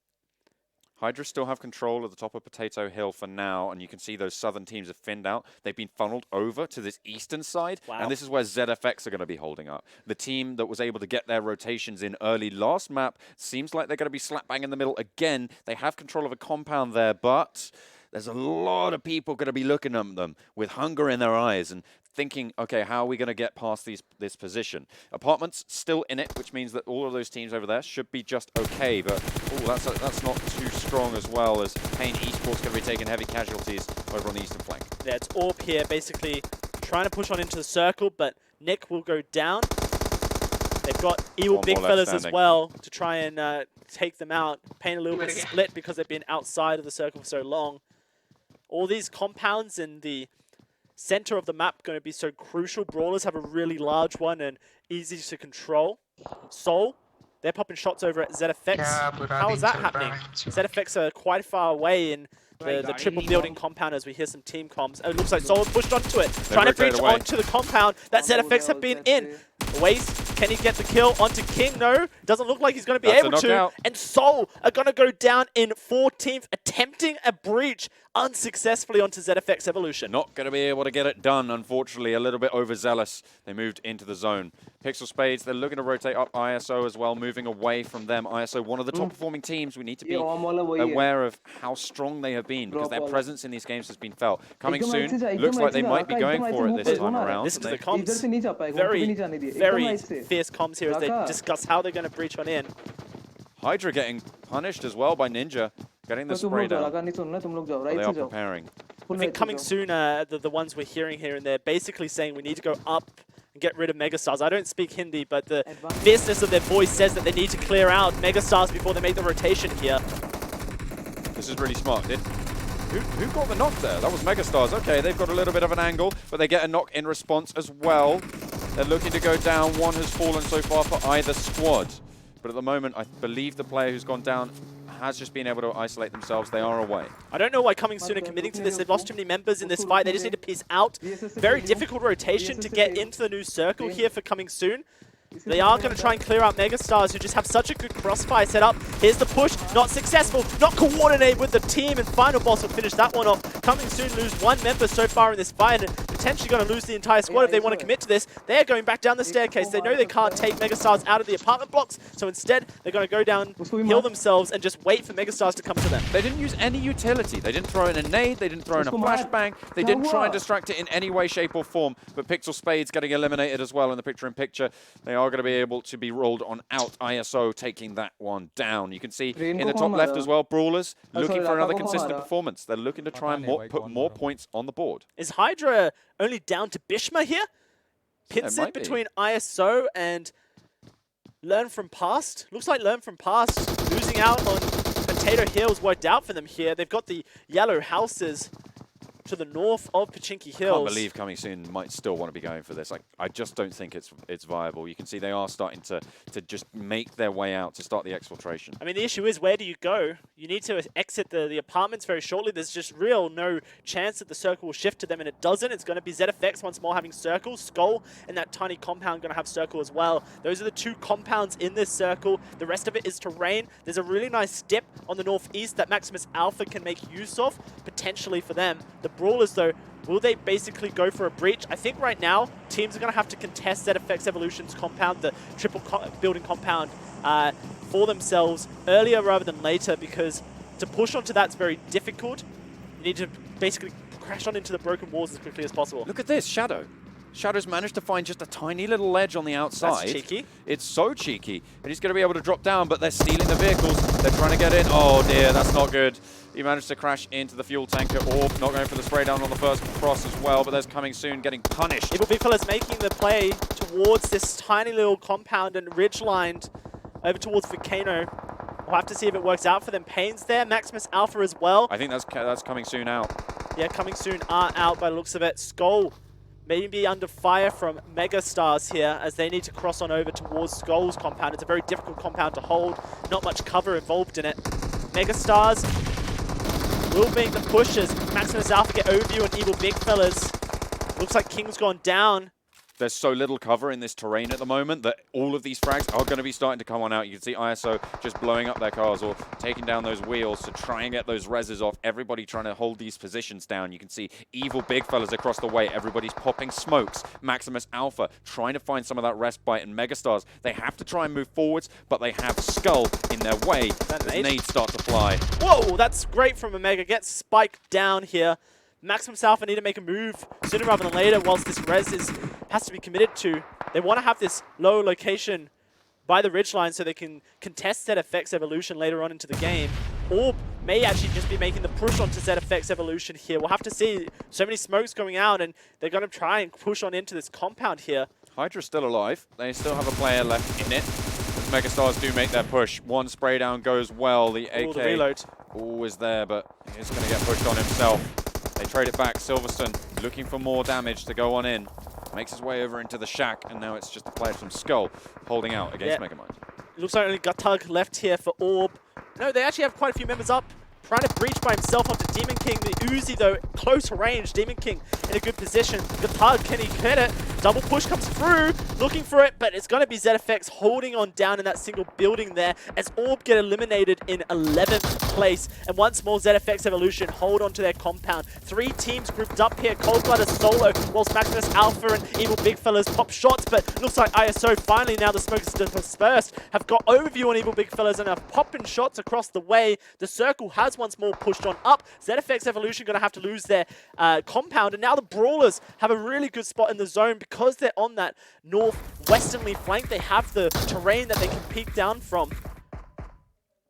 HYDRA still have control of the top of Potato Hill for now, and you can see those southern teams have thinned out. They've been funneled over to this eastern side, and this is where ZFX are going to be holding up. The team that was able to get their rotations in early last map seems like they're going to be slap bang in the middle again. They have control of a compound there, but there's a lot of people going to be looking at them with hunger in their eyes and thinking, okay, how are we going to get past this position? Apartments still in it, which means that all of those teams over there should be just okay, but that's not too strong as well, as Pain eSports going to be taking heavy casualties over on the eastern flank. Yeah, it's Orb here basically trying to push on into the circle, but Nick will go down. They've got Evil Big Fellas as well to try and take them out. Pain a little bit split because they've been outside of the circle for so long. All these compounds in the center of the map going to be so crucial. Brawlers have a really large one and easy to control. Soul, they're popping shots over at ZFX. How is that happening? ZFX are quite far away in the triple building compound as we hear some team comms. Oh, it looks like Soul pushed onto it, trying to breach onto the compound that ZFX have been in. Waste, can he get the kill onto King? No, doesn't look like he's going to be able to. And Soul are going to go down in 14th, attempting a breach unsuccessfully onto ZFX Evolution. Not going to be able to get it done, unfortunately. A little bit overzealous. They moved into the zone. PixL Spades, they're looking to rotate up ISO as well, moving away from them. ISO, one of the top performing teams. We need to be aware of how strong they have been, because their presence in these games has been felt. Coming soon, looks like they might be going for it this time around. Listen to the comms. Very fierce comms here as they discuss how they're going to breach on in. HYDRA getting punished as well by Ninja, getting the spray down. They are preparing. I think Coming Soon, the ones we're hearing here, and they're basically saying we need to go up and get rid of MegaStars. I don't speak Hindi, but the fierceness of their voice says that they need to clear out MegaStars before they make the rotation here. This is really smart. Who got the knock there? That was MegaStars. Okay, they've got a little bit of an angle, but they get a knock in response as well. They're looking to go down. One has fallen so far for either squad. But at the moment, I believe the player who's gone down has just been able to isolate themselves. They are away. I don't know why Coming Soon are committing to this. They've lost too many members in this fight. They just need to piece out. Very difficult rotation to get into the new circle here for Coming Soon. They are going to try and clear out MegaStars, who just have such a good crossfire set up. Here's the push, not successful, not coordinated with the team, and Final Boss will finish that one off. Coming Soon lose 1 member so far in this fight, and the potentially going to lose the entire squad if they want to commit to this. They're going back down the staircase. They know they can't take MegaStars out of the apartment blocks, so instead they're going to go down, heal themselves, and just wait for MegaStars to come to them. They didn't use any utility. They didn't throw in a nade, they didn't throw in a flashbang, they didn't try and distract it in any way, shape or form, but PixL Spades getting eliminated as well in the picture-in-picture. They are going to be able to be rolled on out. ISO taking that one down. You can see in the top left as well, Brawlers looking for another consistent performance. They're looking to try and put more points on the board. Is HYDRA only down to Bishma here? Pits it between ISO and Learn From Past. Looks like Learn From Past losing out on Potato Hills worked out for them here. They've got the yellow houses to the north of Pachinki Hills. I can't believe Coming Soon might still want to be going for this. Like, I just don't think it's viable. You can see they are starting to just make their way out to start the exfiltration. I mean, the issue is, where do you go? You need to exit the apartments very shortly. There's just no chance that the circle will shift to them, and it doesn't. It's going to be ZFX once more having circle. SKUL and that tiny compound going to have circle as well. Those are the two compounds in this circle. The rest of it is terrain. There's a really nice step on the northeast that Maximus Alpha can make use of, potentially for them. The Brawlers, though, will they basically go for a breach? I think right now, teams are going to have to contest ZFX Evolution's compound, the triple building compound, for themselves earlier rather than later, because to push onto that's very difficult. You need to basically crash on into the broken walls as quickly as possible. Look at this, Shadow. Shadow's managed to find just a tiny little ledge on the outside. That's cheeky. It's so cheeky. And he's going to be able to drop down, but they're stealing the vehicles. They're trying to get in. Oh dear, that's not good. He managed to crash into the fuel tanker. Orb not going for the spray down on the first cross as well, but there's Coming Soon getting punished. Evil Big Fella's making the play towards this tiny little compound and ridge-lined over towards Volcano. We'll have to see if it works out for them. Pain's there, Maximus Alpha as well. I think that's Coming Soon out. Yeah, Coming Soon are out by the looks of it. SKUL maybe under fire from MegaStars here as they need to cross on over towards SKUL's compound. It's a very difficult compound to hold. Not much cover involved in it. MegaStars will make the pushes. Maximus Alpha get overview on Evil Big Fellas. Looks like King's gone down. There's so little cover in this terrain at the moment that all of these frags are going to be starting to come on out. You can see ISO just blowing up their cars or taking down those wheels to try and get those reses off. Everybody trying to hold these positions down. You can see Evil Big Fellas across the way. Everybody's popping smokes. Maximus Alpha trying to find some of that respite, and MegaStars, they have to try and move forwards, but they have SKUL in their way. Nades start to fly. Whoa, that's great from Omega. Gets spiked down here. Maximus Alpha need to make a move sooner rather than later whilst this res has to be committed to. They want to have this low location by the ridgeline so they can contest ZFX Evolution later on into the game. Orb may actually just be making the push onto ZFX Evolution here. We'll have to see. So many smokes going out, and they're going to try and push on into this compound here. HYDRA's still alive. They still have a player left in it. MegaStars do make their push. One spray down goes well. The AK the reload. always there, but he's going to get pushed on himself. They trade it back. Silverstone looking for more damage to go on in. Makes his way over into the shack, and now it's just the players from SKUL holding out against Megamind. Looks like only Gatug left here for Orb. No, they actually have quite a few members up. Trying to breach by himself onto Demon King. The Uzi, though, close range. Demon King in a good position. Gatug, can he hit it? Double push comes through. Looking for it, but it's going to be ZFX holding on down in that single building there as Orb get eliminated in 11th place. And once more, ZFX Evolution hold on to their compound. 3 teams grouped up here. Coldblooded solo, whilst Maximus Alpha and Evil Big Fellas pop shots, but looks like ISO finally, now the smoke is dispersed, have got overview on Evil Big Fellas and are popping shots across the way. The circle has once more pushed on up. ZFX Evolution going to have to lose their compound, and now the Brawlers have a really good spot in the zone because they're on that northwesternly flank. They have the terrain that they can peek down from.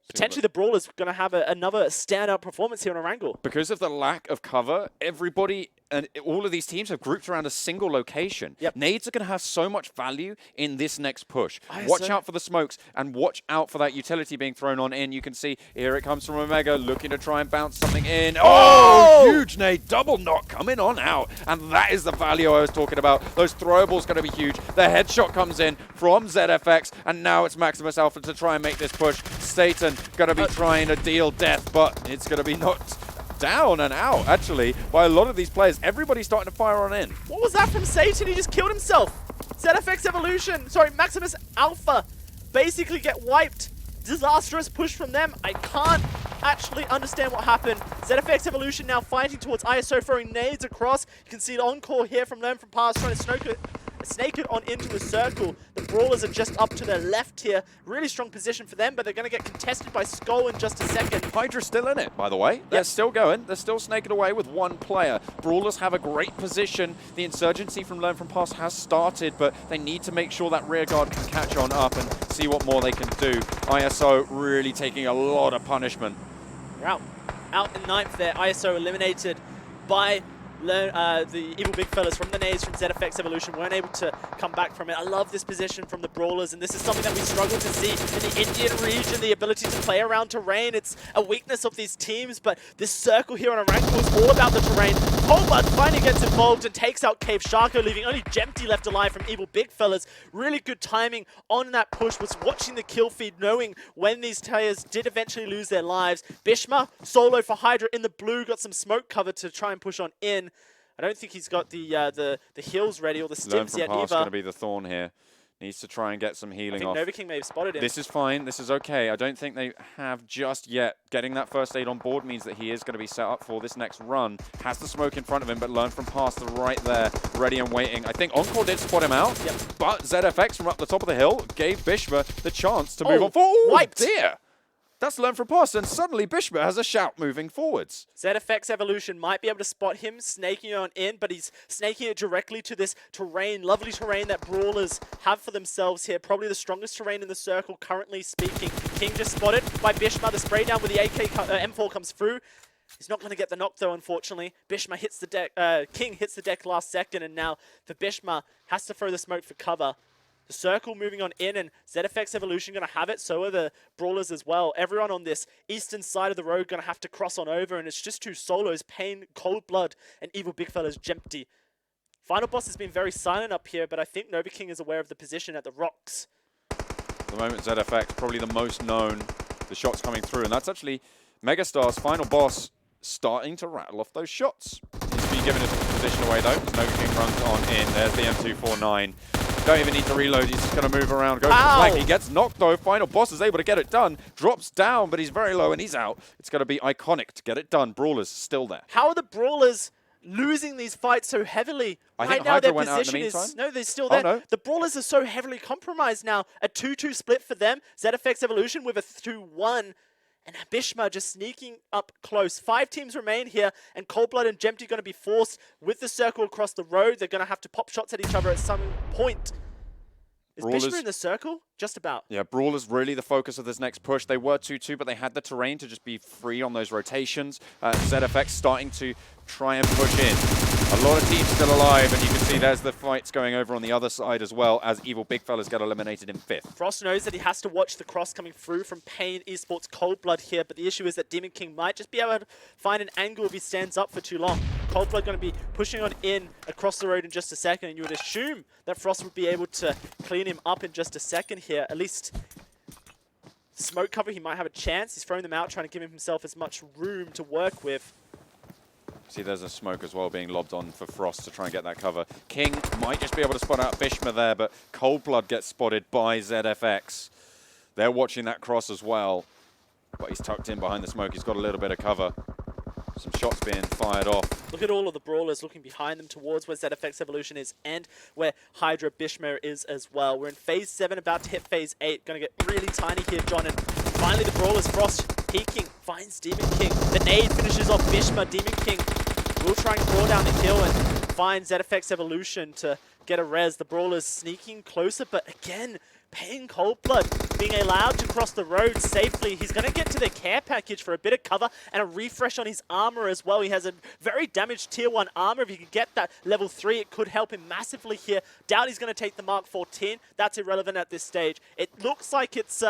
Potentially the Brawlers going to have another standout performance here on Erangel. Because of the lack of cover, everybody and all of these teams have grouped around a single location. Yep. Nades are going to have so much value in this next push. Watch out for the smokes and watch out for that utility being thrown on in. You can see here it comes from Omega looking to try and bounce something in. Oh, huge nade, double knock coming on out. And that is the value I was talking about. Those throwables going to be huge. The headshot comes in from ZFX, and now it's Maximus Alpha to try and make this push. Satan going to be trying to deal death, but it's going to be knocked down and out, actually, by a lot of these players. Everybody's starting to fire on in. What was that from Satan? He just killed himself. ZFX Evolution, sorry, Maximus Alpha basically get wiped. Disastrous push from them. I can't actually understand what happened. ZFX Evolution now fighting towards ISO, throwing nades across. You can see the encore here from Learn From Past, trying to snake it on into a circle. The Brawlers are just up to their left here. Really strong position for them, but they're going to get contested by SKUL in just a second. HYDRA's still in it, by the way. They're still going. They're still snaking away with one player. Brawlers have a great position. The insurgency from Learn From Past has started, but they need to make sure that rear guard can catch on up and see what more they can do. ISO really taking a lot of punishment. They're out in ninth there. ISO eliminated by the Evil Big Fellas from the nades from ZFX Evolution. Weren't able to come back from it. I love this position from the Brawlers, and this is something that we struggle to see in the Indian region, the ability to play around terrain. It's a weakness of these teams, but this circle here on Erangel is all about the terrain. Coldblood finally gets involved and takes out Cave Sharko, leaving only Jempty left alive from Evil Big Fellas. Really good timing on that push, was watching the kill feed, knowing when these players did eventually lose their lives. Bishma, solo for HYDRA in the blue, got some smoke cover to try and push on in. I don't think he's got the heals ready or the stims yet either. Learn From Past going to be the thorn here. Needs to try and get some healing off. I think Novaking may have spotted him. This is fine. This is okay. I don't think they have just yet. Getting that first aid on board means that he is going to be set up for this next run. Has the smoke in front of him, but Learn From Past right there, ready and waiting. I think Encore did spot him out, but ZFX from up the top of the hill gave Bishma the chance to move on. Wiped. Dear. That's Learn From Past, and suddenly Bishma has a shout moving forwards. ZFX Evolution might be able to spot him snaking it on in, but he's snaking it directly to this terrain, lovely terrain that Brawlers have for themselves here. Probably the strongest terrain in the circle, currently speaking. King just spotted by Bishma. The spray down with the M4 comes through. He's not going to get the knock though, unfortunately. Bishma hits the deck. King hits the deck last second, and now for Bishma has to throw the smoke for cover. The circle moving on in, and ZFX Evolution going to have it. So are the Brawlers as well. Everyone on this eastern side of the road going to have to cross on over, and it's just two solos, Pain, Coldblood, and Evil Big Fella's Jempty. Final Boss has been very silent up here, but I think Novaking is aware of the position at the rocks. At the moment, ZFX probably the most known. The shots coming through, and that's actually MegaStars' Final Boss starting to rattle off those shots. He's been giving his position away though. Novaking runs on in. There's the M249. Don't even need to reload, he's just going to move around, go for the flank. He gets knocked though, Final Boss is able to get it done. Drops down, but he's very low and he's out. It's going to be iconic to get it done. Brawlers still there. How are the Brawlers losing these fights so heavily? I think now HYDRA their position is... No, they're still there. Oh, no. The Brawlers are so heavily compromised now. A 2-2 split for them. ZFX Evolution with a 2-1. And Bishma just sneaking up close. 5 teams remain here, and Coldblood and Jempty going to be forced with the circle across the road. They're going to have to pop shots at each other at some point. Is Bishma in the circle? Just about. Yeah, Brawlers really the focus of this next push. They were 2-2, but they had the terrain to just be free on those rotations. ZFX starting to try and push in. A lot of teams still alive, and you can see there's the fights going over on the other side as well as Evil Big Fellas get eliminated in 5th. Frost knows that he has to watch the cross coming through from Pain eSports Coldblood here, but the issue is that Demon King might just be able to find an angle if he stands up for too long. Coldblood going to be pushing on in across the road in just a second, and you would assume that Frost would be able to clean him up in just a second here. At least smoke cover, he might have a chance. He's throwing them out, trying to give himself as much room to work with. See, there's a smoke as well being lobbed on for Frost to try and get that cover. King might just be able to spot out Bishma there, but Coldblood gets spotted by ZFX. They're watching that cross as well, but he's tucked in behind the smoke. He's got a little bit of cover. Some shots being fired off. Look at all of the Brawlers looking behind them towards where ZFX Evolution is and where HYDRA Bishma is as well. We're in Phase 7, about to hit Phase 8. Going to get really tiny here, John. And finally the Brawlers, Frost peeking, finds Demon King. The nade finishes off Bishma. Demon King will try and crawl down the hill and find ZFX Evolution to get a res. The Brawlers sneaking closer, but again, Pain Coldblood being allowed to cross the road safely. He's going to get to the care package for a bit of cover and a refresh on his armor as well. He has a very damaged tier 1 armor. If he could get that level 3, it could help him massively here. Doubt he's going to take the Mark 14. That's irrelevant at this stage. It looks like it's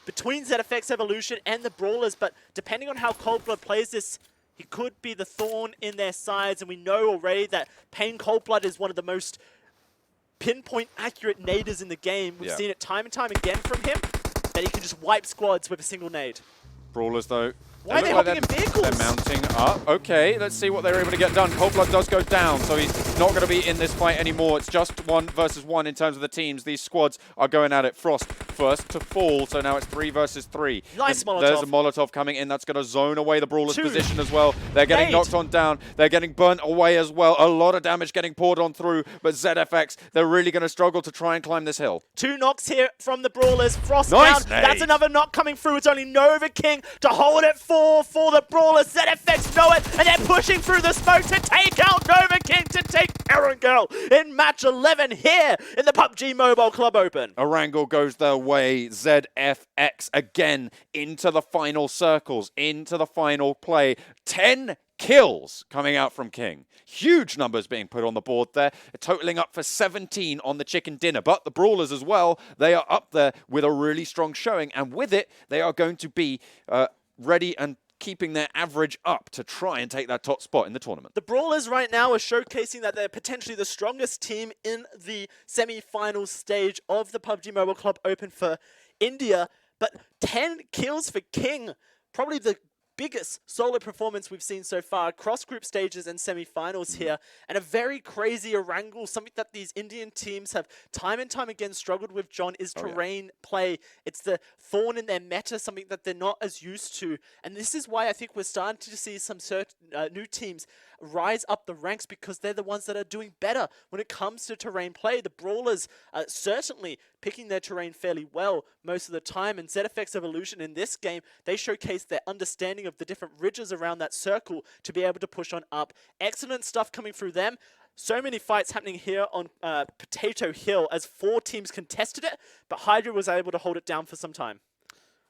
between ZFX Evolution and the Brawlers, but depending on how Coldblood plays this, he could be the thorn in their sides, and we know already that Pain Coldblood is one of the most pinpoint accurate naders in the game. We've seen it time and time again from him, that he can just wipe squads with a single nade. Brawlers, though, Why are they hopping in vehicles? They're mounting up. Okay, let's see what they're able to get done. Coldblood does go down, so he's not going to be in this fight anymore. It's just 1 versus 1 in terms of the teams. These squads are going at it. Frost first to fall, so now it's 3 versus 3. Nice Molotov. There's a Molotov coming in. That's going to zone away the Brawlers' position as well. They're getting knocked on down. They're getting burnt away as well. A lot of damage getting poured on through, but ZFX, they're really going to struggle to try and climb this hill. 2 knocks here from the Brawlers. Frost Nice down. nade. That's another knock coming through. It's only Nova King to hold it for the Brawlers. ZFX know it, and they're pushing through the smoke to take out Nova King, to take Erangel in match 11 here in the PUBG Mobile Club Open. Erangel goes their way. ZFX again into the final circles, into the final play. 10 kills coming out from King. Huge numbers being put on the board there, totaling up for 17 on the chicken dinner. But the Brawlers as well, they are up there with a really strong showing, and with it, they are going to be ready and keeping their average up to try and take that top spot in the tournament. The Brawlers right now are showcasing that they're potentially the strongest team in the semi-final stage of the PUBG Mobile Club Open for India, but 10 kills for King, probably the biggest solo performance we've seen so far across group stages and semi-finals here, and a very crazy Erangel. Something that these Indian teams have time and time again struggled with, John, is terrain play. It's the thorn in their meta, something that they're not as used to, and this is why I think we're starting to see some certain new teams rise up the ranks, because they're the ones that are doing better when it comes to terrain play. The Brawlers are certainly picking their terrain fairly well most of the time, and ZFX Evolution in this game, they showcase their understanding of the different ridges around that circle to be able to push on up. Excellent stuff coming through them. So many fights happening here on Potato Hill as 4 teams contested it, but HYDRA was able to hold it down for some time.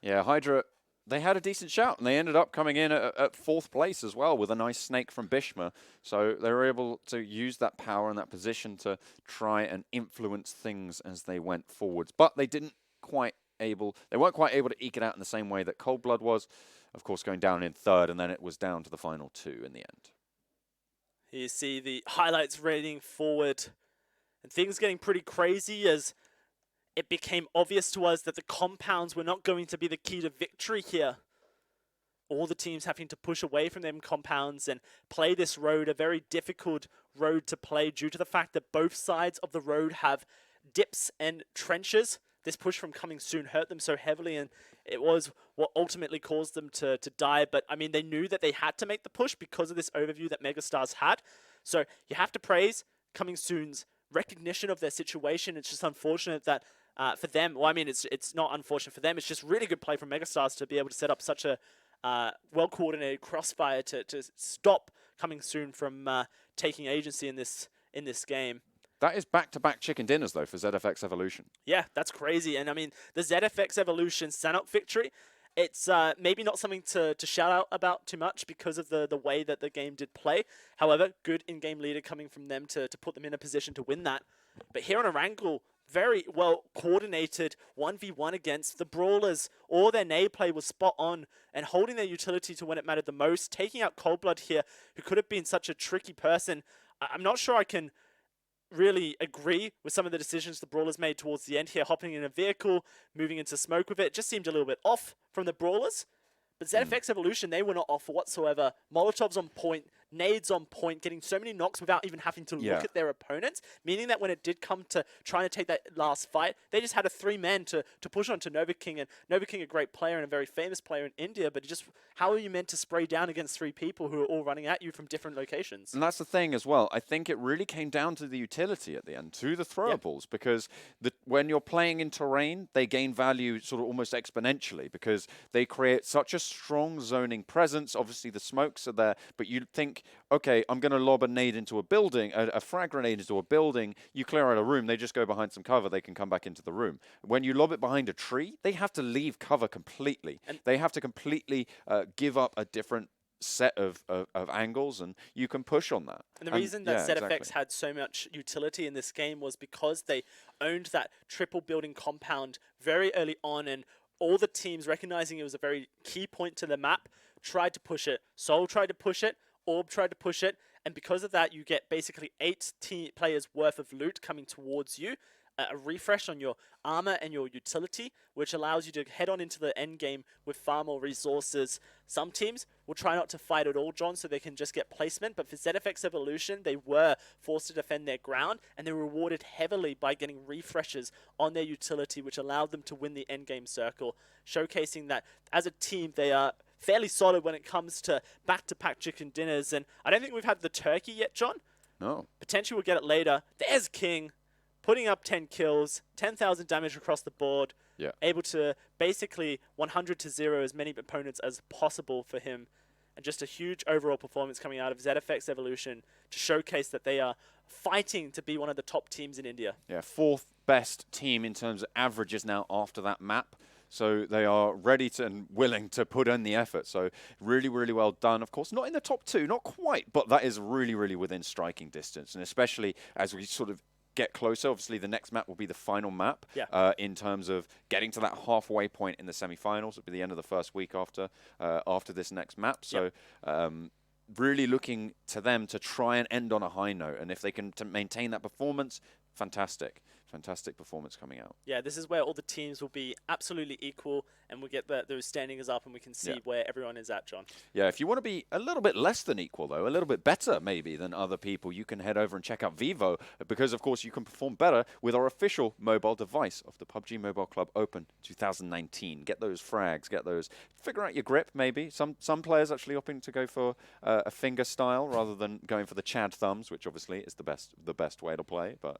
Yeah, HYDRA, they had a decent shout, and they ended up coming in at 4th place as well with a nice snake from Bishma. So they were able to use that power and that position to try and influence things as they went forwards. But they weren't quite able to eke it out in the same way that Coldblood was, of course, going down in 3rd, and then it was down to the final 2 in the end. Here you see the highlights rating forward, and things getting pretty crazy as it became obvious to us that the compounds were not going to be the key to victory here. All the teams having to push away from them compounds and play this road, a very difficult road to play due to the fact that both sides of the road have dips and trenches. This push from coming soon hurt them so heavily, and it was what ultimately caused them to die. But, I mean, they knew that they had to make the push because of this overview that MegaStars had. So you have to praise coming soon's recognition of their situation. It's just unfortunate that for them, well, I mean, it's not unfortunate for them. It's just really good play from MegaStars to be able to set up such a well-coordinated crossfire to stop coming soon from taking agency in this game. That is back-to-back chicken dinners, though, for ZFX Evolution. Yeah, that's crazy. And, I mean, the ZFX Evolution Sanhok victory, it's maybe not something to shout out about too much because of the way that the game did play. However, good in-game leader coming from them to put them in a position to win that. But here on Erangel, very well coordinated 1v1 against the Brawlers. All their nade play was spot on and holding their utility to when it mattered the most. Taking out Coldblood here, who could have been such a tricky person. I'm not sure I can really agree with some of the decisions the Brawlers made towards the end here, hopping in a vehicle, moving into smoke with it. It just seemed a little bit off from the Brawlers. But ZFX Evolution, they were not off whatsoever. Molotovs on point, nades on point, getting so many knocks without even having to look at their opponents, meaning that when it did come to trying to take that last fight, they just had a 3-man to push on to Nova King. And Nova King, a great player and a very famous player in India, but just how are you meant to spray down against 3 people who are all running at you from different locations? And that's the thing as well. I think it really came down to the utility at the end, to the throwables, because when you're playing in terrain, they gain value sort of almost exponentially because they create such a strong zoning presence. Obviously, the smokes are there, but you'd think, okay, I'm going to lob a nade into a building, a frag grenade into a building. You clear out a room, they just go behind some cover, they can come back into the room. When you lob it behind a tree, they have to leave cover completely. And they have to completely give up a different set of angles, and you can push on that. And the reason that ZFX had so much utility in this game was because they owned that triple building compound very early on, and all the teams, recognizing it was a very key point to the map, tried to push it. Soul tried to push it, Orb tried to push it, and because of that, you get basically 8 players worth of loot coming towards you. a refresh on your armor and your utility, which allows you to head on into the end game with far more resources. Some teams will try not to fight at all, John, so they can just get placement, but for ZFX Evolution, they were forced to defend their ground, and they were rewarded heavily by getting refreshes on their utility, which allowed them to win the end game circle, showcasing that as a team, they are fairly solid when it comes to back-to-back chicken dinners, and I don't think we've had the turkey yet, John. No. Potentially we'll get it later. There's King, putting up 10 kills, 10,000 damage across the board, able to basically 100-0 as many opponents as possible for him, and just a huge overall performance coming out of ZFX Evolution to showcase that they are fighting to be one of the top teams in India. Yeah, 4th best team in terms of averages now after that map. So they are ready to and willing to put in the effort. So really, really well done. Of course, not in the top 2, not quite, but that is really, really within striking distance. And especially as we sort of get closer, obviously the next map will be the final map in terms of getting to that halfway point in the semifinals. It'll be the end of the first week after this next map. So really looking to them to try and end on a high note. And if they can maintain that performance, fantastic. Fantastic performance coming out. Yeah, this is where all the teams will be absolutely equal, and we'll get those standings up and we can see where everyone is at, John. Yeah, if you want to be a little bit less than equal, though, a little bit better maybe than other people, you can head over and check out Vivo, because, of course, you can perform better with our official mobile device of the PUBG Mobile Club Open 2019. Get those frags, figure out your grip maybe. Some players actually opting to go for a finger style rather than going for the Chad thumbs, which obviously is the best way to play. But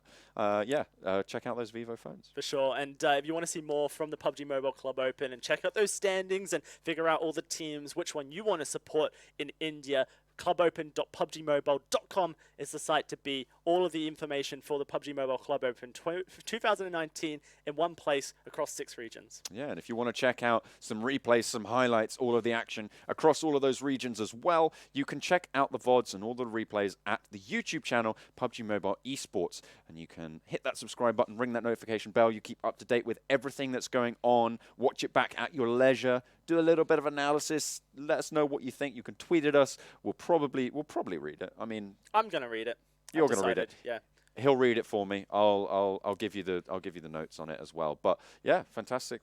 check out those Vivo phones. For sure. And if you want to see more from the PUBG Mobile Club Open and check out those standings and figure out all the teams, which one you want to support in India, clubopen.pubgmobile.com is the site to be. All of the information for the PUBG Mobile Club Open 2019 in one place across 6 regions. Yeah, and if you want to check out some replays, some highlights, all of the action across all of those regions as well, you can check out the VODs and all the replays at the YouTube channel, PUBG Mobile eSports. And you can hit that subscribe button, ring that notification bell. You keep up to date with everything that's going on. Watch it back at your leisure. Do a little bit of analysis. Let us know what you think. You can tweet at us. We'll probably read it. I mean, I'm gonna read it. You're gonna read it. Yeah. He'll read it for me. I'll give you the notes on it as well. But yeah, fantastic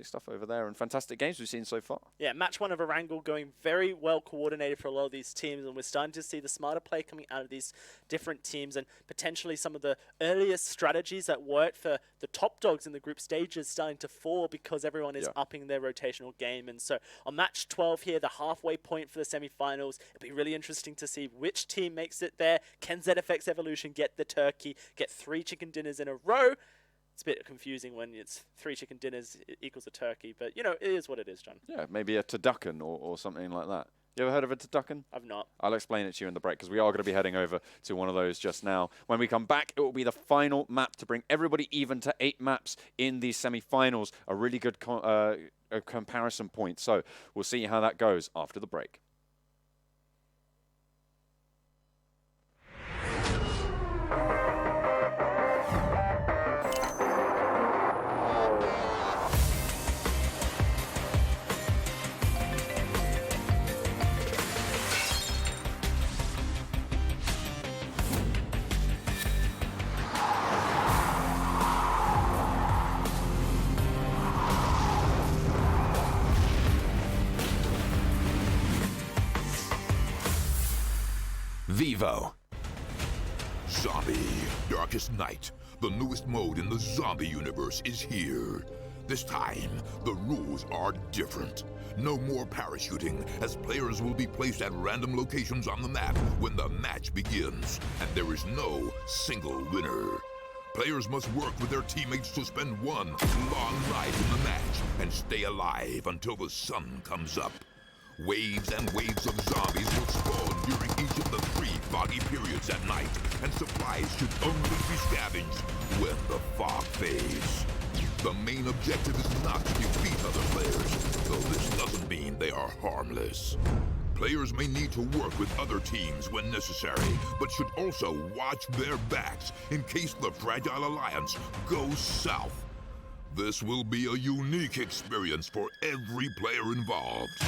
stuff over there, and fantastic games we've seen so far. Yeah, match 1 of Erangel going very well coordinated for a lot of these teams, and we're starting to see the smarter play coming out of these different teams, and potentially some of the earliest strategies that worked for the top dogs in the group stages starting to fall because everyone is upping their rotational game. And so on match 12 here, the halfway point for the semifinals, it'll be really interesting to see which team makes it there. Can ZFX Evolution get the turkey, get 3 chicken dinners in a row? It's a bit confusing when it's 3 chicken dinners equals a turkey, but, you know, it is what it is, John. Yeah, maybe a turducken or something like that. You ever heard of a turducken? I've not. I'll explain it to you in the break, because we are going to be heading over to one of those just now. When we come back, it will be the final map to bring everybody even to 8 maps in these semi-finals. A really good comparison point. So we'll see how that goes after the break. Vivo. Zombie, Darkest Night. The newest mode in the zombie universe is here. This time, the rules are different. No more parachuting, as players will be placed at random locations on the map when the match begins, and there is no single winner. Players must work with their teammates to spend one long night in the match and stay alive until the sun comes up. Waves and waves of zombies will spawn during each of the 3 foggy periods at night, and supplies should only be scavenged when the fog fades. The main objective is not to defeat other players, though this doesn't mean they are harmless. Players may need to work with other teams when necessary, but should also watch their backs in case the Fragile Alliance goes south. This will be a unique experience for every player involved.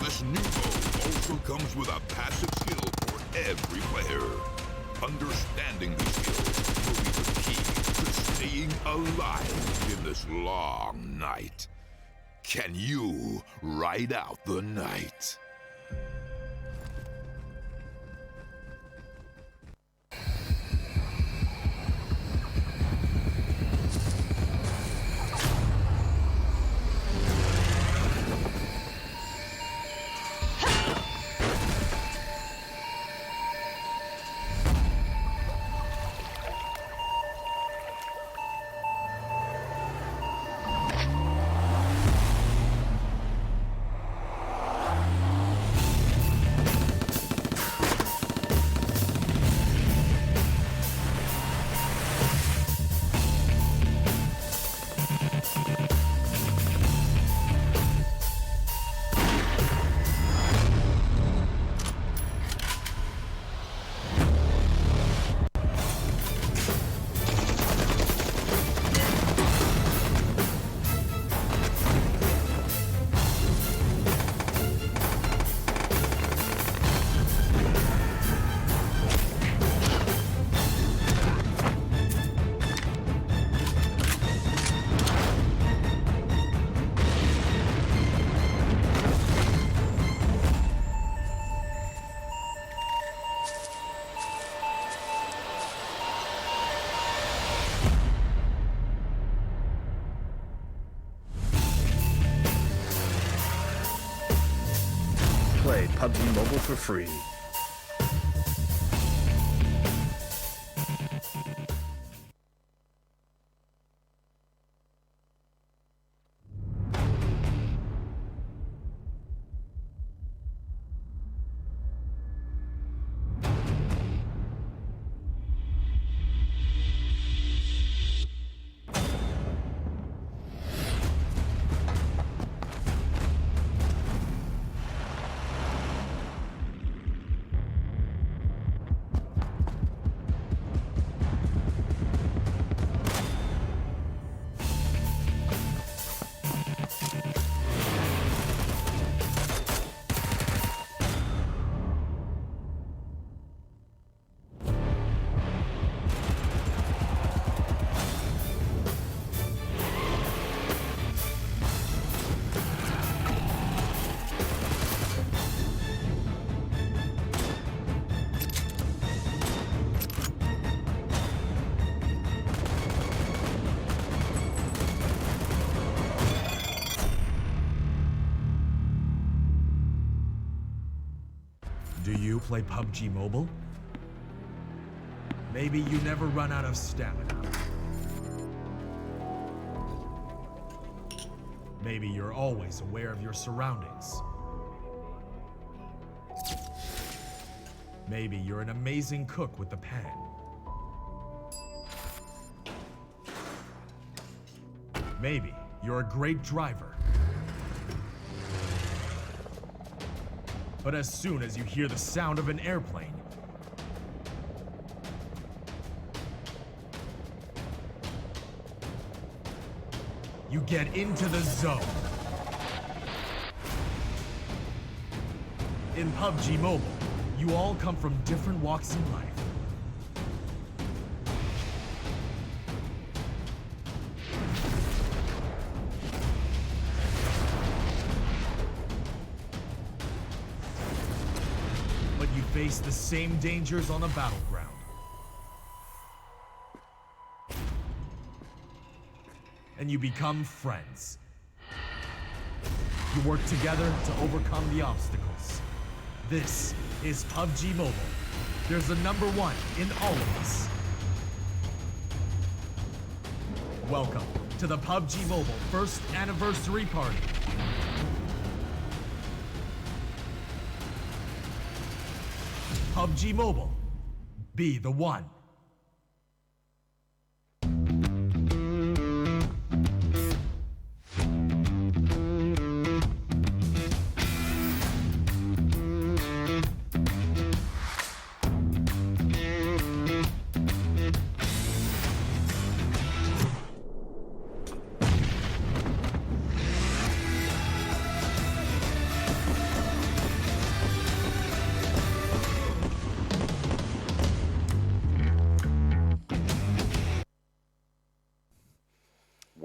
This new mode also comes with a passive skill for every player. Understanding these skills will be the key to staying alive in this long night. Can you ride out the night? Play PUBG Mobile for free. Do you play PUBG Mobile? Maybe you never run out of stamina. Maybe you're always aware of your surroundings. Maybe you're an amazing cook with the pan. Maybe you're a great driver. But as soon as you hear the sound of an airplane, you get into the zone. In PUBG Mobile, you all come from different walks in life. But you face the same dangers on the battleground. And you become friends. You work together to overcome the obstacles. This is PUBG Mobile. There's a number one in all of us. Welcome to the PUBG Mobile first anniversary party. PUBG Mobile, be the one.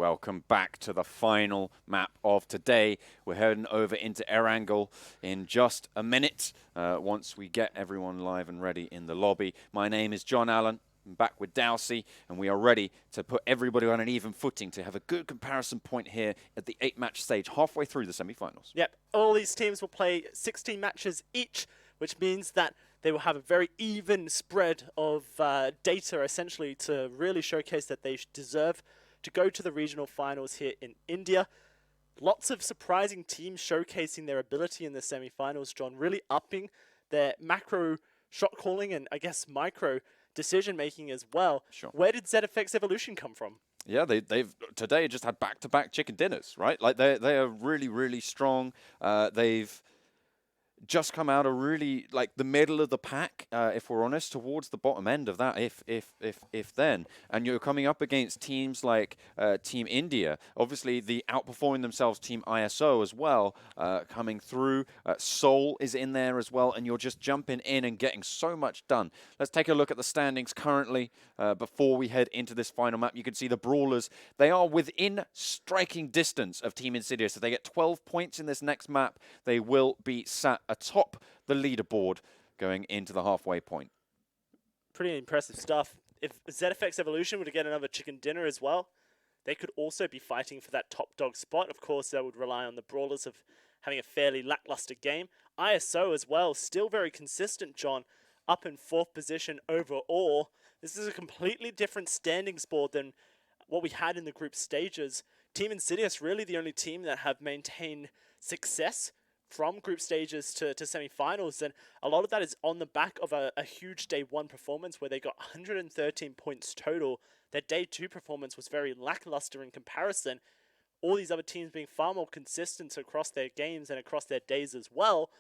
Welcome back to the final map of today. We're heading over into Erangel in just a minute once we get everyone live and ready in the lobby. My name is John Allen. I'm back with Dowsey, and we are ready to put everybody on an even footing to have a good comparison point here at the 8-match stage halfway through the semi-finals. Yep, all these teams will play 16 matches each, which means that they will have a very even spread of data, essentially, to really showcase that they deserve to go to the regional finals here in India. Lots of surprising teams showcasing their ability in the semi-finals, John, really upping their macro shot calling and, I guess, micro decision-making as well. Sure. Where did ZFX Evolution come from? Yeah, they've today just had back-to-back chicken dinners, right? Like, they are really, really strong. They've just come out of really like the middle of the pack, if we're honest, towards the bottom end of that, if then. And you're coming up against teams like Team India, obviously the outperforming themselves Team ISO as well, coming through. Seoul is in there as well, and you're just jumping in and getting so much done. Let's take a look at the standings currently before we head into this final map. You can see the Brawlers, they are within striking distance of Team Insidious. If they get 12 points in this next map, they will be sat atop the leaderboard going into the halfway point. Pretty impressive stuff. If ZFX Evolution were to get another chicken dinner as well, they could also be fighting for that top dog spot. Of course, they would rely on the Brawlers of having a fairly lackluster game. ISO as well, still very consistent, John, up in 4th position overall. This is a completely different standings board than what we had in the group stages. Team Insidious really the only team that have maintained success from group stages to semi-finals, and a lot of that is on the back of a huge day 1 performance where they got 113 points total. Their day 2 performance was very lackluster in comparison. All these other teams being far more consistent across their games and across their days as well.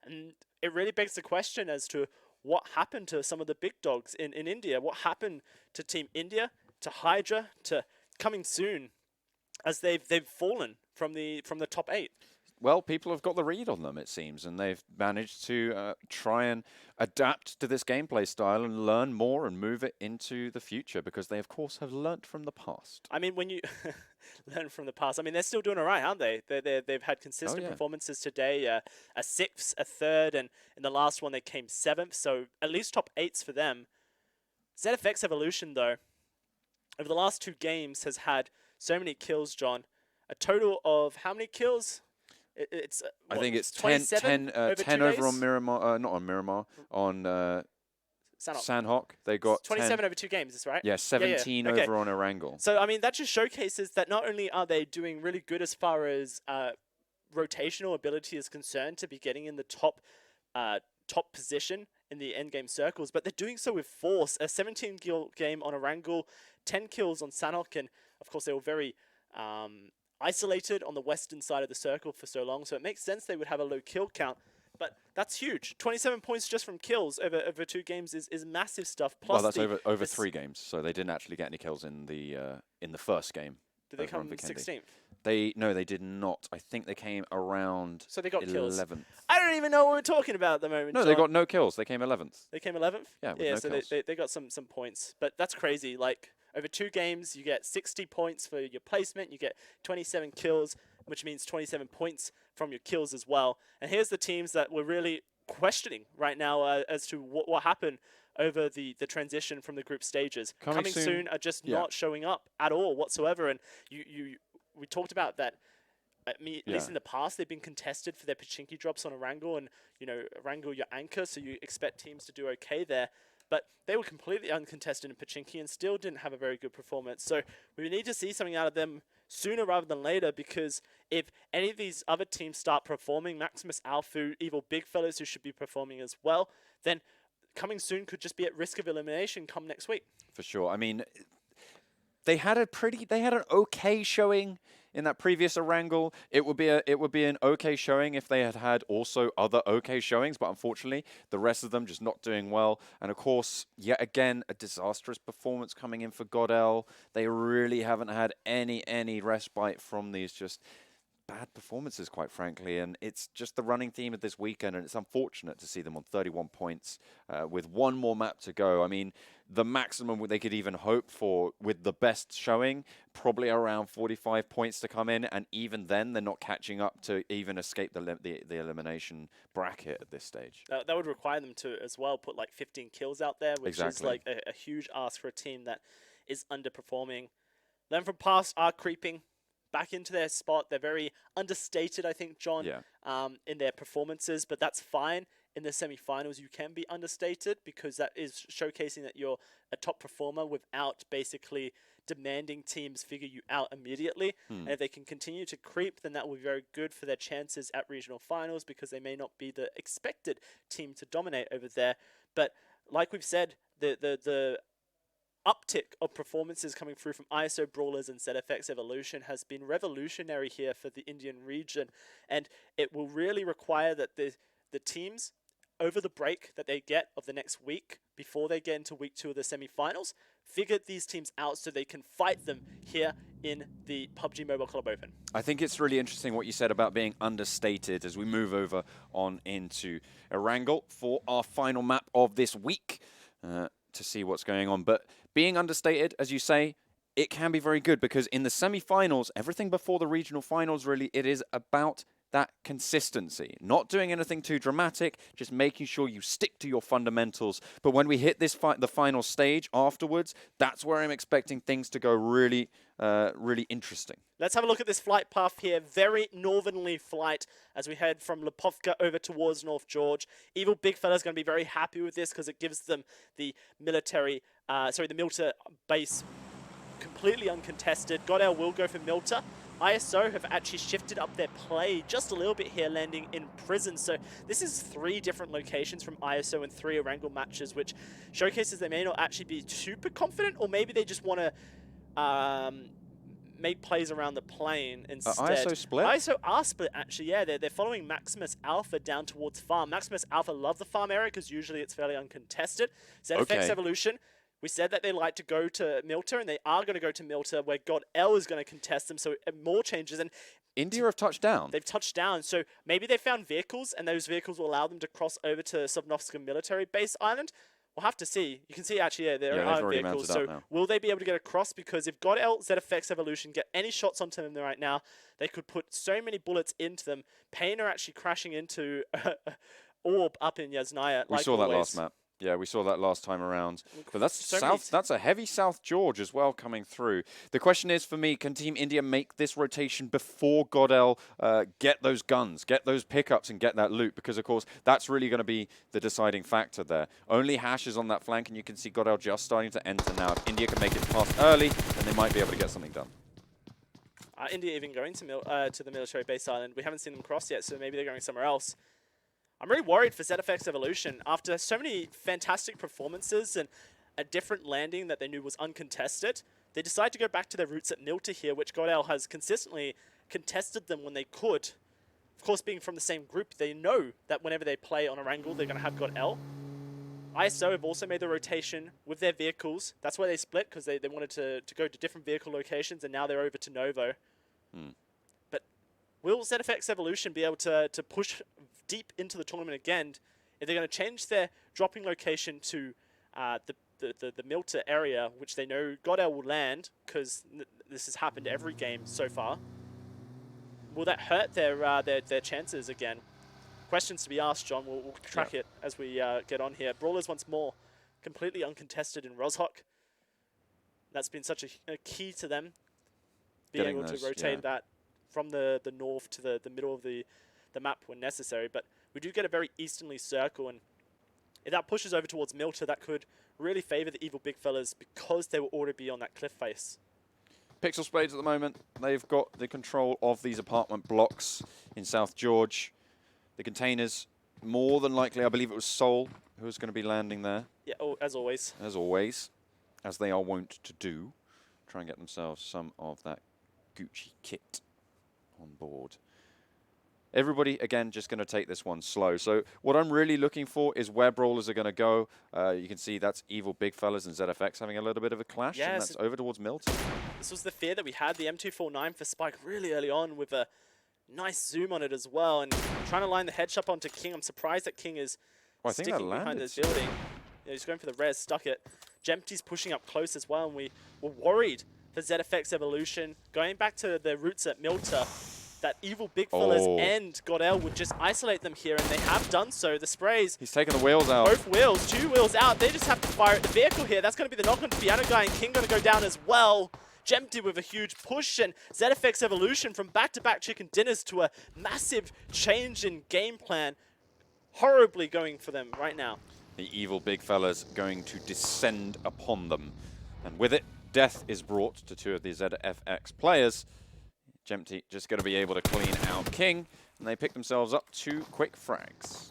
And it really begs the question as to what happened to some of the big dogs in India. What happened to Team India, to HYDRA, to Coming Soon, as they've fallen from the top 8. Well, people have got the read on them, it seems, and they've managed to try and adapt to this gameplay style and learn more and move it into the future, because they, of course, have learnt from the past. I mean, when you learn from the past, I mean, they're still doing all right, aren't they? They've had consistent performances today, a 6th, a 3rd, and in the last one they came 7th, so at least top 8s for them. ZFX Evolution, though, over the last 2 games has had so many kills, John. A total of how many kills? It's I think it's 10 over on Miramar, not on Miramar, on Sanhok. They got 27 over 2 games, is right? Yeah, 17 over on Erangel. So, I mean, that just showcases that not only are they doing really good as far as rotational ability is concerned to be getting in the top position in the endgame circles, but they're doing so with force. A 17-kill game on Erangel, 10 kills on Sanhok, and of course they were very isolated on the western side of the circle for so long, so it makes sense they would have a low kill count, but that's huge. 27 points just from kills over 2 games is massive stuff. Plus, well, that's over 3 games, so they didn't actually get any kills in the first game. Did they come 16th? No, they did not. I think they came around. So they got 11th. kills. I don't even know what we're talking about at the moment. No, John. They got no kills. They came 11th. They came 11th. Yeah, yeah. No So kills. they got some points, but that's crazy. Like over 2 games, you get 60 points for your placement. You get 27 kills, which means 27 points from your kills as well. And here's the teams that we're really questioning right now as to what happened over the transition from the group stages. Coming soon are just not showing up at all whatsoever. And we talked about that. At least in the past, they've been contested for their Pachinki drops on Erangel, and Erangel your anchor, so you expect teams to do okay there. But they were completely uncontested in Pachinki and still didn't have a very good performance. So we need to see something out of them sooner rather than later, because if any of these other teams start performing, Maximus Alpha, Evil Big Fellas, who should be performing as well, then Coming Soon could just be at risk of elimination come next week. For sure. I mean, they had an okay showing in that previous Erangel. It would be an okay showing if they had also other okay showings, but unfortunately the rest of them just not doing well. And of course, yet again, a disastrous performance coming in for GODL. They really haven't had any respite from these just bad performances, quite frankly, and it's just the running theme of this weekend, and it's unfortunate to see them on 31 points with one more map to go. I mean, the maximum they could even hope for with the best showing, probably around 45 points to come in, and even then they're not catching up to even escape the elimination bracket at this stage. That would require them to as well put like 15 kills out there, which is like a huge ask for a team that is underperforming. Then from past are creeping back into their spot. They're very understated, I think, John, in their performances, but that's fine. In the semi-finals, you can be understated because that is showcasing that you're a top performer without basically demanding teams figure you out immediately. And if they can continue to creep, then that will be very good for their chances at regional finals because they may not be the expected team to dominate over there. But like we've said, the uptick of performances coming through from ISO, Brawlers and ZFX Evolution has been revolutionary here for the Indian region, and it will really require that the teams over the break that they get of the next week before they get into week 2 of the semi-finals figure these teams out so they can fight them here in the PUBG Mobile Club Open. I think it's really interesting what you said about being understated as we move over on into Erangel for our final map of this week to see what's going on. But being understated, as you say, it can be very good because in the semi-finals, everything before the regional finals, really, it is about that consistency, not doing anything too dramatic, just making sure you stick to your fundamentals. But when we hit this the final stage afterwards, that's where I'm expecting things to go really, really interesting. Let's have a look at this flight path here. Very northernly flight as we head from Lipovka over towards North George. Evil Big Fella's going to be very happy with this because it gives them the military, the Milta base completely uncontested. GODL will go for Milta. ISO have actually shifted up their play just a little bit here, landing in prison. So this is 3 different locations from ISO and 3 Erangel matches, which showcases they may not actually be super confident, or maybe they just want to make plays around the plane instead. ISO split? ISO are split, actually, yeah. They're following Maximus Alpha down towards farm. Maximus Alpha love the farm area because usually it's fairly uncontested. ZFX Evolution, we said that they like to go to Milta, and they are going to go to Milta, where GODL is going to contest them, so more changes. And India have touched down. They've touched down, so maybe they found vehicles, and those vehicles will allow them to cross over to Sovnovska military base island. We'll have to see. You can see, actually, yeah, there are vehicles, so will they be able to get across? Because if GODL, ZFX Evolution get any shots onto them right now, they could put so many bullets into them. Pain are actually crashing into Orb up in Yasnaya. We saw that last map. Yeah, we saw that last time around. But that's south. That's a heavy South George as well coming through. The question is for me, can Team India make this rotation before GODL get those guns, get those pickups, and get that loot? Because, of course, that's really going to be the deciding factor there. Only Hash is on that flank, and you can see GODL just starting to enter now. If India can make it past early, then they might be able to get something done. India even going to the military base island. We haven't seen them cross yet, so maybe they're going somewhere else. I'm really worried for ZFX Evolution. After so many fantastic performances and a different landing that they knew was uncontested, they decided to go back to their roots at Milta here, which GODL has consistently contested them when they could. Of course, being from the same group, they know that whenever they play on Erangel, they're going to have GODL. ISO have also made the rotation with their vehicles. That's why they split, because they wanted to go to different vehicle locations, and now they're over to Novo. But will ZFX Evolution be able to push deep into the tournament again? If they're going to change their dropping location to the Milta area, which they know GODL will land, because this has happened every game so far, will that hurt their chances again? Questions to be asked, John. We'll track it as we get on here. Brawlers once more, completely uncontested in Rozhok. That's been such a key to them, being able to rotate that from the north to the middle of the map when necessary. But we do get a very easternly circle, and if that pushes over towards Milta, that could really favour the Evil Big Fellas because they will already be on that cliff face. PixL Spades at the moment, they've got the control of these apartment blocks in South George. The containers, more than likely, I believe it was Seoul who was going to be landing there. Yeah, as always. As always, as they are wont to do. Try and get themselves some of that Gucci kit on board. Everybody, again, just going to take this one slow. So what I'm really looking for is where Brawlers are going to go. You can see that's Evil Big Fellas and ZFX having a little bit of a clash, and that's over towards Milton. This was the fear that we had. The M249 for Spike really early on with a Nice zoom on it as well, and trying to line the headshot onto King. I'm surprised that King is I think that sticking behind landed. this building. Yeah, he's going for the res, stuck it. Jempty's pushing up close as well, and we were worried for ZFX Evolution. Going back to their roots at Milta, that evil big fellas and GODL would just isolate them here, and they have done so. The sprays, He's taking the wheels out. both wheels, 2 wheels out. They just have to fire at the vehicle here. That's going to be the knock on Piano Guy, and King going to go down as well. Jempty with a huge push, and ZFX Evolution from back-to-back chicken dinners to a massive change in game plan. Horribly going for them right now. The evil big fellas going to descend upon them. And with it, death is brought to 2 of the ZFX players. Jempty just going to be able to clean out King, and they pick themselves up 2 quick frags.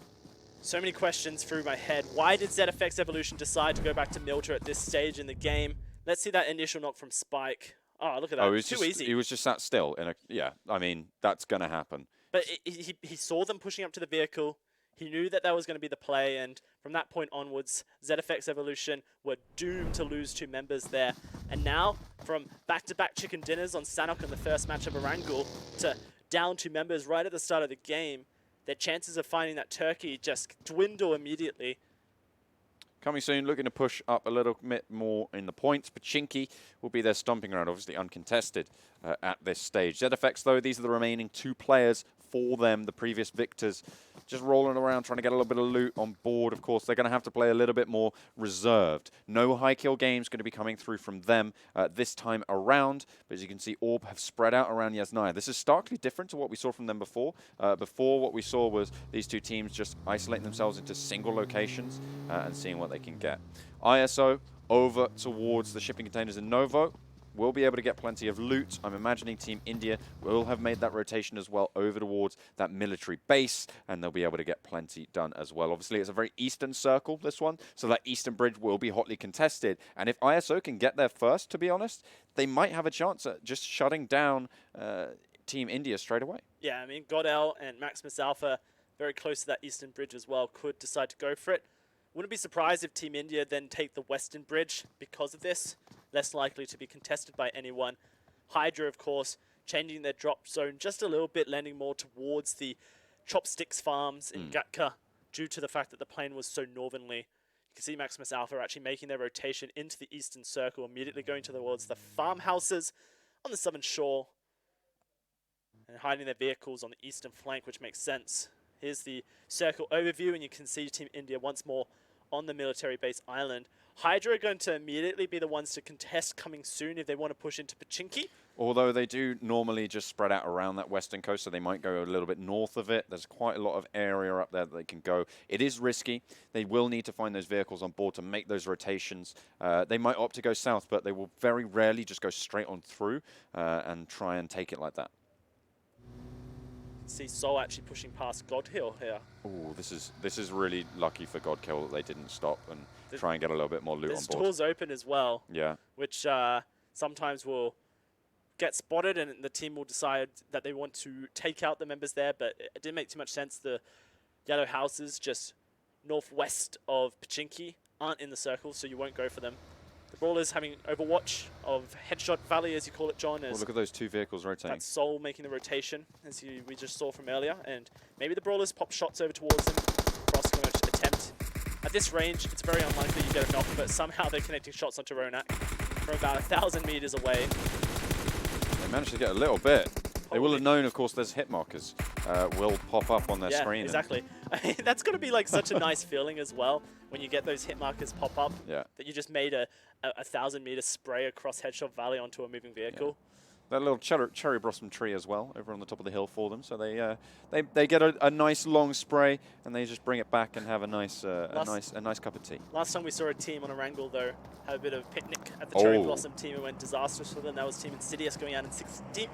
So many questions through my head. Why did ZFX Evolution decide to go back to Milta at this stage in the game? Let's see that initial knock from Spike. Oh, look at that. Too easy. He was just sat still. Yeah, I mean, that's going to happen. But he saw them pushing up to the vehicle. He knew that was going to be the play, and from that point onwards, ZFX Evolution were doomed to lose 2 members there. And now, from back-to-back chicken dinners on Sanhok in the first match of Erangel to down 2 members right at the start of the game, their chances of finding that turkey just dwindle immediately. Coming soon, looking to push up a little bit more in the points. Pachinki will be their stomping ground, obviously uncontested at this stage. ZFX, though, these are the remaining 2 players for them, the previous victors, just rolling around trying to get a little bit of loot on board. Of course, they're going to have to play a little bit more reserved. No high kill games going to be coming through from them this time around. But as you can see, Orb have spread out around Yasnaya. This is starkly different to what we saw from them before. Before, what we saw was these 2 teams just isolating themselves into single locations and seeing what they can get. ISO over towards the shipping containers in Novo. Will be able to get plenty of loot. I'm imagining Team India will have made that rotation as well over towards that military base, and they'll be able to get plenty done as well. Obviously, it's a very eastern circle, this one, so that eastern bridge will be hotly contested. And if ISO can get there first, to be honest, they might have a chance at just shutting down Team India straight away. Yeah, I mean, GODL and Maximus Alpha, very close to that eastern bridge as well, could decide to go for it. Wouldn't be surprised if Team India then take the western bridge because of this. Less likely to be contested by anyone. HYDRA, of course, changing their drop zone just a little bit, landing more towards the Chopsticks farms in Gatka due to the fact that the plane was so northernly. You can see Maximus Alpha actually making their rotation into the eastern circle, immediately going towards the farmhouses on the southern shore and hiding their vehicles on the eastern flank, which makes sense. Here's the circle overview, and you can see Team India once more on the military base island. HYDRA are going to immediately be the ones to contest coming soon if they want to push into Pachinki. Although they do normally just spread out around that western coast, so they might go a little bit north of it. There's quite a lot of area up there that they can go. It is risky. They will need to find those vehicles on board to make those rotations. They might opt to go south, but they will very rarely just go straight on through and try and take it like that. See Sol actually pushing past Godhill here. Oh, this is really lucky for Godkill that they didn't stop and try and get a little bit more loot on There's board. doors open as well. Yeah. Which sometimes will get spotted, and the team will decide that they want to take out the members there, but it didn't make too much sense. The yellow houses just northwest of Pachinki aren't in the circle, so you won't go for them. The Brawlers having overwatch of Headshot Valley, as you call it, John. Well, look at those 2 vehicles rotating. That's Sol making the rotation, as we just saw from earlier. And maybe the Brawlers pop shots over towards them. Frost going to attempt. At this range, it's very unlikely you get a knock, but somehow they're connecting shots onto Ronak from about 1,000 meters away. They managed to get a little bit. They will have known, of course, there's hit markers will pop up on their screen. Yeah, exactly. That's going to be like such a nice feeling as well when you get those hit markers pop up. Yeah. That you just made a 1,000-meter spray across Headshot Valley onto a moving vehicle. Yeah. That little cherry blossom tree as well over on the top of the hill for them. So they get a nice long spray and they just bring it back and have a nice nice cup of tea. Last time we saw a team on Erangel though have a bit of picnic at the cherry blossom team. It went disastrous for them. That was Team Insidious going out in 16th.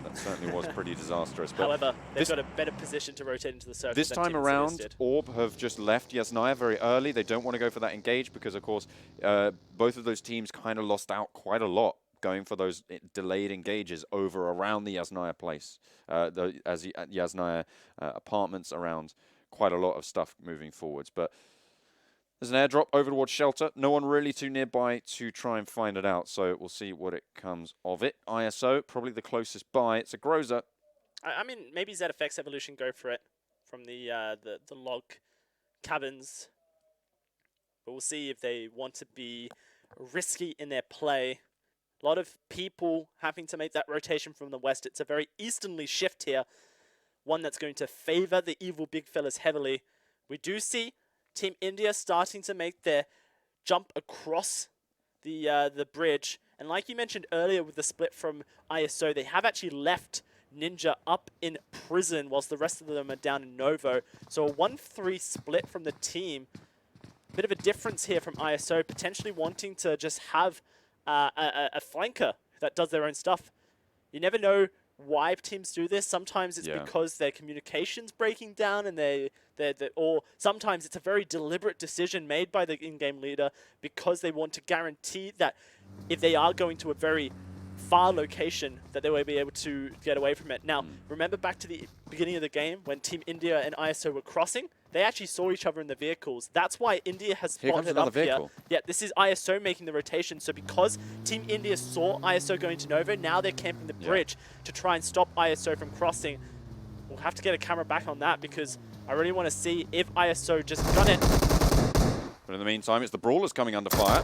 That certainly was pretty disastrous. But however, they've got a better position to rotate into the circle. This time around, Orb have just left Yasnaya very early. They don't want to go for that engage because, of course, both of those teams kind of lost out quite a lot going for those delayed engages over around the Yasnaya place, Yasnaya apartments around quite a lot of stuff moving forwards. But there's an airdrop over towards shelter. No one really too nearby to try and find it out, so we'll see what it comes of it. ISO, probably the closest by. It's a Groza. I mean, maybe ZFX Evolution go for it from the log cabins. But we'll see if they want to be risky in their play. A lot of people having to make that rotation from the west. It's a very easternly shift here. One that's going to favor the evil big fellas heavily. We do see Team India starting to make their jump across the bridge. And like you mentioned earlier with the split from ISO, they have actually left Ninja up in prison whilst the rest of them are down in Novo. So a 1-3 split from the team. Bit of a difference here from ISO, potentially wanting to just have a flanker that does their own stuff. You never know why teams do this. Sometimes it's because their communication's breaking down and or sometimes it's a very deliberate decision made by the in-game leader because they want to guarantee that if they are going to a very far location that they will be able to get away from it. Now, remember back to the beginning of the game when Team India and ISO were crossing? They actually saw each other in the vehicles. That's why India has spotted up here. Yeah, this is ISO making the rotation. So because Team India saw ISO going to Novo, now they're camping the bridge to try and stop ISO from crossing. We'll have to get a camera back on that because I really want to see if ISO just gun it. But in the meantime, it's the Brawlers coming under fire.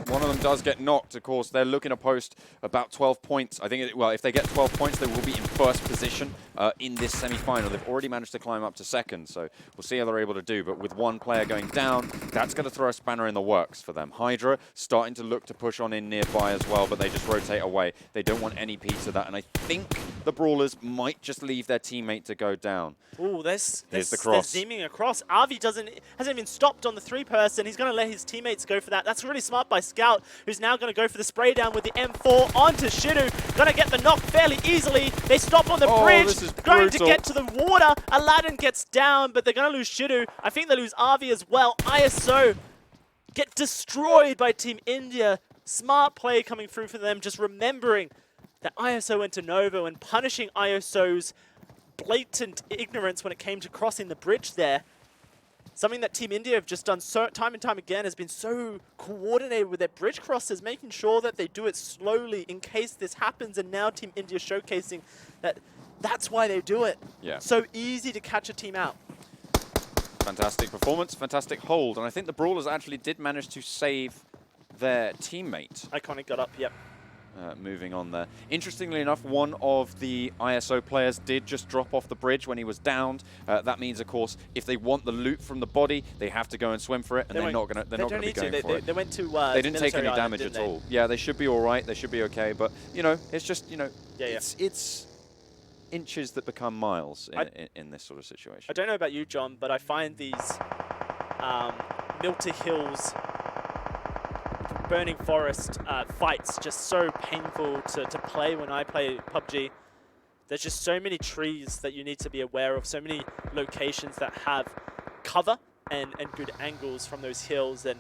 One of them does get knocked. Of course, they're looking to post about 12 points. I think, well, if they get 12 points, they will be in first position in this semi-final. They've already managed to climb up to second, so we'll see how they're able to do. But with one player going down, that's going to throw a spanner in the works for them. HYDRA starting to look to push on in nearby as well, but they just rotate away. They don't want any piece of that, and I think the Brawlers might just leave their teammate to go down. Ooh, there's the cross. They're zooming across. Avi hasn't even stopped on the 3-person. He's going to let his teammates go for that. That's really smart by Scout, who's now going to go for the spray down with the M4 onto Shidu. Going to get the knock fairly easily. They stop on the bridge. This is going to get to the water. Aladdin gets down, but they're going to lose Shidu. I think they lose Avi as well. ISO get destroyed by Team India. Smart play coming through for them, just remembering that ISO went to Novo and punishing ISO's blatant ignorance when it came to crossing the bridge there. Something that Team India have just done so time and time again has been so coordinated with their bridge crosses, making sure that they do it slowly in case this happens. And now Team India showcasing that that's why they do it. Yeah. So easy to catch a team out. Fantastic performance, fantastic hold. And I think the Brawlers actually did manage to save their teammate. Iconic got up, yep. Moving on there. Interestingly enough, one of the ISO players did just drop off the bridge when he was downed. That means, of course, if they want the loot from the body, they have to go and swim for it, and they're not going to be going for it. They went to they didn't take any island, damage at all. Yeah, they should be all right. They should be okay. But you know, it's just it's inches that become miles in this sort of situation. I don't know about you, John, but I find these Milton Hills Burning Forest fights just so painful to play when I play PUBG. There's just so many trees that you need to be aware of, so many locations that have cover and good angles from those hills. And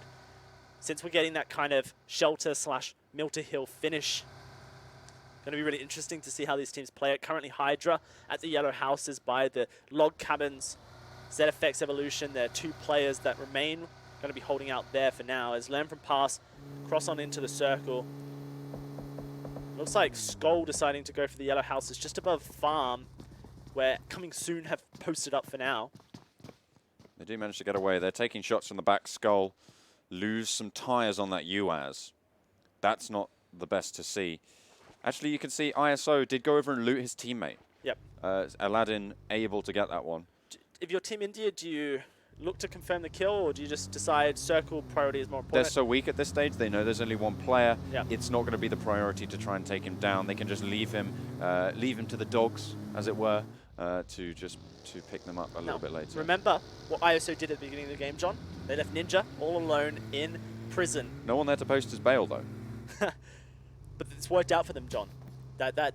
since we're getting that kind of shelter / Milton Hill finish, going to be really interesting to see how these teams play it. Currently HYDRA at the yellow houses by the log cabins. ZFX Evolution, there are 2 players that remain going to be holding out there for now as learn from pass, cross on into the circle. Looks like SKUL deciding to go for the yellow houses just above farm, where coming soon have posted up for now. They do manage to get away. They're taking shots from the back. SKUL lose some tires on that UAZ. That's not the best to see. Actually, you can see ISO did go over and loot his teammate. Yep. Aladdin able to get that one. If you're Team India, do you look to confirm the kill, or do you just decide circle priority is more important? They're so weak at this stage. They know there's only one player. Yeah. It's not going to be the priority to try and take him down. They can just leave him to the dogs, as it were, to pick them up a little bit later. Remember what ISO did at the beginning of the game, John? They left Ninja all alone in prison. No one there to post his bail, though. But it's worked out for them, John. That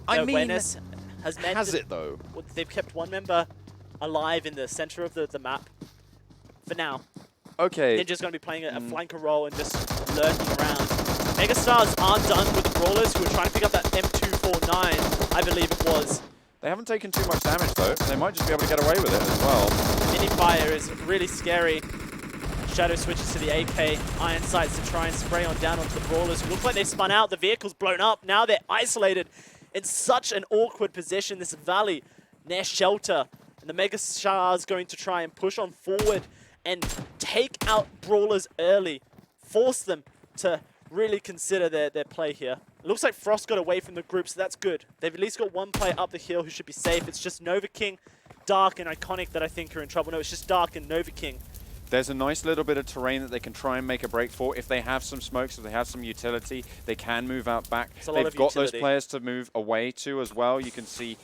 awareness has meant. Has it though? Well, they've kept one member alive in the center of the map for now. Okay. Ninja's going to be playing a flanker role and just lurking around. MegaStars are done with the Brawlers, who are trying to pick up that M249, I believe it was. They haven't taken too much damage though. They might just be able to get away with it as well. Mini fire is really scary. Shadow switches to the AK, iron sights to try and spray on down onto the Brawlers, who look like they spun out. The vehicle's blown up. Now they're isolated in such an awkward position. This valley near shelter. And the MegaStars going to try and push on forward and take out Brawlers early. Force them to really consider their play here. It looks like Frost got away from the group, so that's good. They've at least got one player up the hill who should be safe. It's just Nova King, Dark, and Iconic that I think are in trouble. No, it's just Dark and Nova King. There's a nice little bit of terrain that they can try and make a break for. If they have some smokes, if they have some utility, they can move out back. They've got those players to move away to as well. You can see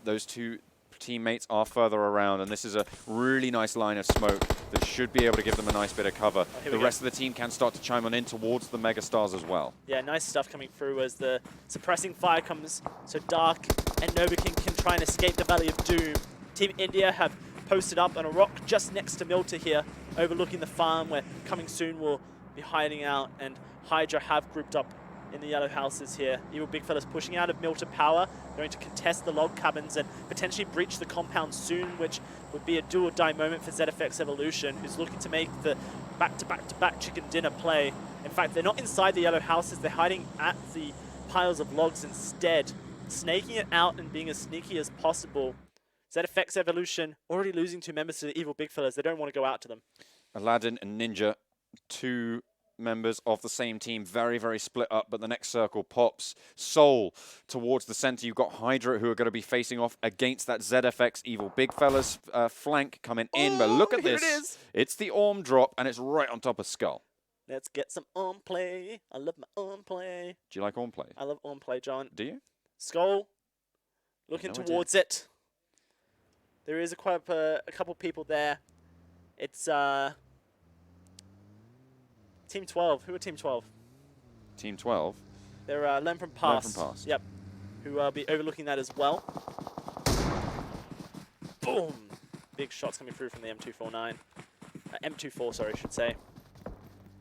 those two teammates are further around, and this is a really nice line of smoke that should be able to give them a nice bit of cover. The rest of the team can start to chime on in towards the MegaStars as well. Yeah, nice stuff coming through as the suppressing fire comes, so Dark and Nova King can try and escape the Valley of Doom. Team India have posted up on a rock just next to Milta here, overlooking the farm where coming soon will be hiding out, and HYDRA have grouped up in the yellow houses here. Evil Big Fellas pushing out of Milta Power, going to contest the log cabins and potentially breach the compound soon, which would be a do-or-die moment for ZFX Evolution, who's looking to make the back-to-back-to-back chicken dinner play. In fact, they're not inside the yellow houses, they're hiding at the piles of logs instead, snaking it out and being as sneaky as possible. ZFX Evolution already losing 2 members to the Evil Big Fellas. They don't want to go out to them. Aladdin and Ninja, 2 members of the same team, very, very split up, but the next circle pops. Soul towards the center. You've got HYDRA, who are going to be facing off against that ZFX Evil Big Fellas flank coming in, but look at this. It is. It's the Orm drop, and it's right on top of SKUL. Let's get some Orm play. I love my Orm play. Do you like Orm play? I love Orm play, John. Do you? SKUL looking towards it. There is quite a couple people there. It's Team 12. Who are Team 12? Team 12? They're Learn from Pass. Learn from Pass. Yep. Who will be overlooking that as well. Boom! Big shots coming through from the M249. M24, sorry, I should say.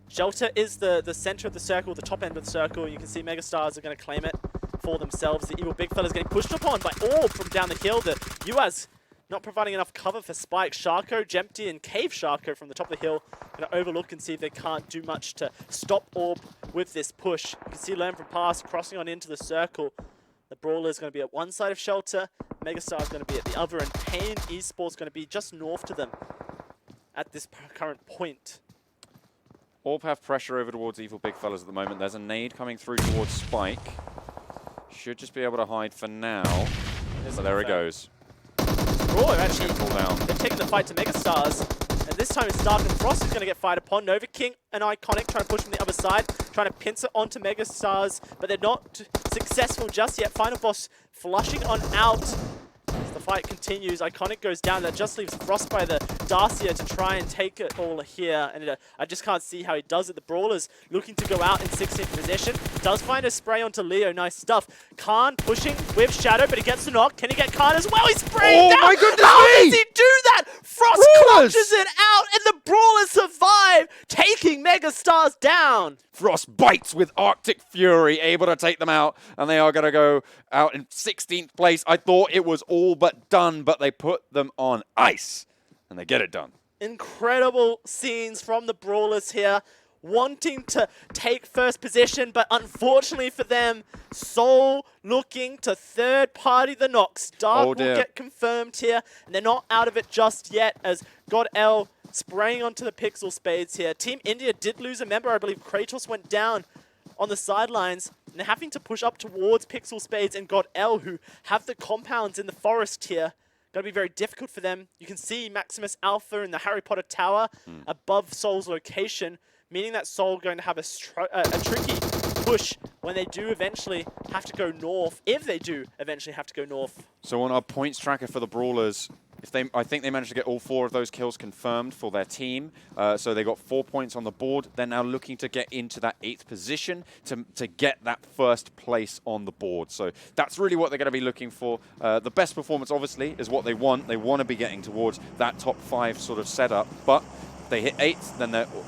Shelter is the center of the circle, the top end of the circle. You can see MegaStars are going to claim it for themselves. The Evil Big Fella's getting pushed upon by Orb from down the hill. The UAS not providing enough cover for Spike. Sharko, Jempty, and Cave Sharko from the top of the hill going to overlook and see if they can't do much to stop Orb with this push. You can see Learn from Pass crossing on into the circle. The Brawler is going to be at one side of Shelter. MegaStar is going to be at the other, and Pain eSports going to be just north to them at this current point. Orb have pressure over towards Evil Big Fellas at the moment. There's a nade coming through towards Spike. Should just be able to hide for now. But there it goes. Brawler actually, they've taken the fight to MegaStars. And this time it's Dark and Frost who's going to get fired upon. Nova King and Iconic trying to push from the other side, trying to pincer onto MegaStars, but they're not successful just yet. Final Boss flushing on out. As the fight continues, Iconic goes down. That just leaves Frost by the Darcia to try and take it all here. And I just can't see how he does it. The Brawler's looking to go out in 16th position. Does find a spray onto Leo. Nice stuff. Khan pushing with Shadow, but he gets the knock. Can he get Khan as well? He's spraying down. Oh my goodness How me! does he do that? Frost clutches it out, and the Brawlers survive, taking MegaStars down. Frost bites with Arctic Fury, able to take them out, and they are going to go out in 16th place. I thought it was all but done, but they put them on ice, and they get it done. Incredible scenes from the Brawlers here, wanting to take first position, but unfortunately for them, Soul looking to third party the knocks. Dark will get confirmed here, and they're not out of it just yet as GODL spraying onto the PixL Spades here. Team India did lose a member. I believe Kratos went down on the sidelines, and they're having to push up towards PixL Spades and GODL, who have the compounds in the forest here. Going to be very difficult for them. You can see Maximus Alpha in the Harry Potter Tower above Soul's location, meaning that Soul going to have a tricky push when they do eventually have to go north, if they do eventually have to go north. So on our points tracker for the Brawlers, I think they managed to get all 4 of those kills confirmed for their team. So they got 4 points on the board. They're now looking to get into that 8th position to get that first place on the board. So that's really what they're going to be looking for. The best performance, obviously, is what they want. They want to be getting towards that top 5 sort of setup. But if they hit 8th,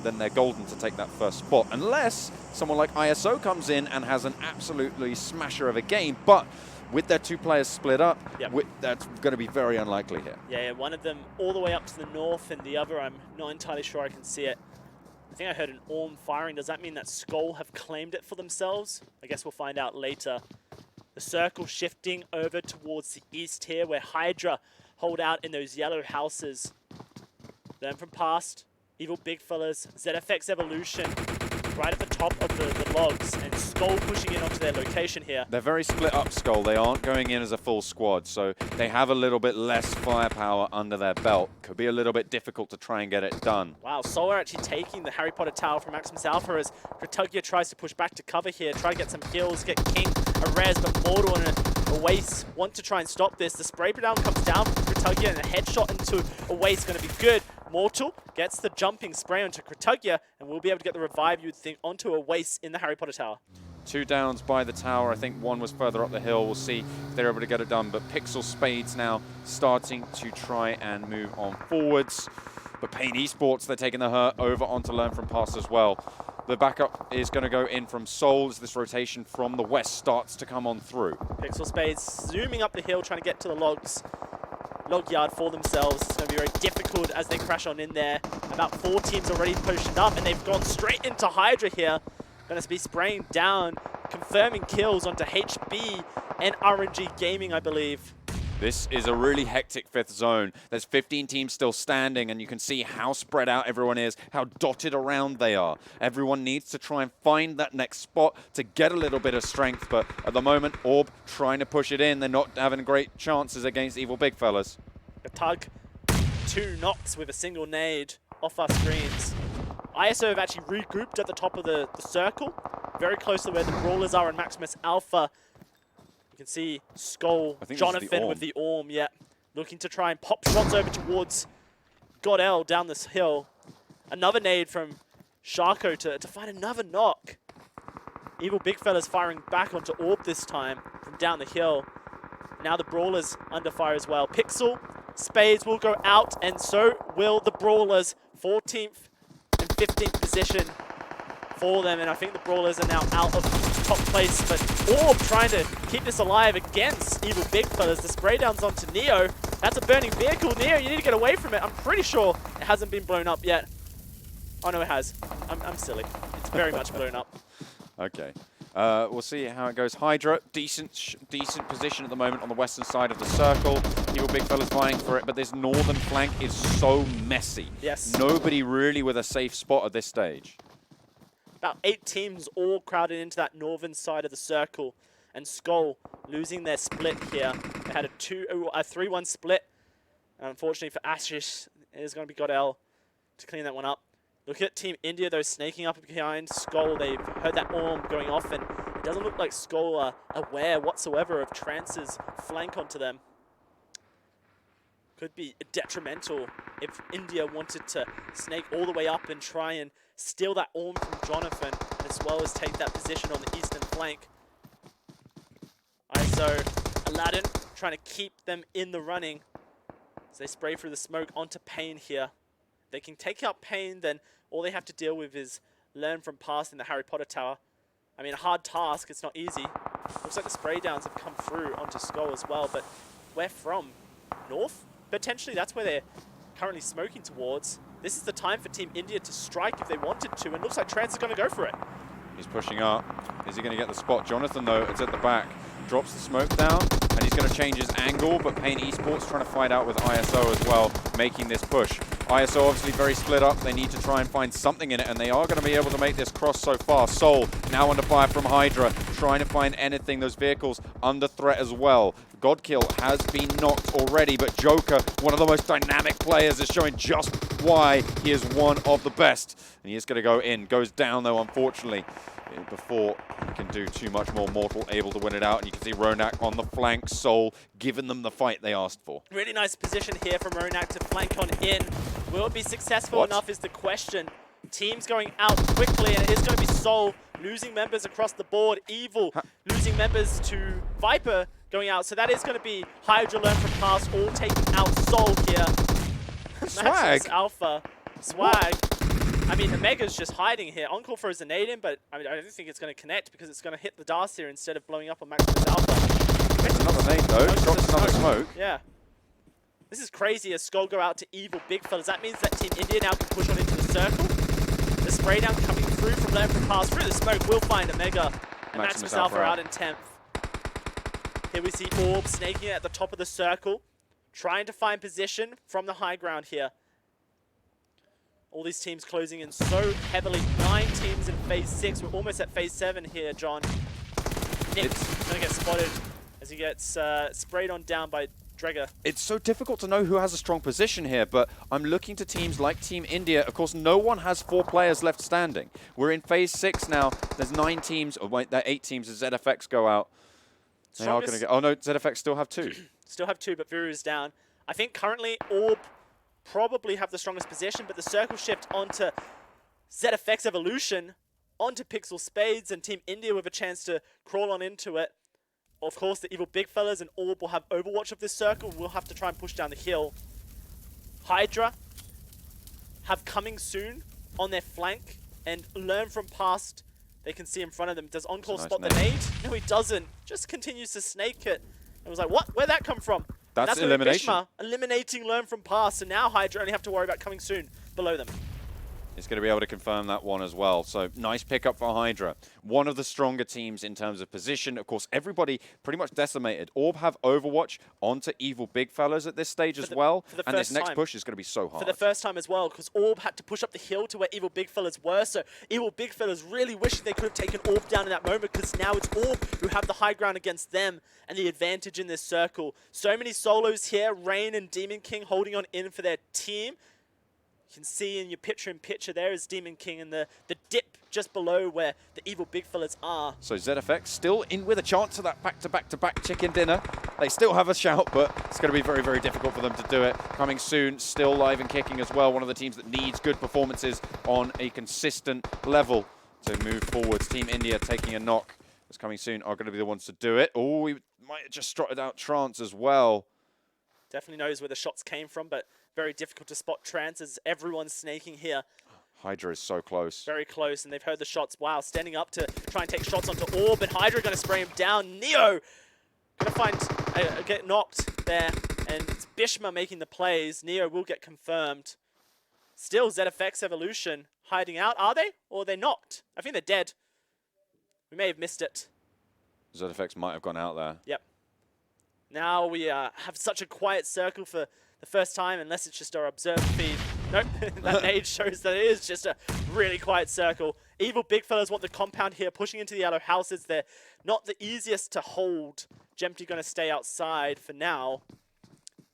then they're golden to take that first spot. Unless someone like ISO comes in and has an absolutely smasher of a game. But with their 2 players split up, that's going to be very unlikely here. Yeah, one of them all the way up to the north, and the other, I'm not entirely sure I can see it. I think I heard an Orm firing. Does that mean that SKUL have claimed it for themselves? I guess we'll find out later. The circle shifting over towards the east here, where HYDRA hold out in those yellow houses. Learn from past, Evil Big Fellas, ZFX Evolution, right at the top of the logs, and SKUL pushing in onto their location here. They're very split up, SKUL. They aren't going in as a full squad, so they have a little bit less firepower under their belt. Could be a little bit difficult to try and get it done. Wow, SKUL are actually taking the Harry Potter tower from Maximus Alpha as Kritugia tries to push back to cover here, try to get some kills, get King a res, but Mortal and a Waste want to try and stop this. The spray down comes down from Kritugia, and a headshot into a Waste is going to be good. Mortal gets the jumping spray onto Kritugia, and we'll be able to get the revive, you'd think, onto a Waste in the Harry Potter tower. 2 downs by the tower. I think one was further up the hill. We'll see if they're able to get it done. But PixL Spades now starting to try and move on forwards. But Pain Esports, they're taking the hurt over onto Learn from Past as well. The backup is going to go in from Seoul as this rotation from the west starts to come on through. PixL Spades zooming up the hill, trying to get to the log yard for themselves. It's going to be very difficult as they crash on in there. About 4 teams already pushed up, and they've gone straight into HYDRA here. Going to be spraying down, confirming kills onto HB and RNG Gaming, I believe. This is a really hectic 5th zone. There's 15 teams still standing, and you can see how spread out everyone is, how dotted around they are. Everyone needs to try and find that next spot to get a little bit of strength, but at the moment, Orb trying to push it in. They're not having great chances against Evil Big Fellas. A tug, 2 knocks with a single nade off our screens. ISO have actually regrouped at the top of the circle, very close to where the Brawlers are and Maximus Alpha. You can see SKUL, Jonathan with the Orm, yeah, looking to try and pop shots over towards GODL down this hill. Another nade from Sharko to find another knock. Evil Big Fella's firing back onto Orb this time from down the hill. Now the Brawlers under fire as well. PixL Spades will go out, and so will the Brawlers. 14th and 15th position for them, and I think the Brawlers are now out of top place, but Orb trying to keep this alive against Evil Big Fellas. The spray down's onto Neo. That's a burning vehicle. Neo, you need to get away from it. I'm pretty sure it hasn't been blown up yet. Oh no, it has. I'm silly. It's very much blown up. Okay. We'll see how it goes. HYDRA, decent position at the moment on the western side of the circle. Evil Big Fella's vying for it, but this northern flank is so messy. Yes. Nobody really with a safe spot at this stage. About 8 teams all crowded into that northern side of the circle, and SKUL losing their split here. They had a 3-1 split. And unfortunately for Ashish, it is going to be GODL to clean that one up. Look at Team India, though, snaking up behind SKUL. They've heard that Orm going off, and it doesn't look like SKUL are aware whatsoever of Trance's flank onto them. Could be detrimental if India wanted to snake all the way up and try and steal that Orm from Jonathan, as well as take that position on the eastern flank. ISO, Aladdin trying to keep them in the running as they spray through the smoke onto Pain here. They can take out Pain, then all they have to deal with is learn from past in the Harry Potter tower. I mean, a hard task, it's not easy. Looks like the spray downs have come through onto SKUL as well, but where from? North? Potentially that's where they're currently smoking towards. This is the time for Team India to strike if they wanted to, and looks like Trance is going to go for it. He's pushing up. Is he going to get the spot? Jonathan, though, it's at the back. Drops the smoke down, and he's going to change his angle, but Pain Esports trying to fight out with ISO as well, making this push. ISO obviously very split up. They need to try and find something in it, and they are going to be able to make this cross so far. Soul now under fire from HYDRA, trying to find anything. Those vehicles under threat as well. Godkill has been knocked already, but Joker, one of the most dynamic players, is showing just why he is one of the best. And he is going to go in. Goes down, though, unfortunately, before he can do too much more. Mortal able to win it out, and you can see Ronak on the flank. Soul giving them the fight they asked for. Really nice position here from Ronak to flank on in. Will it be successful enough is the question. Teams going out quickly, and it is going to be Soul losing members across the board. Evil losing members to Viper going out. So that is going to be HYDRA, Learn from Past, all taking out Soul here. Maximus Alpha. Swag. I mean, the Mega's just hiding here. Encore throws a nade in, but I mean, I don't think it's going to connect because it's going to hit the Darcy instead of blowing up on Maximus Alpha. There's another nade, though. Drops another smoke. Yeah. This is crazy as SKUL go out to Evil Big Fellas. That means that Team India now can push on into the circle. The spray down coming through from Learn from Past through the smoke will find a Mega. And Maximus Alpha out in 10th. Here we see Orb snaking at the top of the circle, trying to find position from the high ground here. All these teams closing in so heavily. 9 teams in phase 6. We're almost at phase 7 here, John. Nick's going to get spotted as he gets sprayed on down by Dreger. It's so difficult to know who has a strong position here, but I'm looking to teams like Team India. Of course, no one has 4 players left standing. We're in phase 6 now. There's 9 teams, or wait, there are 8 teams as ZFX go out. They are going to get... Oh no, ZFX still have 2. Still have 2, but Viru is down. I think currently Orb probably have the strongest position, but the circle shift onto ZFX Evolution, onto PixL Spades, and Team India with a chance to crawl on into it. Of course, the evil big fellas and Orb will have overwatch of this circle. We'll have to try and push down the hill. HYDRA have coming soon on their flank and learn from past. They can see in front of them. Does Encore spot the nade? No, he doesn't. Just continues to snake it. It was like, what? Where'd that come from? That's elimination. Bishma eliminating learn from past, so now HYDRA only have to worry about coming soon below them. He's going to be able to confirm that one as well. So nice pickup for HYDRA. One of the stronger teams in terms of position. Of course, everybody pretty much decimated. Orb have Overwatch onto evil big fellas at this stage as well. And this next push is going to be so hard. For the first time as well, because Orb had to push up the hill to where evil big fellas were. So evil big fellas really wishing they could have taken Orb down in that moment, because now it's Orb who have the high ground against them and the advantage in this circle. So many solos here. Rain and Demon King holding on in for their team. You can see in your picture-in-picture there is Demon King and the dip just below where the evil big fellas are. So ZFX still in with a chance of that back-to-back-to-back chicken dinner. They still have a shout, but it's going to be very, very difficult for them to do it. Coming soon, still live and kicking as well. One of the teams that needs good performances on a consistent level to move forwards. Team India taking a knock. It's coming soon are going to be the ones to do it. Oh, we might have just trotted out Trance as well. Definitely knows where the shots came from, but very difficult to spot Trance as everyone's snaking here. HYDRA is so close. Very close, and they've heard the shots. Wow, standing up to try and take shots onto Orb, and HYDRA going to spray him down. Neo going to get knocked there, and it's Bishma making the plays. Neo will get confirmed. Still ZFX Evolution hiding out. Are they? Or are they knocked? I think they're dead. We may have missed it. ZFX might have gone out there. Yep. Now we have such a quiet circle for the first time, unless it's just our observer feed. Nope, that nade shows that it is just a really quiet circle. Evil big fellas want the compound here, pushing into the yellow houses. They're not the easiest to hold. Jempty going to stay outside for now.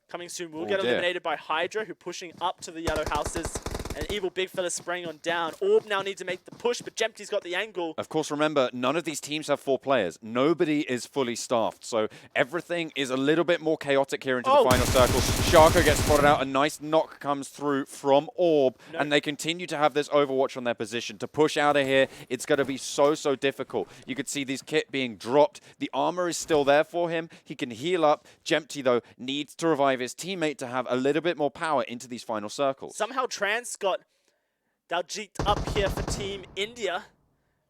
Coming soon, we'll get eliminated by HYDRA, who pushing up to the yellow houses. And evil big fella spraying on down. Orb now needs to make the push, but Jempty's got the angle. Of course, remember, none of these teams have 4 players. Nobody is fully staffed, so everything is a little bit more chaotic here into the final circle. Sharko gets spotted out. A nice knock comes through from Orb, and they continue to have this overwatch on their position. To push out of here, it's going to be so, so difficult. You could see this kit being dropped. The armor is still there for him. He can heal up. Jempty, though, needs to revive his teammate to have a little bit more power into these final circles. Somehow Trance got Daljit up here for Team India.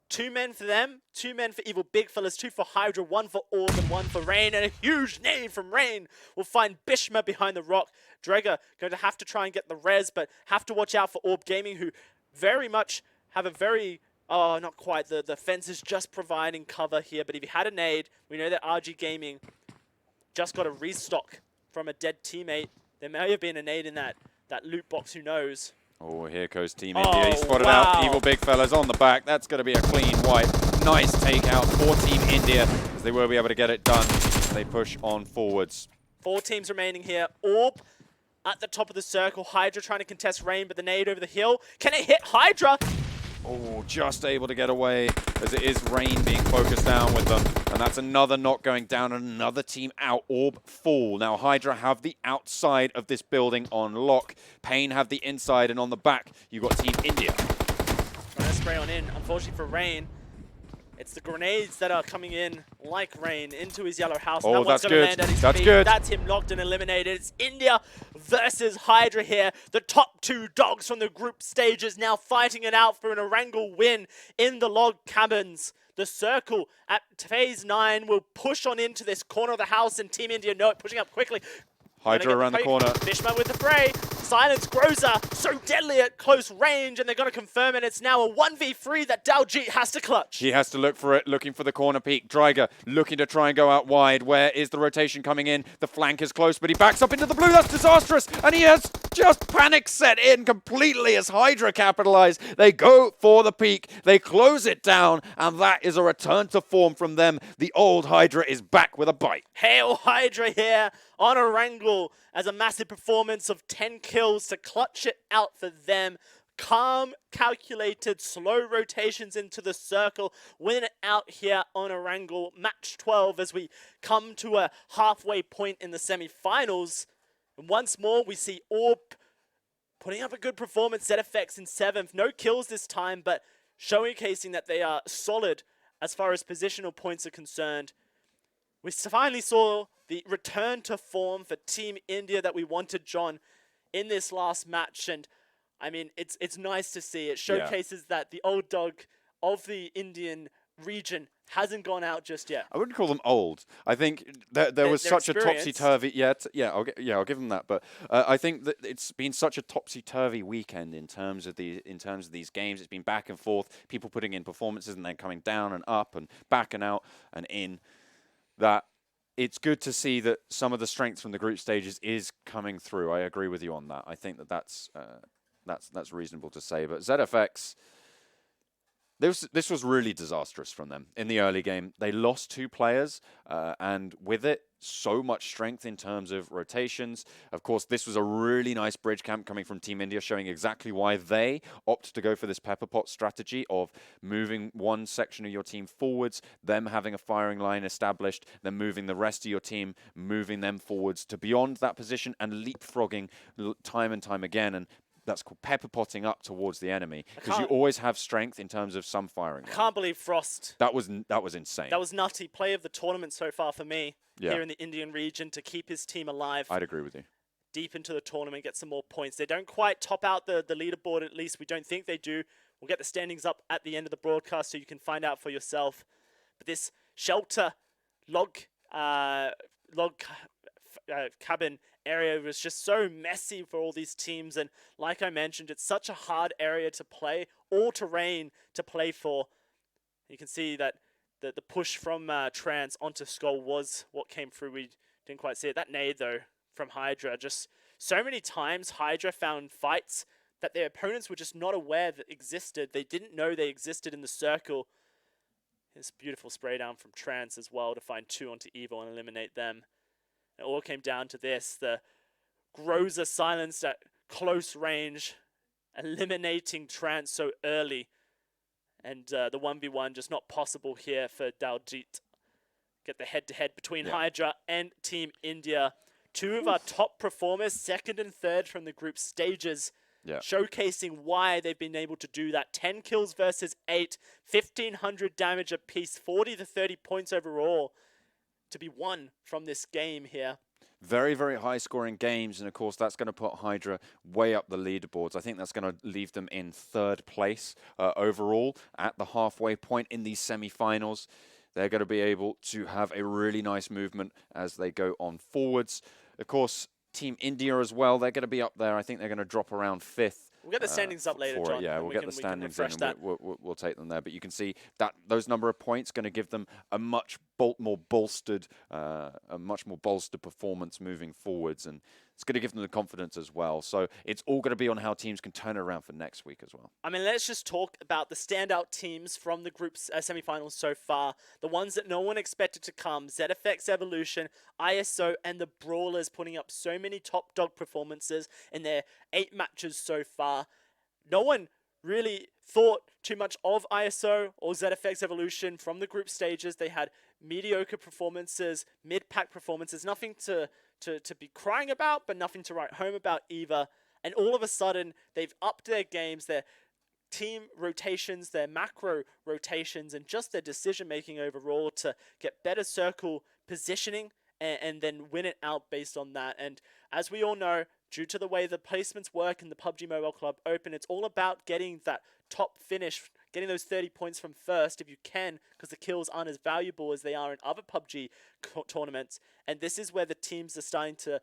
2 men for them, 2 men for evil big fellas, 2 for HYDRA, 1 for Orb and 1 for Rain, and a huge nade from Rain. We'll find Bishma behind the rock. Dreger going to have to try and get the res, but have to watch out for Orb Gaming, who very much have a very, not quite, the fence is just providing cover here, but if he had a nade, we know that RG Gaming just got a restock from a dead teammate. There may have been a nade in that loot box, who knows. Oh, here goes Team India. He spotted out evil big fellas on the back. That's going to be a clean wipe. Nice takeout for Team India, as they will be able to get it done. They push on forwards. 4 teams remaining here. Orb at the top of the circle. HYDRA trying to contest Rain, but the nade over the hill. Can it hit HYDRA? Oh, just able to get away, as it is Rain being focused down with them. And that's another knock going down, and another team out. Orb full. Now, HYDRA have the outside of this building on lock. Pain have the inside, and on the back, you've got Team India. Trying to spray on in. Unfortunately for Rain, it's the grenades that are coming in like rain into his yellow house. Oh, that's good. That's good. That's him locked and eliminated. It's India versus HYDRA here. The top 2 dogs from the group stages now fighting it out for an Erangel win in the log cabins. The circle at phase 9 will push on into this corner of the house, and Team India know it, pushing up quickly. HYDRA around the corner. Bishma with the fray. silence Groza, so deadly at close range, and they're going to confirm it. It's now a 1v3 that Daljeet has to clutch. He has to look for it, looking for the corner peak. Dreiger looking to try and go out wide. Where is the rotation coming in? The flank is close, but he backs up into the blue. That's disastrous, and he has just panic set in completely as HYDRA capitalize. They go for the peak, they close it down, and that is a return to form from them. The old HYDRA is back with a bite. Hail HYDRA here on Erangel as a massive performance of 10 kills to clutch it out for them. Calm, calculated, slow rotations into the circle. Win it out here on Erangel. Match 12 as we come to a halfway point in the semi-finals. And once more, we see Orb putting up a good performance. ZFX in 7th. No kills this time, but showcasing that they are solid as far as positional points are concerned. We finally saw the return to form for Team India that we wanted, John, in this last match. And, I mean, it's nice to see. It showcases that the old dog of the Indian region hasn't gone out just yet. I wouldn't call them old. I think there was such a topsy-turvy. I'll give them that. But I think that it's been such a topsy-turvy weekend in terms of these games. It's been back and forth. People putting in performances and then coming down and up and back and out and in. That it's good to see that some of the strength from the group stages is coming through. I agree with you on that. I think that's reasonable to say. But ZFX. This was really disastrous from them in the early game. They lost 2 players, and with it, so much strength in terms of rotations. Of course, this was a really nice bridge camp coming from Team India, showing exactly why they opt to go for this pepper pot strategy of moving one section of your team forwards, them having a firing line established, then moving the rest of your team, moving them forwards to beyond that position and leapfrogging time and time again. And that's called pepper potting up towards the enemy, because you always have strength in terms of some firing. I can't believe Frost. That was insane. That was nutty. Play of the tournament so far for me here in the Indian region to keep his team alive. I'd agree with you. Deep into the tournament, get some more points. They don't quite top out the leaderboard, at least we don't think they do. We'll get the standings up at the end of the broadcast so you can find out for yourself. But this shelter log cabin area was just so messy for all these teams, and like I mentioned, it's such a hard area to play, all terrain to play for. You can see that the push from Trance onto SKUL was what came through. We didn't quite see it. That nade though from HYDRA, just so many times HYDRA found fights that their opponents were just not aware that existed. They didn't know they existed in the circle. This beautiful spray down from Trance as well to find 2 onto Evo and eliminate them. It all came down to this. The Groza silenced at close range, eliminating Trance so early. And the 1v1 just not possible here for Daljeet. Get the head-to-head between HYDRA and Team India. 2 of our top performers, 2nd and 3rd from the group stages, showcasing why they've been able to do that. 10 kills versus 8, 1,500 damage apiece, 40 to 30 points overall to be won from this game here. Very, very high-scoring games, and of course that's going to put HYDRA way up the leaderboards. I think that's going to leave them in 3rd place overall at the halfway point in these semi-finals. They're going to be able to have a really nice movement as they go on forwards. Of course, Team India as well, they're going to be up there. I think they're going to drop around 5th. We'll get the standings up later, John. Yeah, we'll get the standings in and we'll take them there. But you can see that those number of points going to give them a much more bolstered performance moving forwards, and it's going to give them the confidence as well. So it's all going to be on how teams can turn it around for next week as well. I mean, let's just talk about the standout teams from the group's semifinals so far. The ones that no one expected to come: ZFX Evolution, ISO, and the Brawlers, putting up so many top dog performances in their 8 matches so far. No one really thought too much of ISO or ZFX Evolution from the group stages. They had mediocre performances, mid-pack performances, nothing to be crying about, but nothing to write home about either. And all of a sudden, they've upped their games, their team rotations, their macro rotations, and just their decision-making overall to get better circle positioning and then win it out based on that. And as we all know, due to the way the placements work in the PUBG Mobile Club Open, it's all about getting that top finish, getting those 30 points from first if you can, because the kills aren't as valuable as they are in other PUBG tournaments. And this is where the teams are starting to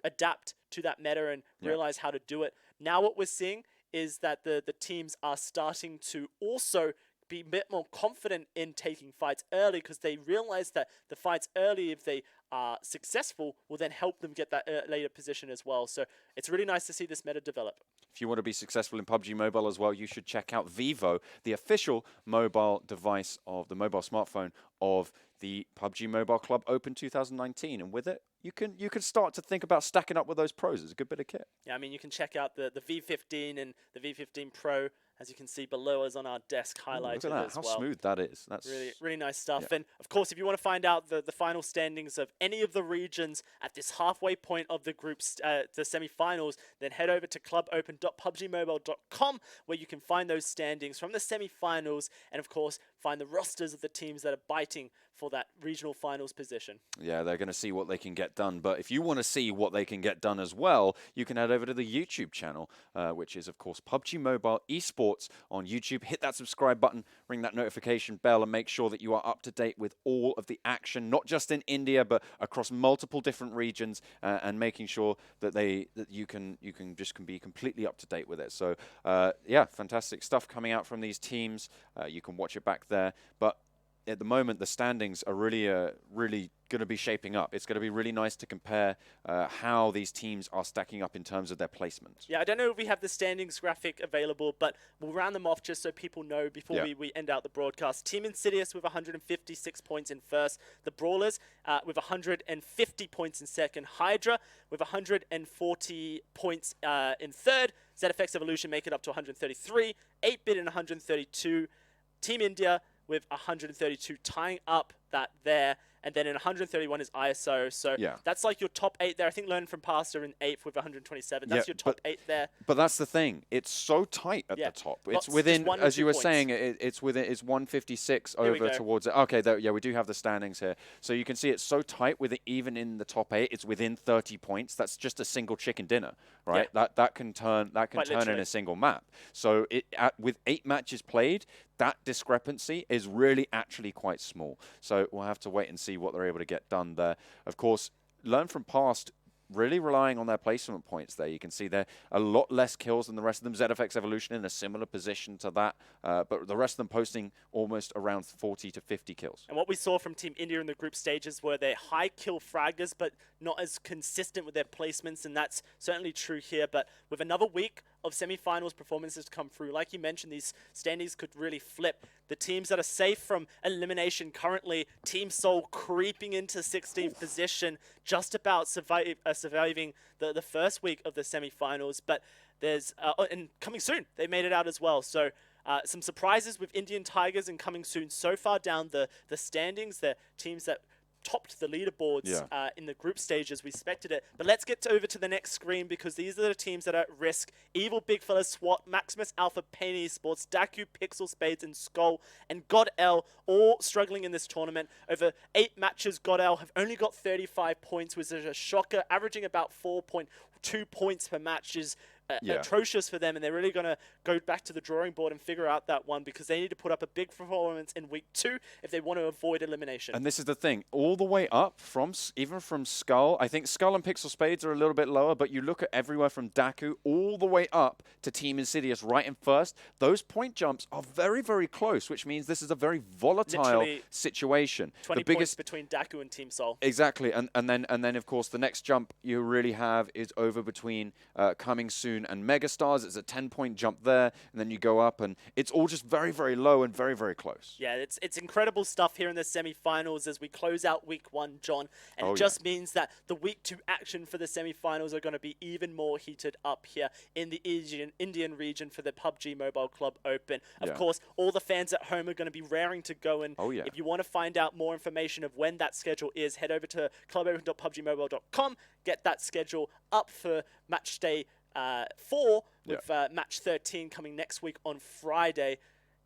adapt to that meta and realize how to do it. Now what we're seeing is that the teams are starting to also be a bit more confident in taking fights early, because they realize that the fights early, if they are successful, will then help them get that later position as well. So it's really nice to see this meta develop. If you want to be successful in PUBG Mobile as well, you should check out Vivo, the official mobile device of the mobile smartphone of the PUBG Mobile Club Open 2019. And with it, you can start to think about stacking up with those pros. It's a good bit of kit. Yeah, I mean, you can check out the V15 and the V15 Pro, as you can see below us on our desk, highlighted Look at that, as how well. smooth that is. That's Really nice stuff. Yeah. And of course, if you want to find out the final standings of any of the regions at this halfway point of the groups, the semi-finals, then head over to clubopen.pubgmobile.com, where you can find those standings from the semi-finals, and of course, find the rosters of the teams that are biting for that regional finals position. Yeah, they're going to see what they can get done. But if you want to see what they can get done as well, you can head over to the YouTube channel, which is, of course, PUBG Mobile eSports on YouTube. Hit that subscribe button, ring that notification bell, and make sure that you are up to date with all of the action, not just in India, but across multiple different regions, and making sure that you can be completely up to date with it. So, yeah, fantastic stuff coming out from these teams. You can watch it back there. But at the moment, the standings are really going to be shaping up. It's going to be really nice to compare how these teams are stacking up in terms of their placement. Yeah, I don't know if we have the standings graphic available, but we'll round them off just so people know before we end out the broadcast. Team Insidious with 156 points in first. The Brawlers with 150 points in second. HYDRA with 140 points in third. ZFX Evolution make it up to 133. 8-Bit in 132. Team India with 132, tying up that there. And then in 131 is ISO. So that's like your top 8 there. I think Learn from Past are in 8th with 127. That's your top 8 there. But that's the thing. It's so tight at the top. It's Lots, within, as you were points. saying, it's 156 over towards it. Okay, yeah, we do have the standings here. So you can see it's so tight with it, even in the top 8, it's within 30 points. That's just a single chicken dinner, right? That can turn in a single map. So with 8 matches played, that discrepancy is really actually quite small. So we'll have to wait and see what they're able to get done there. Of course, Learn from Past really relying on their placement points there. You can see they're a lot less kills than the rest of them. ZFX Evolution in a similar position to that, but the rest of them posting almost around 40 to 50 kills. And what we saw from Team India in the group stages were their high kill fraggers, but not as consistent with their placements, and that's certainly true here. But with another week of semi-finals performances to come through, like you mentioned, these standings could really flip. The teams that are safe from elimination currently, Team Seoul creeping into 16th position, just about surviving the first week of the semi-finals. But there's, and coming soon, they made it out as well. So some surprises with Indian Tigers and coming soon. So far down the standings, they're teams that topped the leaderboards in the group stage as we expected it. But let's get over to the next screen, because these are the teams that are at risk. Evil Big Fella SWAT, Maximus Alpha, PAIN eSports, DAKU, PixL Spades, and SKUL, and GODL all struggling in this tournament. Over 8 matches, GODL have only got 35 points, which is a shocker. Averaging about 4.2 points per match is atrocious for them, and they're really going to go back to the drawing board and figure out that one, because they need to put up a big performance in week 2 if they want to avoid elimination. And this is the thing, all the way up even from SKUL. I think SKUL and PixL Spades are a little bit lower, but you look at everywhere from DAKU all the way up to Team Insidious right in first. Those point jumps are very, very close, which means this is a very volatile Literally situation. 20 the biggest points between DAKU and Team Seoul. Exactly, and then of course the next jump you really have is over between Coming Soon and MegaStars. It's a 10-point jump there, and then you go up, and it's all just very, very low and very, very close. Yeah, it's incredible stuff here in the semi-finals as we close out week 1, John, and it just means that the week 2 action for the semi-finals are going to be even more heated up here in the Indian region for the PUBG Mobile Club Open. Of course, all the fans at home are going to be raring to go, and if you want to find out more information of when that schedule is, head over to clubopen.pubgmobile.com, get that schedule up for match day 4 with match 13 coming next week on Friday.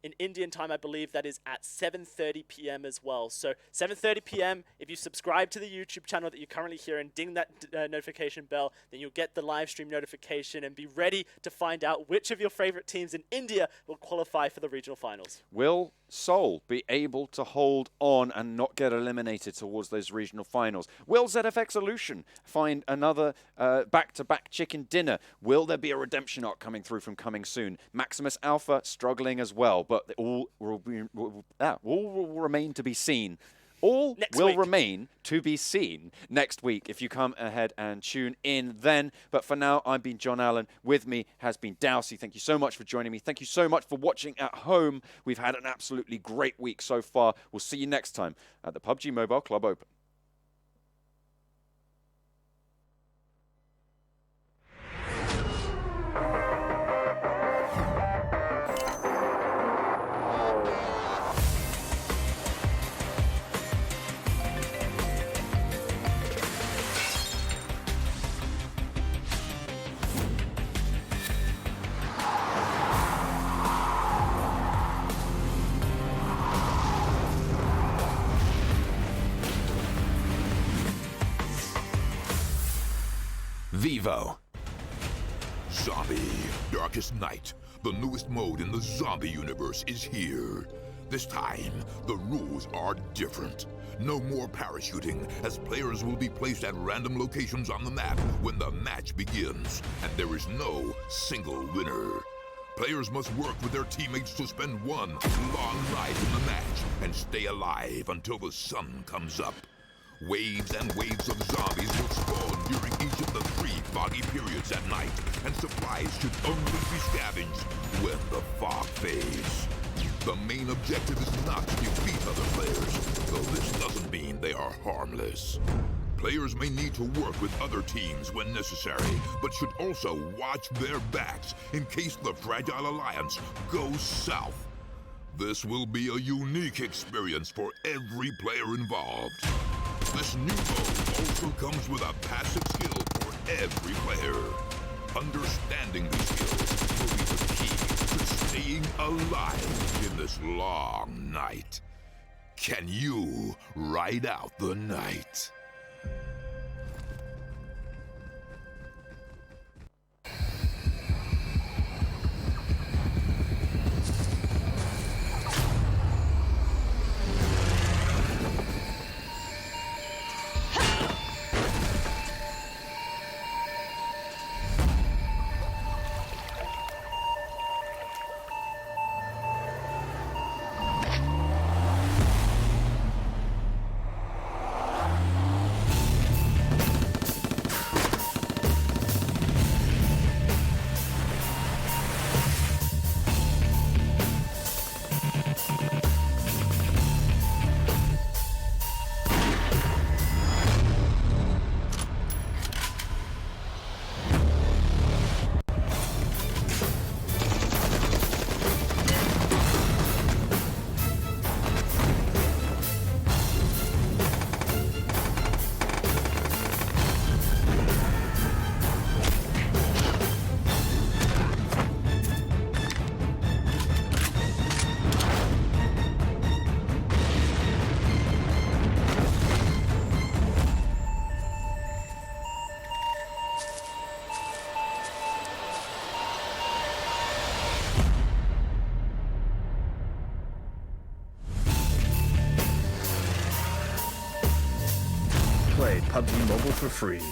In Indian time, I believe that is at 7:30 p.m. as well. So 7:30 p.m., if you subscribe to the YouTube channel that you're currently here and ding that notification bell, then you'll get the live stream notification and be ready to find out which of your favorite teams in India will qualify for the regional finals. Will Seoul be able to hold on and not get eliminated towards those regional finals? Will ZFX Evolution find another back-to-back chicken dinner? Will there be a redemption arc coming through from coming soon? Maximus Alpha struggling as well, but all will remain to be seen. All will remain to be seen next week if you come ahead and tune in then. But for now, I've been John Allen. With me has been Dowsey. Thank you so much for joining me. Thank you so much for watching at home. We've had an absolutely great week so far. We'll see you next time at the PUBG Mobile Club Open. Vivo. Zombie, Darkest Night, the newest mode in the zombie universe, is here. This time, the rules are different. No more parachuting, as players will be placed at random locations on the map when the match begins, and there is no single winner. Players must work with their teammates to spend one long night in the match and stay alive until the sun comes up. Waves and waves of zombies will spawn during each of the 3 foggy periods at night, and supplies should only be scavenged when the fog fades. The main objective is not to defeat other players, though this doesn't mean they are harmless. Players may need to work with other teams when necessary, but should also watch their backs in case the Fragile Alliance goes south. This will be a unique experience for every player involved. This new mode also comes with a passive skill for every player. Understanding these skills will be the key to staying alive in this long night. Can you ride out the night? Play PUBG Mobile for free.